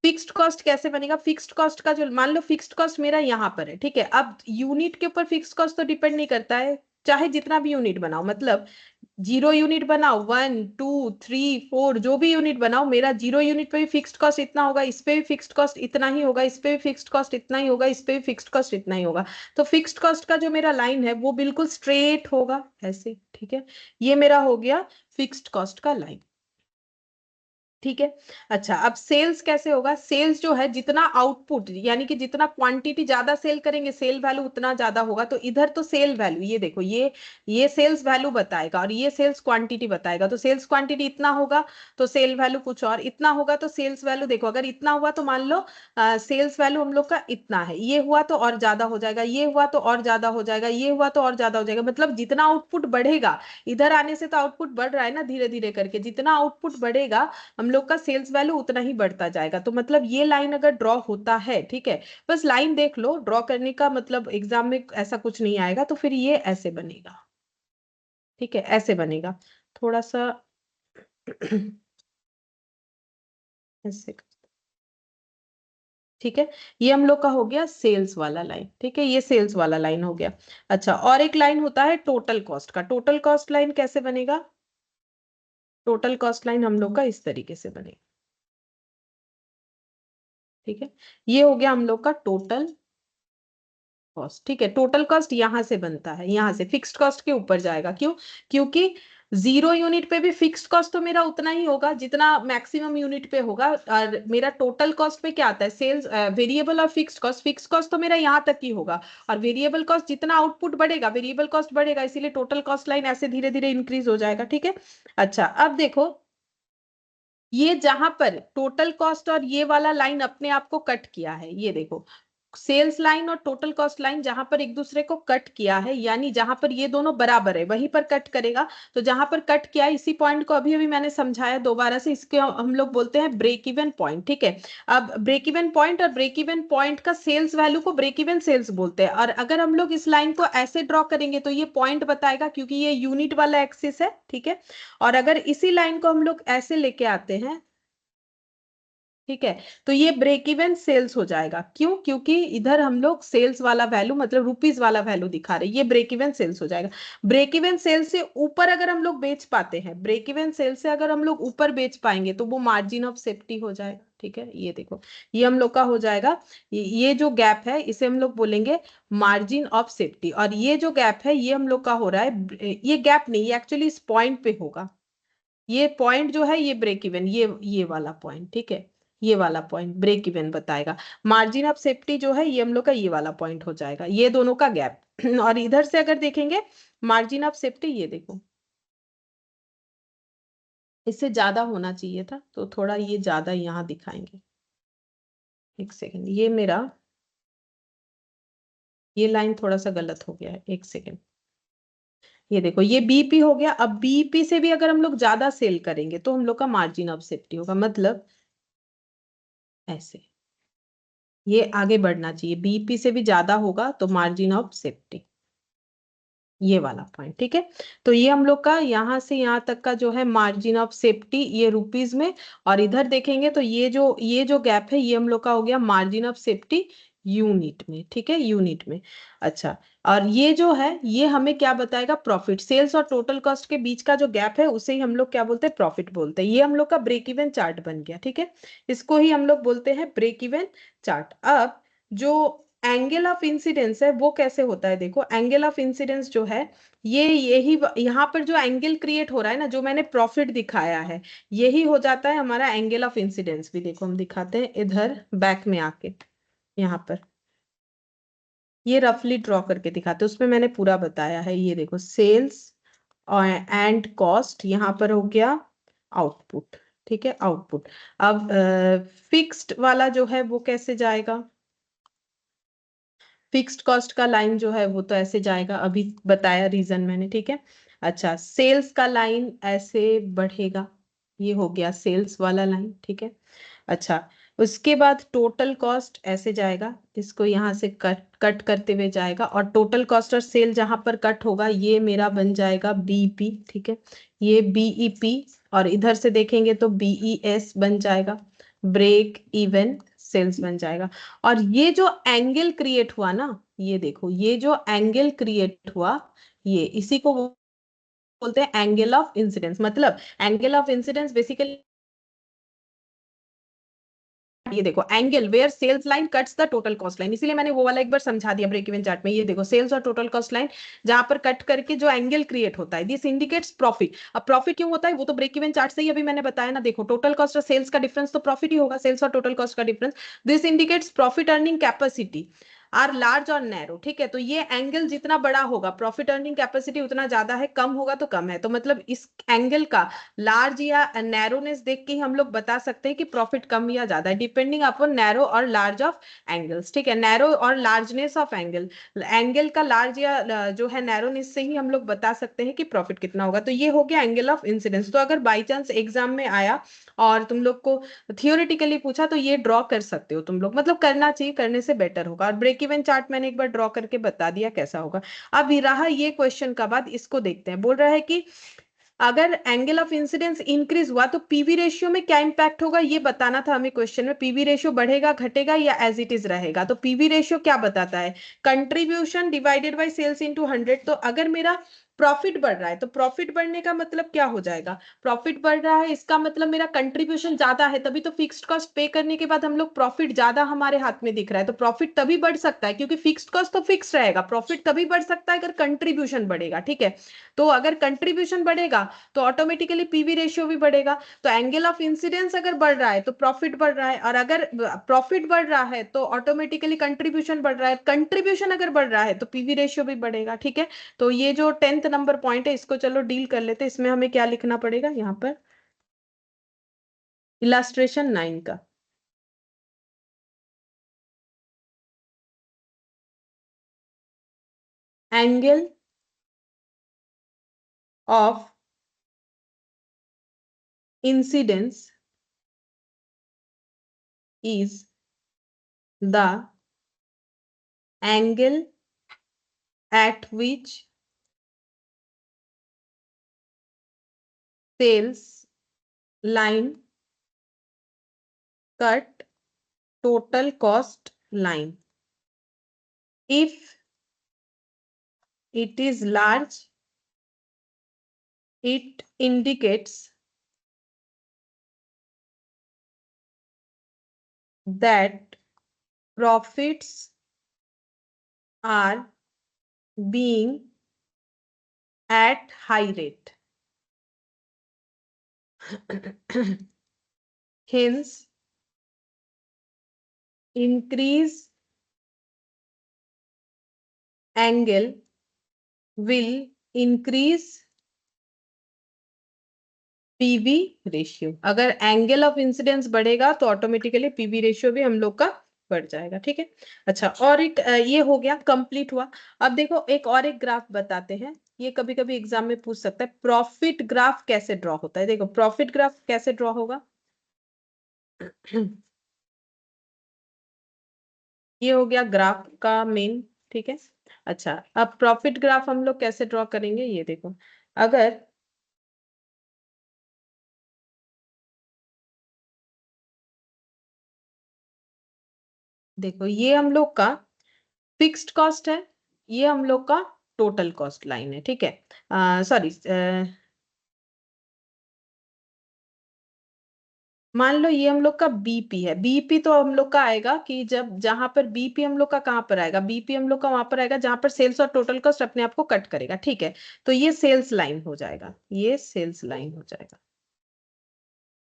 फिक्स्ड कॉस्ट कैसे बनेगा, फिक्स्ड कॉस्ट का जो मान लो फिक्स्ड कॉस्ट मेरा यहाँ पर है, ठीक है, अब यूनिट के ऊपर फिक्स्ड कॉस्ट तो डिपेंड नहीं करता है, चाहे जितना भी यूनिट बनाओ, मतलब 0 यूनिट बनाओ, 1 2 3 4 जो भी यूनिट बनाओ, मेरा 0 यूनिट पे भी फिक्स्ड कॉस्ट इतना होगा, इस पे भी फिक्स्ड कॉस्ट इतना ही होगा, इस पे भी फिक्स्ड कॉस्ट इतना ही होगा, इस पे भी फिक्स्ड कॉस्ट इतना ही होगा, तो फिक्स्ड कॉस्ट का जो मेरा लाइन है वो बिल्कुल स्ट्रेट होगा ऐसे। ठीक है, ये मेरा हो गया फिक्स्ड कॉस्ट का लाइन। ठीक है, अच्छा अब सेल्स कैसे होगा, सेल्स जो है जितना आउटपुट यानी कि जितना क्वांटिटी ज्यादा सेल करेंगे सेल वैल्यू उतना ज्यादा होगा, तो इधर तो सेल वैल्यू ये देखो, ये सेल्स वैल्यू बताएगा और ये सेल्स क्वांटिटी बताएगा, तो सेल्स क्वांटिटी इतना होगा तो सेल वैल्यू कुछ और इतना होगा, तो सेल्स वैल्यू देखो अगर इतना हुआ तो मान लो सेल्स वैल्यू हम लोग का इतना है, ये हुआ तो और ज्यादा हो जाएगा, ये हुआ तो और ज्यादा हो जाएगा, ये हुआ तो और ज्यादा हो जाएगा, मतलब जितना आउटपुट बढ़ेगा, इधर आने से तो आउटपुट बढ़ रहा है ना धीरे धीरे करके, जितना आउटपुट बढ़ेगा हम लोग का सेल्स वैल्यू उतना ही बढ़ता जाएगा, तो मतलब ये लाइन अगर ड्रॉ होता है, ठीक है, बस लाइन देख लो, ड्रॉ करने का मतलब एग्जाम में ऐसा कुछ नहीं आएगा, तो फिर ये ऐसे बनेगा। ठीक है, ऐसे बनेगा, थोड़ा सा ऐसे। ठीक है, ये हम लोग का हो गया सेल्स वाला लाइन, ठीक है, ये सेल्स वाला लाइन हो गया। अच्छा, और एक लाइन होता है टोटल कॉस्ट का, टोटल कॉस्ट लाइन कैसे बनेगा, टोटल कॉस्ट लाइन हम लोग का इस तरीके से बनेगा। ठीक है, ये हो गया हम लोग का टोटल कॉस्ट। ठीक है, टोटल कॉस्ट यहां से बनता है, यहां से फिक्स्ड कॉस्ट के ऊपर जाएगा, क्यों, क्योंकि 0 यूनिट पे भी फिक्स्ड कॉस्ट तो मेरा उतना ही होगा जितना मैक्सिमम यूनिट पे होगा, और मेरा टोटल कॉस्ट पे क्या आता है, सेल्स वेरिएबल और फिक्स्ड कॉस्ट, फिक्स्ड कॉस्ट तो मेरा यहाँ तक ही होगा, और वेरिएबल कॉस्ट जितना आउटपुट बढ़ेगा वेरिएबल कॉस्ट बढ़ेगा, इसीलिए टोटल कॉस्ट लाइन ऐसे धीरे धीरे इंक्रीज हो जाएगा। ठीक है, अच्छा अब देखो ये जहां पर टोटल कॉस्ट और ये वाला लाइन अपने आप को कट किया है, ये देखो सेल्स लाइन और टोटल कॉस्ट लाइन जहां पर एक दूसरे को कट किया है, यानी जहां पर ये दोनों बराबर है वहीं पर कट करेगा, तो जहां पर कट किया है इसी पॉइंट को अभी अभी मैंने समझाया दोबारा से, इसके हम लोग बोलते हैं ब्रेक इवन पॉइंट। ठीक है, अब ब्रेक इवन पॉइंट और ब्रेक इवन पॉइंट का सेल्स वैल्यू को ब्रेक इवन सेल्स बोलते हैं, और अगर हम लोग इस लाइन को ऐसे ड्रॉ करेंगे तो ये पॉइंट बताएगा क्योंकि ये यूनिट वाला एक्सिस है। ठीक है, और अगर इसी लाइन को हम लोग ऐसे लेके आते हैं, ठीक है, तो ये ब्रेक इवन सेल्स हो जाएगा, क्यों, क्योंकि इधर हम लोग सेल्स वाला वैल्यू मतलब रुपीज वाला वैल्यू दिखा रहे हैं, ये ब्रेक इवन सेल्स हो जाएगा। ब्रेक इवन सेल से ऊपर अगर हम लोग बेच पाते हैं, ब्रेक इवन सेल से अगर हम लोग ऊपर बेच पाएंगे तो वो मार्जिन ऑफ सेफ्टी हो जाएगा। ठीक है, ये देखो ये हम लोग का हो जाएगा, ये जो गैप है इसे हम लोग बोलेंगे मार्जिन ऑफ सेफ्टी, और ये जो गैप है ये हम लोग का हो रहा है, ये गैप नहीं, ये एक्चुअली इस पॉइंट पे होगा, ये पॉइंट जो है ये ब्रेक इवन, ये वाला पॉइंट, ठीक है, ये वाला पॉइंट ब्रेक इवन बताएगा, मार्जिन ऑफ सेफ्टी जो है ये हम लोग का ये वाला पॉइंट हो जाएगा, ये दोनों का गैप। और इधर से अगर देखेंगे मार्जिन ऑफ सेफ्टी, ये देखो इससे ज्यादा होना चाहिए था, तो थोड़ा ये ज्यादा यहाँ दिखाएंगे, एक सेकेंड, ये मेरा ये लाइन थोड़ा सा गलत हो गया है, एक सेकेंड। ये देखो ये बीपी हो गया। अब बीपी से भी अगर हम लोग ज्यादा सेल करेंगे तो हम लोग का मार्जिन ऑफ सेफ्टी होगा, मतलब ऐसे ये आगे बढ़ना चाहिए, बीपी से भी ज्यादा होगा तो मार्जिन ऑफ सेफ्टी, ये वाला पॉइंट। ठीक है, तो ये हम लोग का यहाँ से यहाँ तक का जो है मार्जिन ऑफ सेफ्टी, ये रुपीज में। और इधर देखेंगे तो ये जो गैप है ये हम लोग का हो गया मार्जिन ऑफ सेफ्टी यूनिट में। ठीक है, यूनिट में। अच्छा, और ये जो है ये हमें क्या बताएगा, प्रॉफिट। सेल्स और टोटल कॉस्ट के बीच का जो गैप है उसे ही हम लोग क्या बोलते हैं, प्रॉफिट बोलते हैं। ये हम लोग का ब्रेक इवन चार्ट बन गया। ठीक है, इसको ही हम लोग बोलते हैं ब्रेक इवन चार्ट। अब जो एंगल ऑफ इंसिडेंस है वो कैसे होता है, देखो एंगल ऑफ इंसिडेंस जो है ये यही यहाँ पर जो एंगल क्रिएट हो रहा है ना, जो मैंने प्रॉफिट दिखाया है, यही हो जाता है हमारा एंगल ऑफ इंसिडेंस भी। देखो हम दिखाते हैं इधर बैक में आके, यहाँ पर ये रफली ड्रॉ करके दिखाते हैं, उसमें मैंने पूरा बताया है। ये देखो सेल्स और एंड कॉस्ट, यहाँ पर हो गया आउटपुट। ठीक है, आउटपुट। अब फिक्स्ड वाला जो है वो कैसे जाएगा, फिक्स्ड कॉस्ट का लाइन जो है वो तो ऐसे जाएगा, अभी बताया रीजन मैंने। ठीक है, अच्छा सेल्स का लाइन ऐसे बढ़ेगा, ये हो गया सेल्स वाला लाइन। ठीक है, अच्छा उसके बाद टोटल कॉस्ट ऐसे जाएगा, इसको यहाँ से कट कट करते हुए जाएगा, और टोटल कॉस्ट और सेल जहां पर कट होगा ये मेरा बन जाएगा बीपी। ठीक है, ये बीईपी, और इधर से देखेंगे तो बीईएस बन जाएगा, ब्रेक इवन सेल्स बन जाएगा। और ये जो एंगल क्रिएट हुआ ना, ये देखो ये जो एंगल क्रिएट हुआ, ये इसी को बोलते हैं एंगल ऑफ इंसिडेंस। मतलब एंगल ऑफ इंसिडेंस बेसिकली ये देखो angle where sales line cuts the total cost line, इसीलिए मैंने वो वाला एक बार समझा दिया ब्रेक इवन चार्ट में। ये देखो सेल्स और टोटल कॉस्ट लाइन जहां पर कट करके जो एंगल क्रिएट होता है, दिस इंडिकेट्स प्रॉफिट। अब प्रॉफिट क्यों होता है वो तो ब्रेक इवन चार्ट से ही अभी मैंने बताया ना। देखो टोटल कॉस्ट और सेल्स का डिफरेंस तो प्रॉफिट ही होगा, सेल्स और टोटल कॉस्ट का difference. This indicates profit earning capacity are large और नैरो। ठीक है, तो ये एंगल जितना बड़ा होगा प्रॉफिट अर्निंग कैपेसिटी उतना ज्यादा है, कम होगा तो कम है। तो मतलब इस एंगल का लार्ज या नैरोनेस देख के ही हम लोग बता सकते हैं कि प्रॉफिट कम या ज्यादा है, डिपेंडिंग अपॉन नैरो और लार्ज ऑफ एंगल्स। ठीक है, नैरो और लार्जनेस ऑफ एंगल, एंगल का लार्ज या जो है नैरोनेस से ही हम लोग बता सकते हैं कि प्रॉफिट कितना होगा। तो ये हो गया एंगल ऑफ इंसिडेंस। तो अगर बाई चांस एग्जाम में आया और तुम लोग को थियोरिटिकली पूछा तो ये ड्रॉ कर सकते हो तुम लोग, मतलब करना चाहिए, करने से बेटर होगा। और ब्रेक इवन चार्ट मैंने एक बार ड्रॉ करके बता दिया कैसा होगा। अब रहा ये क्वेश्चन का बाद, इसको देखते हैं। बोल रहा है कि अगर एंगल ऑफ इंसिडेंस इंक्रीज हुआ तो पीवी रेशियो में क्या इंपैक्ट होगा, ये बताना था हमें क्वेश्चन में। पीवी रेशियो बढ़ेगा घटेगा या एज इट इज रहेगा, तो पीवी रेशियो क्या बताता है, contribution divided by sales into 100। तो अगर मेरा प्रॉफिट बढ़ रहा है तो प्रॉफिट बढ़ने का मतलब क्या हो जाएगा, प्रॉफिट बढ़ रहा है इसका मतलब मेरा कंट्रीब्यूशन ज्यादा है, तभी तो फिक्स्ड कॉस्ट पे करने के बाद हम लोग प्रॉफिट ज्यादा हमारे हाथ में दिख रहा है। तो प्रॉफिट तभी बढ़ सकता है क्योंकि फिक्स्ड कॉस्ट तो फिक्स रहेगा, प्रॉफिट तभी बढ़ सकता है अगर कंट्रीब्यूशन बढ़ेगा। ठीक है, तो अगर कंट्रीब्यूशन बढ़ेगा तो ऑटोमेटिकली पीवी रेशियो भी बढ़ेगा। तो एंगल ऑफ इंसिडेंस अगर बढ़ रहा है तो प्रॉफिट बढ़ रहा है, और अगर प्रॉफिट बढ़ रहा है तो ऑटोमेटिकली कंट्रीब्यूशन बढ़ रहा है, कंट्रीब्यूशन अगर बढ़ रहा है तो पीवी रेशियो भी बढ़ेगा। ठीक है, तो ये जो 10th नंबर पॉइंट है इसको चलो डील कर लेते हैं। इसमें हमें क्या लिखना पड़ेगा यहाँ पर, इलास्ट्रेशन 9 का angle of incidence is the angle at which sales line cut total cost line. If it is large, it indicates that profits are being at high rate. Hence, increase angle will increase PV ratio. अगर angle of incidence बढ़ेगा तो automatically PV ratio भी हम लोग का बढ़ जाएगा। ठीक है, अच्छा और एक ये हो गया, कंप्लीट हुआ। अब देखो एक और एक ग्राफ बताते हैं, ये कभी कभी एग्जाम में पूछ सकता है, प्रॉफिट ग्राफ कैसे ड्रॉ होता है। देखो प्रॉफिट ग्राफ कैसे ड्रॉ होगा, ये हो गया ग्राफ का मेन। ठीक है, अच्छा अब प्रॉफिट ग्राफ हम लोग कैसे ड्रॉ करेंगे, ये देखो अगर देखो ये हम लोग का फिक्स्ड कॉस्ट है, ये हम लोग का टोटल कॉस्ट लाइन है। ठीक है, सॉरी मान लो ये हम लोग का बीपी है। बीपी तो हम लोग का आएगा कि जब जहां पर बीपी हम लोग का कहाँ पर आएगा, बीपी हम लोग का वहां पर आएगा जहां पर सेल्स और टोटल कॉस्ट अपने आप को कट करेगा। ठीक है, तो ये सेल्स लाइन हो जाएगा, ये सेल्स लाइन हो जाएगा,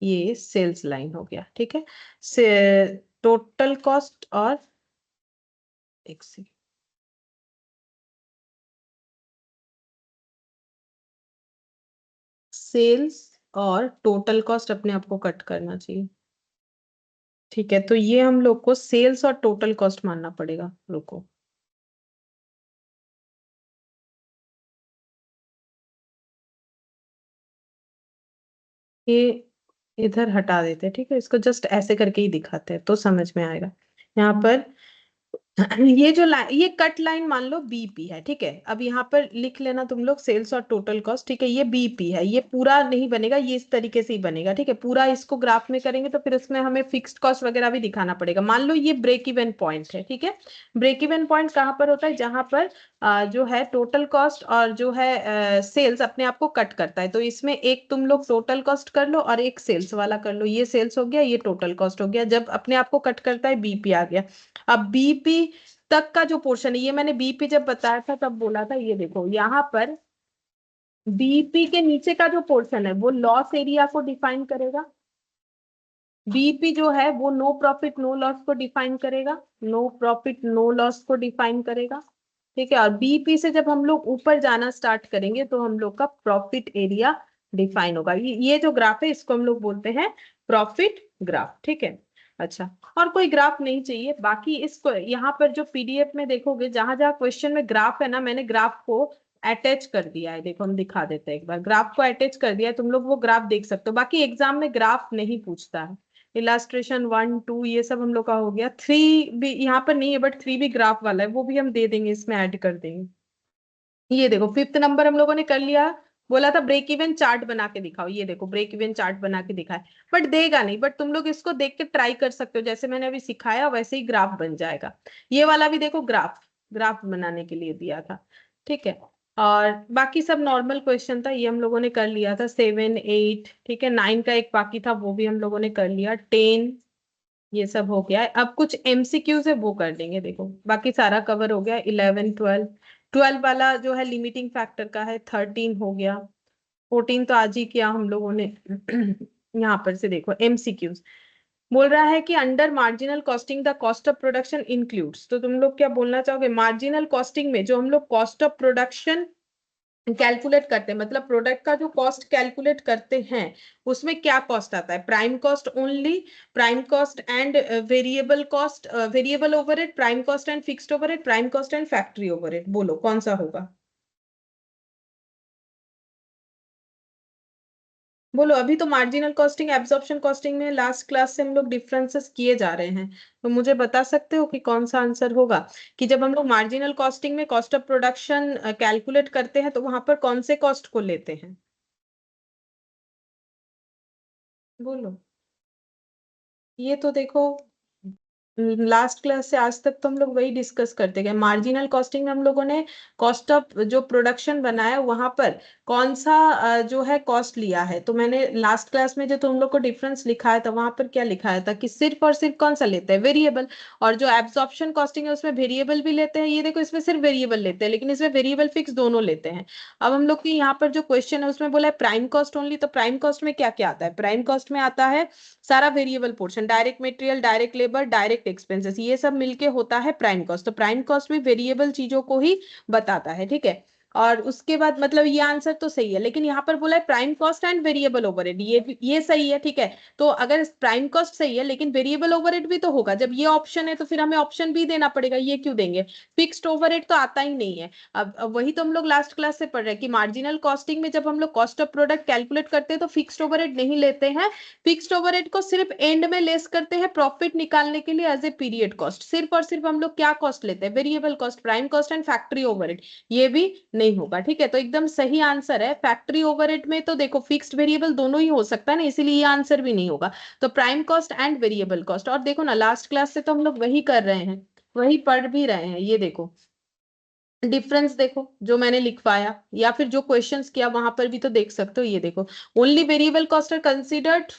ये सेल्स लाइन हो गया। ठीक है, से टोटल कॉस्ट और एक सेकंड, सेल्स और टोटल कॉस्ट अपने आप को कट करना चाहिए। ठीक है, तो ये हम लोग को सेल्स और टोटल कॉस्ट मानना पड़ेगा। रुको, ये इधर हटा देते हैं। ठीक है, इसको जस्ट ऐसे करके ही दिखाते हैं तो समझ में आएगा। यहाँ पर ये जो लाइन, ये कट लाइन मान लो बीपी है। ठीक है, अब यहाँ पर लिख लेना तुम लोग सेल्स और टोटल कॉस्ट। ठीक है, ये बीपी है, ये पूरा नहीं बनेगा, ये इस तरीके से ही बनेगा। ठीक है, पूरा इसको ग्राफ में करेंगे तो फिर उसमें हमें फिक्स्ड कॉस्ट वगैरह भी दिखाना पड़ेगा। मान लो ये ब्रेक इवन पॉइंट है। ठीक है, ब्रेक इवन पॉइंट कहाँ पर होता है, जहां पर जो है टोटल कॉस्ट और जो है सेल्स अपने आप को कट करता है। तो इसमें एक तुम लोग टोटल कॉस्ट कर लो और एक सेल्स वाला कर लो, ये सेल्स हो गया, ये टोटल कॉस्ट हो गया। जब अपने आप को कट करता है बीपी आ गया। अब बीपी तक का जो पोर्शन है, ये मैंने बीपी जब बताया था तब बोला था, ये देखो यहाँ पर बीपी के नीचे का जो पोर्शन है वो लॉस एरिया को डिफाइन करेगा। बीपी जो है वो नो प्रॉफिट नो लॉस को डिफाइन करेगा, नो प्रॉफिट नो लॉस को डिफाइन करेगा। ठीक है, और बीपी से जब हम लोग ऊपर जाना स्टार्ट करेंगे तो हम लोग का प्रॉफिट एरिया डिफाइन होगा। ये जो ग्राफ है इसको हम लोग बोलते हैं प्रॉफिट ग्राफ। ठीक है, अच्छा और कोई ग्राफ नहीं चाहिए। बाकी इसको यहाँ पर जो पीडीएफ में देखोगे, जहां जहां क्वेश्चन में ग्राफ है ना, मैंने ग्राफ को अटैच कर दिया है। देखो हम दिखा देते हैं एक बार, ग्राफ को अटैच कर दिया है, तुम लोग वो ग्राफ देख सकते हो। बाकी एग्जाम में ग्राफ नहीं पूछता है। इलास्ट्रेशन 1 2 ये सब हम लोग का हो गया। 3 भी यहाँ पर नहीं है, बट 3 भी ग्राफ वाला है, वो भी हम दे देंगे, इसमें ऐड कर देंगे। ये देखो फिफ्थ नंबर हम लोगों ने कर लिया। बोला था ब्रेक इवन चार्ट बना के दिखाओ, ये देखो ब्रेक इवन चार्ट बना के दिखाए, बट देगा नहीं। बट तुम लोग इसको देख के ट्राई कर सकते हो, जैसे मैंने अभी सिखाया वैसे ही ग्राफ बन जाएगा। ये वाला भी देखो ग्राफ, ग्राफ बनाने के लिए दिया था। ठीक है, और बाकी सब नॉर्मल क्वेश्चन था, ये हम लोगों ने कर लिया था। 7 8, ठीक है, 9 का एक बाकी था, वो भी हम लोगों ने कर लिया। 10 ये सब हो गया है। अब कुछ एमसीक्यूज है वो कर लेंगे। देखो बाकी सारा कवर हो गया। 11 12, 12 वाला जो है लिमिटिंग फैक्टर का है। 13 हो गया, 14 तो आज ही किया हम लोगों ने। यहाँ पर से देखो एमसीक्यूज बोल रहा है कि under marginal costing the cost of production includes. तो तुम लोग क्या बोलना चाहोगे, मार्जिनल कॉस्टिंग में जो हम लोग कॉस्ट ऑफ प्रोडक्शन कैलकुलेट करते हैं, मतलब प्रोडक्ट का जो कॉस्ट कैलकुलेट करते हैं, उसमें क्या कॉस्ट आता है, prime cost only, prime cost and variable cost, variable overhead, prime cost and fixed overhead, prime cost and factory overhead, बोलो कौन सा होगा। बोलो, अभी तो मार्जिनल कॉस्टिंग एब्जॉर्प्शन कॉस्टिंग में लास्ट क्लास से हम लोग डिफरेंसेस किए जा रहे हैं, तो मुझे बता सकते हो कि कौन सा आंसर होगा, कि जब हम लोग मार्जिनल कॉस्टिंग में कॉस्ट ऑफ प्रोडक्शन कैलकुलेट करते हैं तो वहां पर कौन से कॉस्ट को लेते हैं, बोलो। ये तो देखो लास्ट क्लास से आज तक तो हम लोग वही डिस्कस करते गए। मार्जिनल कॉस्टिंग में हम लोगों ने कॉस्ट ऑफ जो प्रोडक्शन बनाया वहां पर कौन सा जो है कॉस्ट लिया है। तो मैंने लास्ट क्लास में जो तुम लोग को डिफरेंस लिखाया था वहां पर क्या लिखाया था कि सिर्फ और सिर्फ कौन सा लेते हैं, वेरिएबल। और जो एब्जॉर्प्शन कॉस्टिंग है उसमें वेरिएबल भी लेते हैं। ये देखो इसमें सिर्फ वेरिएबल लेते हैं, लेकिन इसमें वेरिएबल फिक्स दोनों लेते हैं। अब हम लोग की यहाँ पर जो क्वेश्चन है उसमें बोला है प्राइम कॉस्ट ओनली, तो प्राइम कॉस्ट में क्या क्या आता है, प्राइम कॉस्ट में आता है सारा variable portion, direct material, direct labour, direct expenses, ये सब मिलके होता है प्राइम कॉस्ट। तो प्राइम कॉस्ट में वेरिएबल चीजों को ही बताता है। ठीक है, और उसके बाद मतलब ये आंसर तो सही है, लेकिन यहाँ पर बोला है prime cost and variable overhead, ये सही है, ठीक है। तो अगर प्राइम कॉस्ट सही है लेकिन वेरिएबल ओवरहेड भी तो होगा, जब ये ऑप्शन है तो फिर हमें ऑप्शन भी देना पड़ेगा, ये क्यों देंगे? फिक्स्ड ओवरहेड तो आता ही नहीं है। अब वही तो हम लोग लास्ट क्लास से पढ़ रहे हैं कि मार्जिनल कॉस्टिंग में जब हम लोग कॉस्ट ऑफ प्रोडक्ट कैलकुलेट करते हैं तो फिक्स्ड ओवरहेड नहीं लेते हैं, फिक्स्ड ओवरहेड को सिर्फ एंड में लेस करते हैं प्रॉफिट निकालने के लिए एज ए पीरियड कॉस्ट। सिर्फ और सिर्फ हम लोग क्या कॉस्ट लेते हैं? Variable cost, prime cost and factory overhead. ये भी नहीं होगा, ठीक है। तो एकदम सही आंसर है फैक्ट्री ओवरहेड में, तो देखो फिक्स्ड वेरिएबल दोनों ही हो सकता है ना, इसीलिए ये आंसर भी नहीं होगा। तो prime cost and variable cost, और देखो ना लास्ट क्लास से तो हम लोग वही कर रहे हैं, वही पढ़ भी रहे हैं। ये देखो डिफरेंस देखो जो मैंने लिखवाया, या फिर जो क्वेश्चंस किया वहां पर भी तो देख सकते हो। ये देखो only variable cost are considered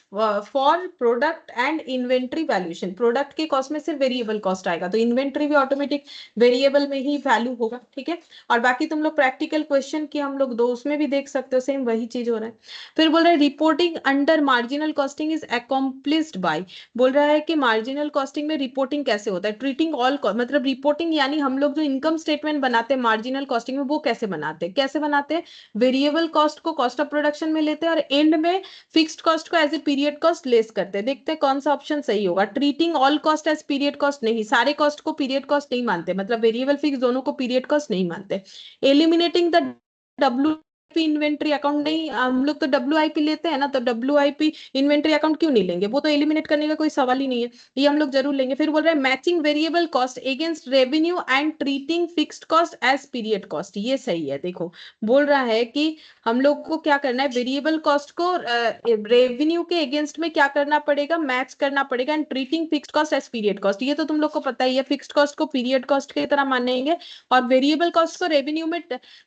for product and inventory valuation. Product के कॉस्ट में सिर्फ वेरिएबल कॉस्ट आएगा, तो इन्वेंट्री भी ऑटोमेटिक वेरिएबल में ही वैल्यू होगा, ठीक है। और बाकी तुम लोग प्रैक्टिकल क्वेश्चन किया हम लोग दो, उसमें भी देख सकते हो सेम वही चीज हो रहा है। फिर बोल रहा है reporting under marginal costing is accomplished by. बोल रहा है कि मार्जिनल कॉस्टिंग में रिपोर्टिंग कैसे होता है? ट्रीटिंग ऑल, मतलब रिपोर्टिंग यानी हम लोग जो इनकम स्टेटमेंट बनाते हैं मार्जिनल कॉस्टिंग में, वो कैसे बनाते हैं? कैसे बनाते हैं? वेरिएबल कॉस्ट को कॉस्ट ऑफ प्रोडक्शन में लेते हैं और एंड में फिक्स्ड कॉस्ट को as a period cost less करते हैं। देखते हैं कौन सा ऑप्शन सही होगा। Treating all cost as period cost, नहीं, सारे कॉस्ट को पीरियड कॉस्ट नहीं मानते, मतलब वेरिएबल फिक्स दोनों को पीरियड कॉस्ट नहीं मानते। Eliminating the W inventory account, नहीं हम लोग तो WIP लेते हैं ना, तो WIP इन्वेंट्री अकाउंट क्यों नहीं लेंगे? वो तो एलिमिनेट करने का कोई सवाल ही नहीं है, ये हम लोग जरूर लेंगे। फिर बोल रहे हैं matching variable cost against revenue and treating fixed cost as period cost, ये सही है। देखो बोल रहा है कि हम लोग को क्या करना है, वेरिएबल कॉस्ट को रेवेन्यू के अगेंस्ट में क्या करना पड़ेगा, मैच करना पड़ेगा, and treating fixed cost as period cost, ये तो तुम लोग को पता ही है। फिक्स्ड कॉस्ट को पीरियड कॉस्ट की तरह मानेंगे और वेरिएबल कॉस्ट को रेवेन्यू में,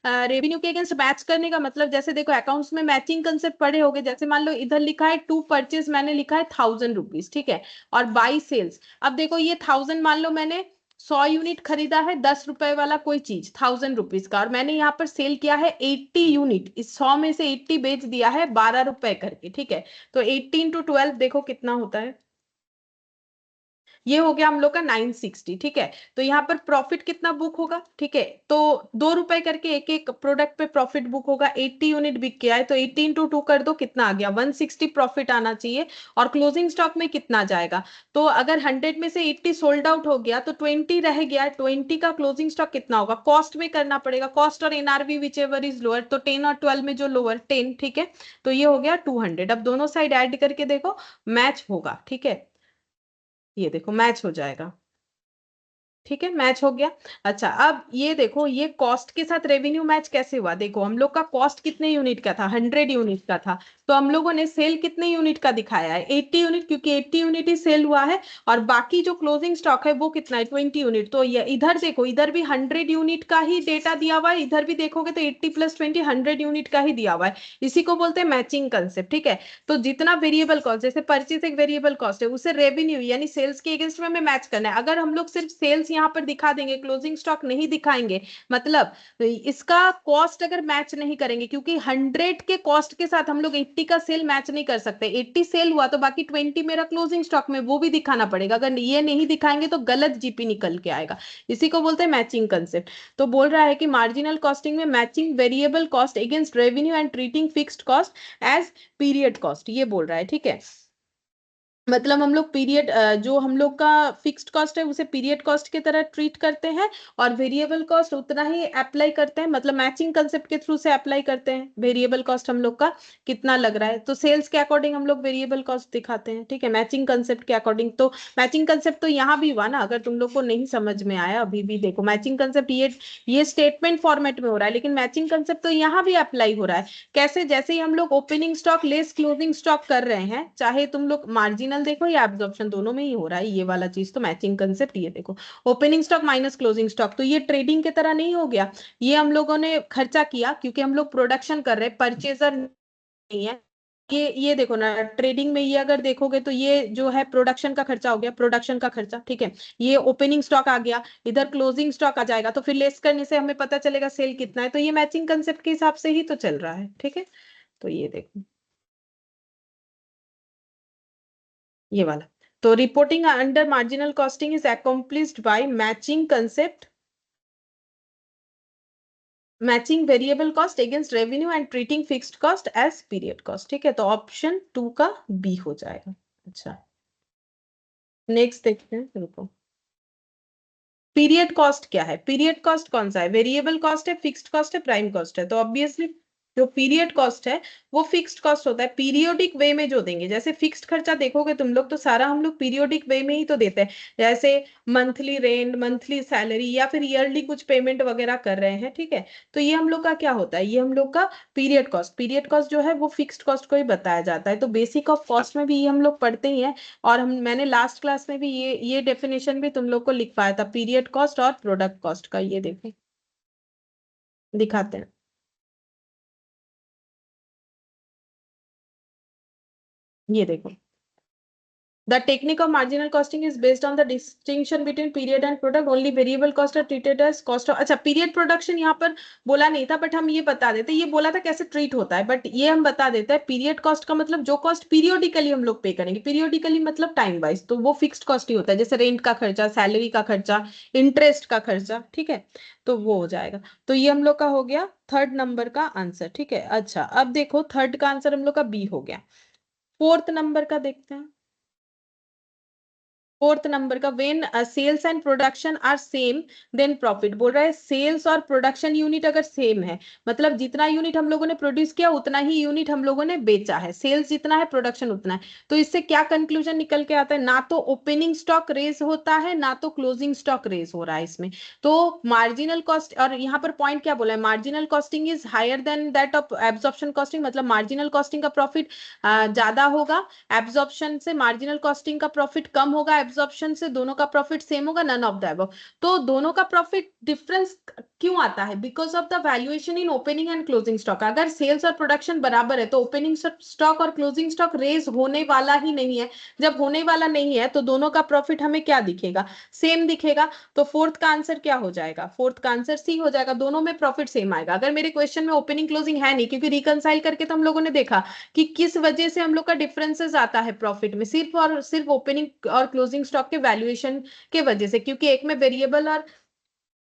रेवेन्यू के अगेंस्ट मैच करने का मतलब, जैसे देखो अकाउंट्स में मैचिंग कंसेप्ट पढ़े होगे, जैसे मान लो इधर लिखा है टू परचेज, मैंने लिखा है 1000 रुपीज, ठीक है, और बाई सेल्स। अब देखो ये 1000 मान लो मैंने 100 यूनिट खरीदा है, 10 रुपए वाला कोई चीज 1000 रुपीज का, और मैंने यहाँ पर सेल किया है 80 यूनिट, इस 100 में से 80 बेच दिया है 12 रुपए करके, ठीक है। तो 18 × 12 देखो कितना होता है, ये हो गया हम लोग का 960, ठीक है। तो यहाँ पर प्रॉफिट कितना बुक होगा, ठीक है, तो 2 रुपए करके एक एक प्रोडक्ट पे प्रॉफिट बुक होगा। 80 यूनिट बिक के आए तो 18 × 2 कर दो, कितना आ गया? 160 प्रॉफिट आना चाहिए। और क्लोजिंग स्टॉक में कितना जाएगा? तो अगर 100 में से 80 सोल्ड आउट हो गया तो 20 रह गया, 20 का क्लोजिंग स्टॉक कितना होगा? कॉस्ट में करना पड़ेगा, कॉस्ट और NRV which ever is lower, तो 10 और 12 में जो लोअर 10, ठीक है। तो ये हो गया 200। अब दोनों साइड ऐड करके देखो मैच होगा, ठीक है, ये देखो मैच हो जाएगा, ठीक है, मैच हो गया। अच्छा अब ये देखो ये कॉस्ट के साथ रेवेन्यू मैच कैसे हुआ? देखो हम लोग का कॉस्ट कितने यूनिट का था? 100 यूनिट का था, तो हम लोगों ने सेल कितने यूनिट का दिखाया है? 80 यूनिट, क्योंकि 80 यूनिट ही सेल हुआ है। और बाकी जो क्लोजिंग स्टॉक है वो कितना है? 20 यूनिट। तो ये इधर देखो, इधर भी 100 यूनिट का ही डेटा दिया हुआ है, इधर भी देखोगे तो 80 + 20 100 यूनिट का ही दिया हुआ है। इसी को बोलते हैं मैचिंग कंसेप्ट, ठीक है। तो जितना वेरिएबल कॉस्ट, जैसे परचेज एक वेरिएबल कॉस्ट है, उसे रेवेन्यू यानी सेल्स के अगेंस्ट में हमें मैच करना है। अगर हम लोग सिर्फ सेल्स यहाँ पर दिखा देंगे, क्लोजिंग स्टॉक नहीं दिखाएंगे, मतलब इसका कॉस्ट अगर मैच नहीं करेंगे, क्योंकि 100 के कॉस्ट के साथ हम लोग 80 का सेल मैच नहीं कर सकते। 80 सेल हुआ तो बाकी 20 मेरा क्लोजिंग स्टॉक में, वो भी दिखाना पड़ेगा। अगर ये नहीं दिखाएंगे तो गलत GP निकल के आएगा, इसी को बोलते हैं मैचिंग कंसेप्ट। तो बोल रहा है कि मार्जिनल कॉस्टिंग में matching variable cost against revenue and treating fixed cost as period cost, ये बोल रहा है, ठीक है। मतलब हम लोग पीरियड, जो हम लोग का फिक्स्ड कॉस्ट है उसे पीरियड कॉस्ट की तरह ट्रीट करते हैं, और वेरिएबल कॉस्ट उतना ही अप्लाई करते हैं, मतलब मैचिंग कंसेप्ट के थ्रू से अप्लाई करते हैं। वेरिएबल कॉस्ट हम लोग का कितना लग रहा है, तो सेल्स के अकॉर्डिंग हम लोग वेरिएबल कॉस्ट दिखाते हैं, ठीक है, मैचिंग कंसेप्ट के अकॉर्डिंग। तो मैचिंग कंसेप्ट तो यहाँ भी हुआ ना, अगर तुम लोग को नहीं समझ में आया अभी भी, देखो मैचिंग कंसेप्ट ये स्टेटमेंट फॉर्मेट में हो रहा है, लेकिन मैचिंग कंसेप्ट तो यहाँ भी अप्लाई हो रहा है। कैसे? जैसे ही हम लोग opening stock less closing stock कर रहे हैं, चाहे तुम लोग मार्जिनल देखो या एब्जॉर्प्शन, दोनों में ही हो रहा है ये वाला चीज, तो मैचिंग कंसेप्ट। ये देखो opening stock minus closing stock, तो ये ट्रेडिंग की तरह नहीं हो गया, ये हम लोगों ने खर्चा किया क्योंकि हम लोग प्रोडक्शन कर रहे हैं, परचेजर नहीं है। ये देखो ना ट्रेडिंग में, ये अगर देखोगे तो ये जो है प्रोडक्शन का खर्चा हो गया, प्रोडक्शन का खर्चा, ठीक है। ये ओपनिंग स्टॉक आ गया, इधर क्लोजिंग स्टॉक आ जाएगा, तो फिर लेस करने से हमें पता चलेगा सेल कितना है, तो ये मैचिंग कंसेप्ट के हिसाब से ही तो चल रहा है, ठीक है। तो ये देखो ये वाला, तो reporting under marginal costing is accomplished by matching concept matching variable cost against revenue and treating fixed cost as period cost. ठीक है, तो ऑप्शन 2 का बी हो जाएगा। अच्छा, नेक्स्ट देखते हैं, रुको। पीरियड कॉस्ट क्या है? पीरियड कॉस्ट कौन सा है? वेरिएबल कॉस्ट है, फिक्स्ड कॉस्ट है, प्राइम कॉस्ट है? तो ऑब्वियसली जो पीरियड कॉस्ट है वो फिक्स्ड कॉस्ट होता है। पीरियोडिक वे में जो देंगे, जैसे फिक्स्ड खर्चा देखोगे तुम लोग तो सारा हम लोग पीरियोडिक वे में ही तो देते हैं, जैसे मंथली रेंट, मंथली सैलरी, या फिर ईयरली कुछ पेमेंट वगैरह कर रहे हैं। ठीक है, तो ये हम लोग का क्या होता है? ये हम लोग का पीरियड कॉस्ट। पीरियड कॉस्ट जो है वो फिक्स्ड कॉस्ट को ही बताया जाता है। तो बेसिक ऑफ कॉस्ट में भी ये हम लोग पढ़ते ही हैं, और मैंने लास्ट क्लास में भी ये डेफिनेशन भी तुम लोग को लिखवाया था, पीरियड कॉस्ट और प्रोडक्ट कॉस्ट का। ये देखो, दिखाते हैं। ये देखो, the technique of marginal costing is based on the distinction between period and product. Only variable cost are treated as cost of, अच्छा पीरियड प्रोडक्शन यहाँ पर बोला नहीं था, बट हम ये बता देते, ये बोला था कैसे ट्रीट होता है, बट ये हम बता देते हैं। पीरियड कॉस्ट का मतलब जो कॉस्ट पीरियोडिकली हम लोग पे करेंगे, पीरियोडिकली मतलब टाइम वाइज, तो वो फिक्स्ड कॉस्ट ही होता है, जैसे रेंट का खर्चा, सैलरी का खर्चा, इंटरेस्ट का खर्चा। ठीक है, तो वो हो जाएगा। तो ये हम लोग का हो गया थर्ड नंबर का आंसर। ठीक है, अच्छा अब देखो थर्ड का आंसर हम लोग का बी हो गया। फोर्थ नंबर का देखते हैं। फोर्थ नंबर का, when sales and production are same then profit. बोल रहा है सेल्स और प्रोडक्शन यूनिट अगर सेम है, मतलब जितना यूनिट हम लोगों ने प्रोड्यूस किया उतना ही यूनिट हम लोगों ने बेचा है, सेल्स जितना है प्रोडक्शन उतना है, तो इससे क्या कंक्लूजन निकल के आता है? ना तो ओपनिंग स्टॉक रेज होता है, ना तो क्लोजिंग स्टॉक रेज हो रहा है इसमें। तो मार्जिनल कॉस्ट, और यहाँ पर पॉइंट क्या बोला है? Marginal costing is higher than that of absorption costing, मतलब मार्जिनल कॉस्टिंग का प्रॉफिट ज्यादा होगा, एब्जॉर्प्शन से मार्जिनल कॉस्टिंग का प्रॉफिट कम होगा, एब्जॉर्प्शन से दोनों का प्रॉफिट सेम होगा, नन ऑफ द अबव। तो दोनों का प्रॉफिट डिफरेंस क्यों आता है? Because of the valuation in opening and closing stock. अगर सेल्स और प्रोडक्शन बराबर है तो ओपनिंग स्टॉक और क्लोजिंग स्टॉक रेज होने वाला ही नहीं है। जब होने वाला नहीं है तो दोनों का प्रॉफिट हमें क्या दिखेगा? सेम दिखेगा। तो फोर्थ का आंसर क्या हो जाएगा? फोर्थ का आंसर सी हो जाएगा, दोनों में प्रॉफिट सेम आएगा। अगर मेरे क्वेश्चन में ओपनिंग क्लोजिंग है नहीं, क्योंकि रिकनसाइल करके तो हम लोगों ने देखा कि किस वजह से हम लोग का डिफरेंसेस आता है प्रॉफिट में, सिर्फ और सिर्फ ओपनिंग और क्लोजिंग स्टॉक के वैल्यूएशन के वजह से, क्योंकि एक में वेरिएबल और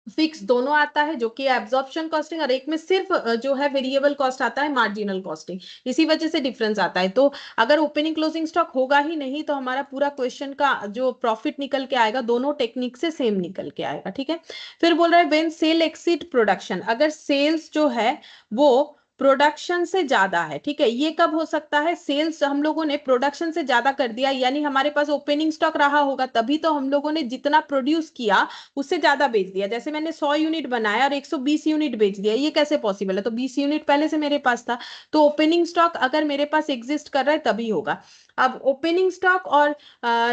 फिक्स दोनों आता है जो कि एब्जॉर्प्शन कॉस्टिंग, और एक में सिर्फ जो है वेरिएबल कॉस्ट आता है, मार्जिनल कॉस्टिंग। इसी वजह से डिफरेंस आता है। तो अगर ओपनिंग क्लोजिंग स्टॉक होगा ही नहीं तो हमारा पूरा क्वेश्चन का जो प्रॉफिट निकल के आएगा दोनों टेक्निक से सेम निकल के आएगा। ठीक है, फिर बोल रहा है व्हेन सेल एक्सीड प्रोडक्शन, अगर सेल्स जो है वो प्रोडक्शन से ज्यादा है। ठीक है, ये कब हो सकता है? सेल्स हम लोगों ने प्रोडक्शन से ज्यादा कर दिया, यानी हमारे पास ओपनिंग स्टॉक रहा होगा, तभी तो हम लोगों ने जितना प्रोड्यूस किया उससे ज्यादा बेच दिया। जैसे मैंने 100 यूनिट बनाया और 120 यूनिट बेच दिया, ये कैसे पॉसिबल है? तो 20 यूनिट पहले से मेरे पास था। तो ओपनिंग स्टॉक अगर मेरे पास एग्जिस्ट कर रहा है तभी होगा। अब ओपनिंग स्टॉक और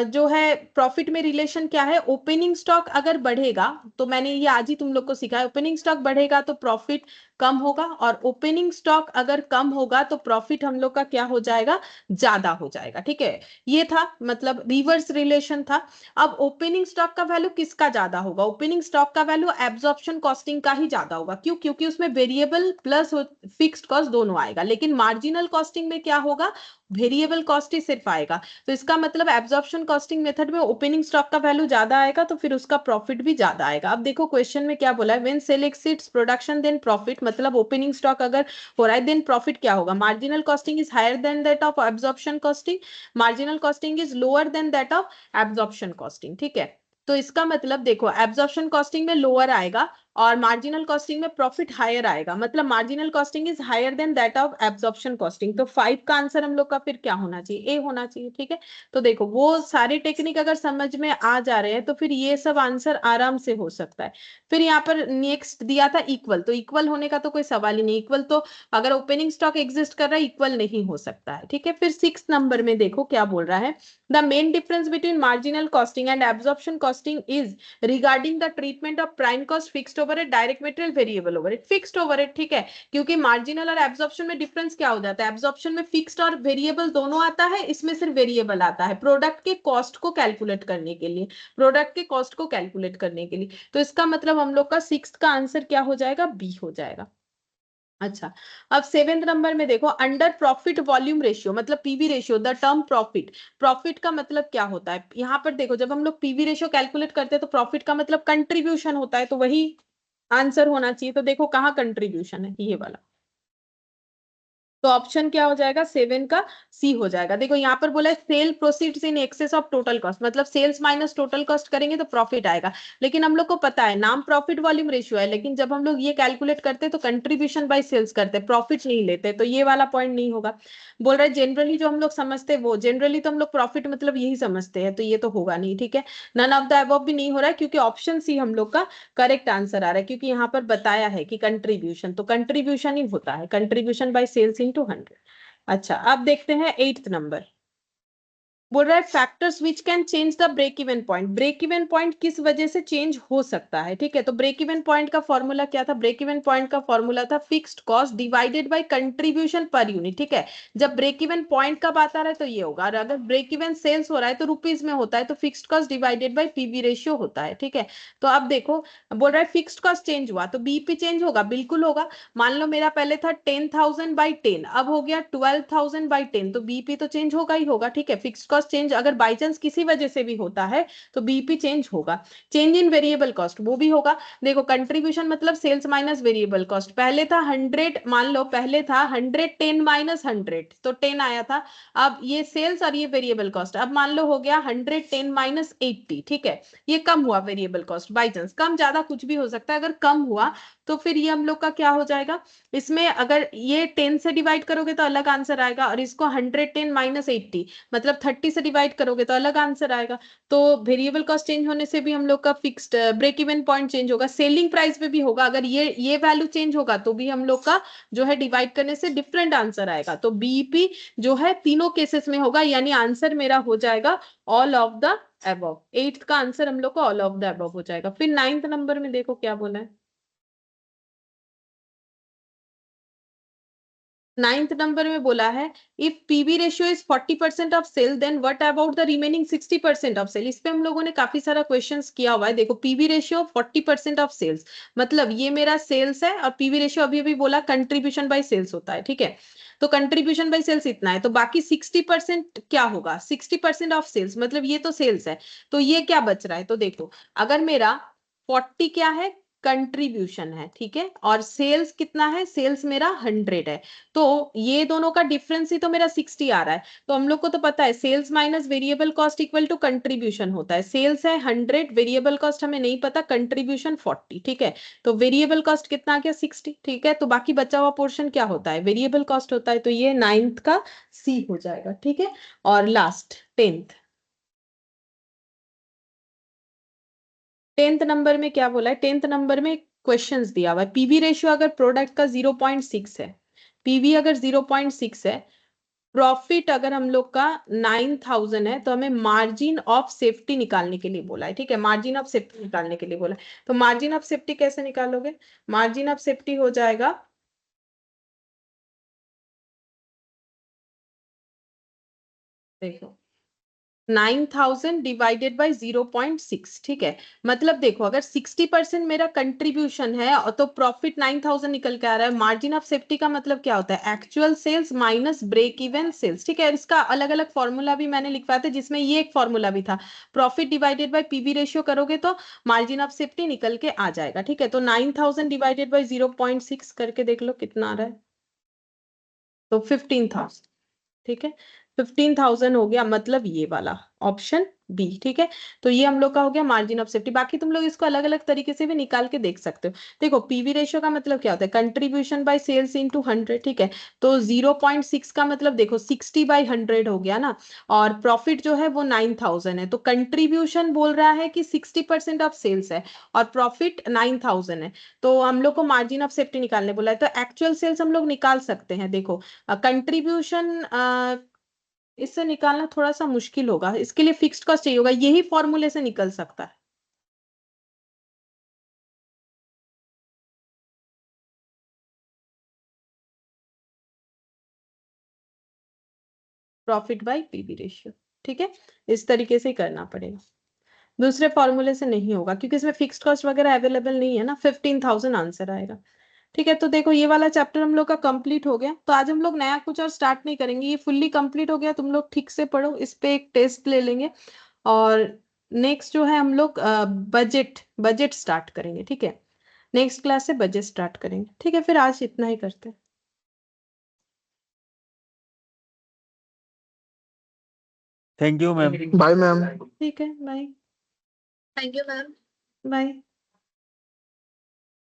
जो है प्रॉफिट में रिलेशन क्या है? ओपनिंग स्टॉक अगर बढ़ेगा, तो मैंने ये आज ही तुम लोग को सिखाया, ओपनिंग स्टॉक बढ़ेगा तो प्रॉफिट कम होगा, और ओपनिंग स्टॉक अगर कम होगा तो प्रॉफिट हम लोग का क्या हो जाएगा? ज्यादा हो जाएगा। ठीक है, ये था मतलब रिवर्स रिलेशन था। अब ओपनिंग स्टॉक का वैल्यू किसका ज्यादा होगा? ओपनिंग स्टॉक का वैल्यू एब्जॉर्प्शन कॉस्टिंग का ही ज्यादा होगा। क्यों? क्योंकि उसमें वेरिएबल प्लस फिक्स्ड कॉस्ट दोनों आएगा। लेकिन मार्जिनल कॉस्टिंग में क्या होगा? वेरिएबल कॉस्ट ही सिर्फ आएगा। तो इसका मतलब एब्जॉर्प्शन कॉस्टिंग मेथड में ओपनिंग स्टॉक का वैल्यू ज्यादा आएगा, तो फिर उसका प्रॉफिट भी ज्यादा आएगा। अब देखो क्वेश्चन में क्या बोला है, when sale exceeds production then profit, मतलब ओपनिंग स्टॉक अगर हो रहा है देन प्रॉफिट क्या होगा? Marginal costing is higher than that of absorption costing, marginal costing is lower than that of absorption costing. ठीक है, तो इसका मतलब देखो एब्जॉर्प्शन कॉस्टिंग में लोअर आएगा और मार्जिनल कॉस्टिंग में प्रॉफिट हायर आएगा, मतलब marginal costing is higher than that of absorption costing. तो 5 का आंसर हम लोग का फिर क्या होना चाहिए? ए होना चाहिए। ठीक है, तो देखो वो सारे टेक्निक अगर समझ में आ जा रहे हैं तो फिर ये सब आंसर आराम से हो सकता है। फिर यहाँ पर नेक्स्ट दिया था इक्वल, तो इक्वल होने का तो कोई सवाल ही नहीं। इक्वल तो अगर ओपनिंग स्टॉक एग्जिस्ट कर रहा है इक्वल नहीं हो सकता है। ठीक है, फिर 6 नंबर में देखो क्या बोल रहा है, the main difference between marginal costing and absorption costing is regarding the treatment of prime cost, fixed overhead, direct material, variable overhead. Fixed overhead, ठीक है, क्योंकि मार्जिनल और एब्जॉर्प्शन में डिफरेंस क्या हो जाता है? एब्जॉर्प्शन में फिक्स्ड और वेरिएबल दोनों आता है, इसमें सिर्फ वेरिएबल आता है प्रोडक्ट के कॉस्ट को कैलकुलेट करने के लिए, प्रोडक्ट के कॉस्ट को कैलकुलेट करने के लिए। तो इसका मतलब हम लोग का 6 का आंसर क्या हो जाएगा? बी हो जाएगा। अच्छा, अब 7th नंबर में देखो, अंडर प्रॉफिट वॉल्यूम रेशियो, मतलब PV ratio, the term profit, profit का मतलब क्या होता है? यहाँ पर देखो जब हम लोग पीवी रेशियो कैलकुलेट करते हैं तो प्रॉफिट का मतलब कंट्रीब्यूशन होता है, तो वही आंसर होना चाहिए। तो देखो कहाँ कंट्रीब्यूशन है, ये वाला। तो ऑप्शन क्या हो जाएगा, 7 का सी हो जाएगा। देखो यहाँ पर बोला है sale proceeds in excess of total cost, मतलब सेल्स माइनस टोटल कॉस्ट करेंगे तो प्रॉफिट आएगा। लेकिन हम लोग को पता है नाम प्रॉफिट वॉल्यूम रेशियो है, लेकिन जब हम लोग ये कैलकुलेट करते हैं तो कंट्रीब्यूशन बाय सेल्स करते हैं, प्रॉफिट नहीं लेते, तो ये वाला पॉइंट नहीं होगा। बोल रहा है जनरली जो हम लोग समझते हैं वो जनरली तो हम लोग प्रॉफिट मतलब यही समझते हैं, तो ये तो होगा नहीं। ठीक है, नन ऑफ द अबव भी नहीं हो रहा है, क्योंकि ऑप्शन सी हम लोग का करेक्ट आंसर आ रहा है, क्योंकि यहाँ पर बताया है कि कंट्रीब्यूशन, तो कंट्रीब्यूशन ही होता है, कंट्रीब्यूशन बाय सेल्स इनटू 100। अच्छा, अब देखते हैं 8th नंबर। बोल रहा है factors which can change the break even point. Break even point किस वजह से चेंज हो सकता है। ठीक है, तो ब्रेक इवन पॉइंट का फॉर्मूला क्या था, ब्रेक इवन पॉइंट का फॉर्मूला था fixed cost divided by contribution per unit. ठीक है, जब ब्रेक इवन पॉइंट का बात आ रहा है तो ये होगा, और अगर ब्रेक इवन सेल्स हो रहा है तो रुपीज में होता है, तो fixed cost divided by PV ratio होता है। ठीक है, तो अब देखो बोल रहा है फिक्स्ड कॉस्ट चेंज हुआ तो बीपी चेंज होगा, बिल्कुल होगा। मान लो मेरा पहले था 10,000 बाई 10, अब हो गया 12,000 बाई 10, तो बीपी तो चेंज होगा ही होगा। ठीक है, फिक्स्ड कॉस्ट चेंज अगर बाई चांस किसी वजह से भी होता है तो बीपी चेंज होगा। चेंज इन वेरिएबल कॉस्ट वो भी होगा। देखो कंट्रीब्यूशन मतलब सेल्स माइनस वेरिएबल कॉस्ट, पहले था 100, मान लो पहले था 110 माइनस 100, तो 10 आया था। अब ये सेल्स और ये वेरिएबल कॉस्ट, अब मान लो हो गया 110 माइनस 80। ठीक है, ये कम हुआ वेरिएबल कॉस्ट, बाई चांस कम ज्यादा कुछ भी हो सकता है, अगर कम हुआ तो फिर ये हम लोग का क्या हो जाएगा, इसमें अगर ये 10 से डिवाइड करोगे तो अलग आंसर आएगा, और इसको 110 माइनस 80 मतलब 30 से डिवाइड करोगे तो अलग आंसर आएगा। तो वेरिएबल कॉस्ट चेंज होने से भी हम लोग का fixed break even point change होगा, सेलिंग प्राइस पे भी होगा, अगर ये वैल्यू चेंज होगा तो भी हम लोग का जो है डिवाइड करने से डिफरेंट आंसर आएगा। तो बीईपी जो है तीनों केसेस में होगा, यानी आंसर मेरा हो जाएगा all of the above. 8th का आंसर हम लोग को ऑल ऑफ द अबव हो जाएगा। फिर 9th नंबर में देखो क्या बोला है। 9th नंबर में बोला है if PV ratio is 40% of sale then what about the remaining 60% of sale. इस पे हम लोगों ने काफी सारा क्वेश्चंस किया हुआ है। देखो पीवी रेशियो 40% ऑफ सेल्स, मतलब ये मेरा सेल्स है, और पीवी रेशियो अभी अभी बोला कंट्रीब्यूशन बाय सेल्स होता है। ठीक है, तो कंट्रीब्यूशन बाय सेल्स इतना है, तो बाकी 60% क्या होगा, 60% ऑफ सेल्स, मतलब ये तो सेल्स है, तो ये क्या बच रहा है। तो देखो अगर मेरा 40 क्या है, कंट्रीब्यूशन है, ठीक है, और सेल्स कितना है, सेल्स मेरा 100 है, तो ये दोनों का डिफरेंस ही तो मेरा 60 आ रहा है। तो हम लोग को तो पता है sales minus variable cost equal to contribution होता है। सेल्स है 100, वेरिएबल कॉस्ट हमें नहीं पता, कंट्रीब्यूशन 40। ठीक है, तो वेरिएबल कॉस्ट कितना आ गया, 60। ठीक है, तो बाकी बचा हुआ पोर्शन क्या होता है, वेरिएबल कॉस्ट होता है, तो ये 9th का सी हो जाएगा। ठीक है, और लास्ट 10th नंबर में क्या बोला है, 10th नंबर में क्वेश्चंस दिया हुआ है। पीवी रेशियो अगर प्रोडक्ट का 0.6 है, पीवी अगर 0.6 है, प्रॉफिट अगर हम लोग का 9,000 है, तो हमें मार्जिन ऑफ सेफ्टी निकालने के लिए बोला है। ठीक है, मार्जिन ऑफ सेफ्टी निकालने के लिए बोला है, तो मार्जिन ऑफ सेफ्टी कैसे निकालोगे, मार्जिन ऑफ सेफ्टी हो जाएगा, देखो 9,000 डिवाइडेड बाई 0.6। ठीक है, मतलब देखो अगर 60% मेरा कंट्रीब्यूशन है और तो प्रॉफिट 9,000 निकल के आ रहा है। मार्जिन ऑफ सेफ्टी का मतलब क्या होता है, actual sales minus break even sales. ठीक है, इसका अलग अलग फॉर्मूला भी मैंने लिखवाया था, जिसमें ये एक फॉर्मूला भी था, profit divided by PV ratio करोगे तो मार्जिन ऑफ सेफ्टी निकल के आ जाएगा। ठीक है, तो 9,000 डिवाइडेड बाई 0.6 करके देख लो कितना आ रहा है, तो 15,000। ठीक है, 15,000 हो गया, मतलब ये वाला ऑप्शन बी। ठीक है, तो ये हम लोग का हो गया मार्जिन ऑफ सेफ्टी। बाकी तुम लोग इसको अलग अलग तरीके से भी निकाल के देख सकते हो। देखो पीवी रेशियो का मतलब क्या होता है, कंट्रीब्यूशन बाय सेल्स इनटू 100। ठीक है, तो 0.6 का मतलब देखो 60 बाई 100 हो गया ना, और प्रॉफिट जो है वो 9,000 है, तो कंट्रीब्यूशन बोल रहा है कि 60% ऑफ सेल्स है और प्रॉफिट 9,000 है, तो हम लोग को मार्जिन ऑफ सेफ्टी निकालने बोला है। तो एक्चुअल सेल्स हम लोग निकाल सकते हैं। देखो कंट्रीब्यूशन इससे निकालना थोड़ा सा मुश्किल होगा, इसके लिए फिक्स्ड कॉस्ट चाहिए होगा, यही फॉर्मूले से निकल सकता है, प्रॉफिट बाय पीवी रेशियो। ठीक है, इस तरीके से ही करना पड़ेगा, दूसरे फॉर्मूले से नहीं होगा, क्योंकि इसमें फिक्स्ड कॉस्ट वगैरह अवेलेबल नहीं है ना। 15,000 आंसर आएगा। ठीक है, तो देखो ये वाला चैप्टर हम लोग का कंप्लीट हो गया, तो आज हम लोग नया कुछ और स्टार्ट नहीं करेंगे, ये फुल्ली कंप्लीट हो गया। तुम लोग ठीक से पढ़ो, इस पे एक टेस्ट ले लेंगे, और नेक्स्ट जो है हम लोग बजट बजट स्टार्ट करेंगे। ठीक है, नेक्स्ट क्लास से बजट स्टार्ट करेंगे। ठीक है, फिर आज इतना ही करते हैं। Thank you ma'am. Bye ma'am. ठीक है, bye thank you ma'am. Bye.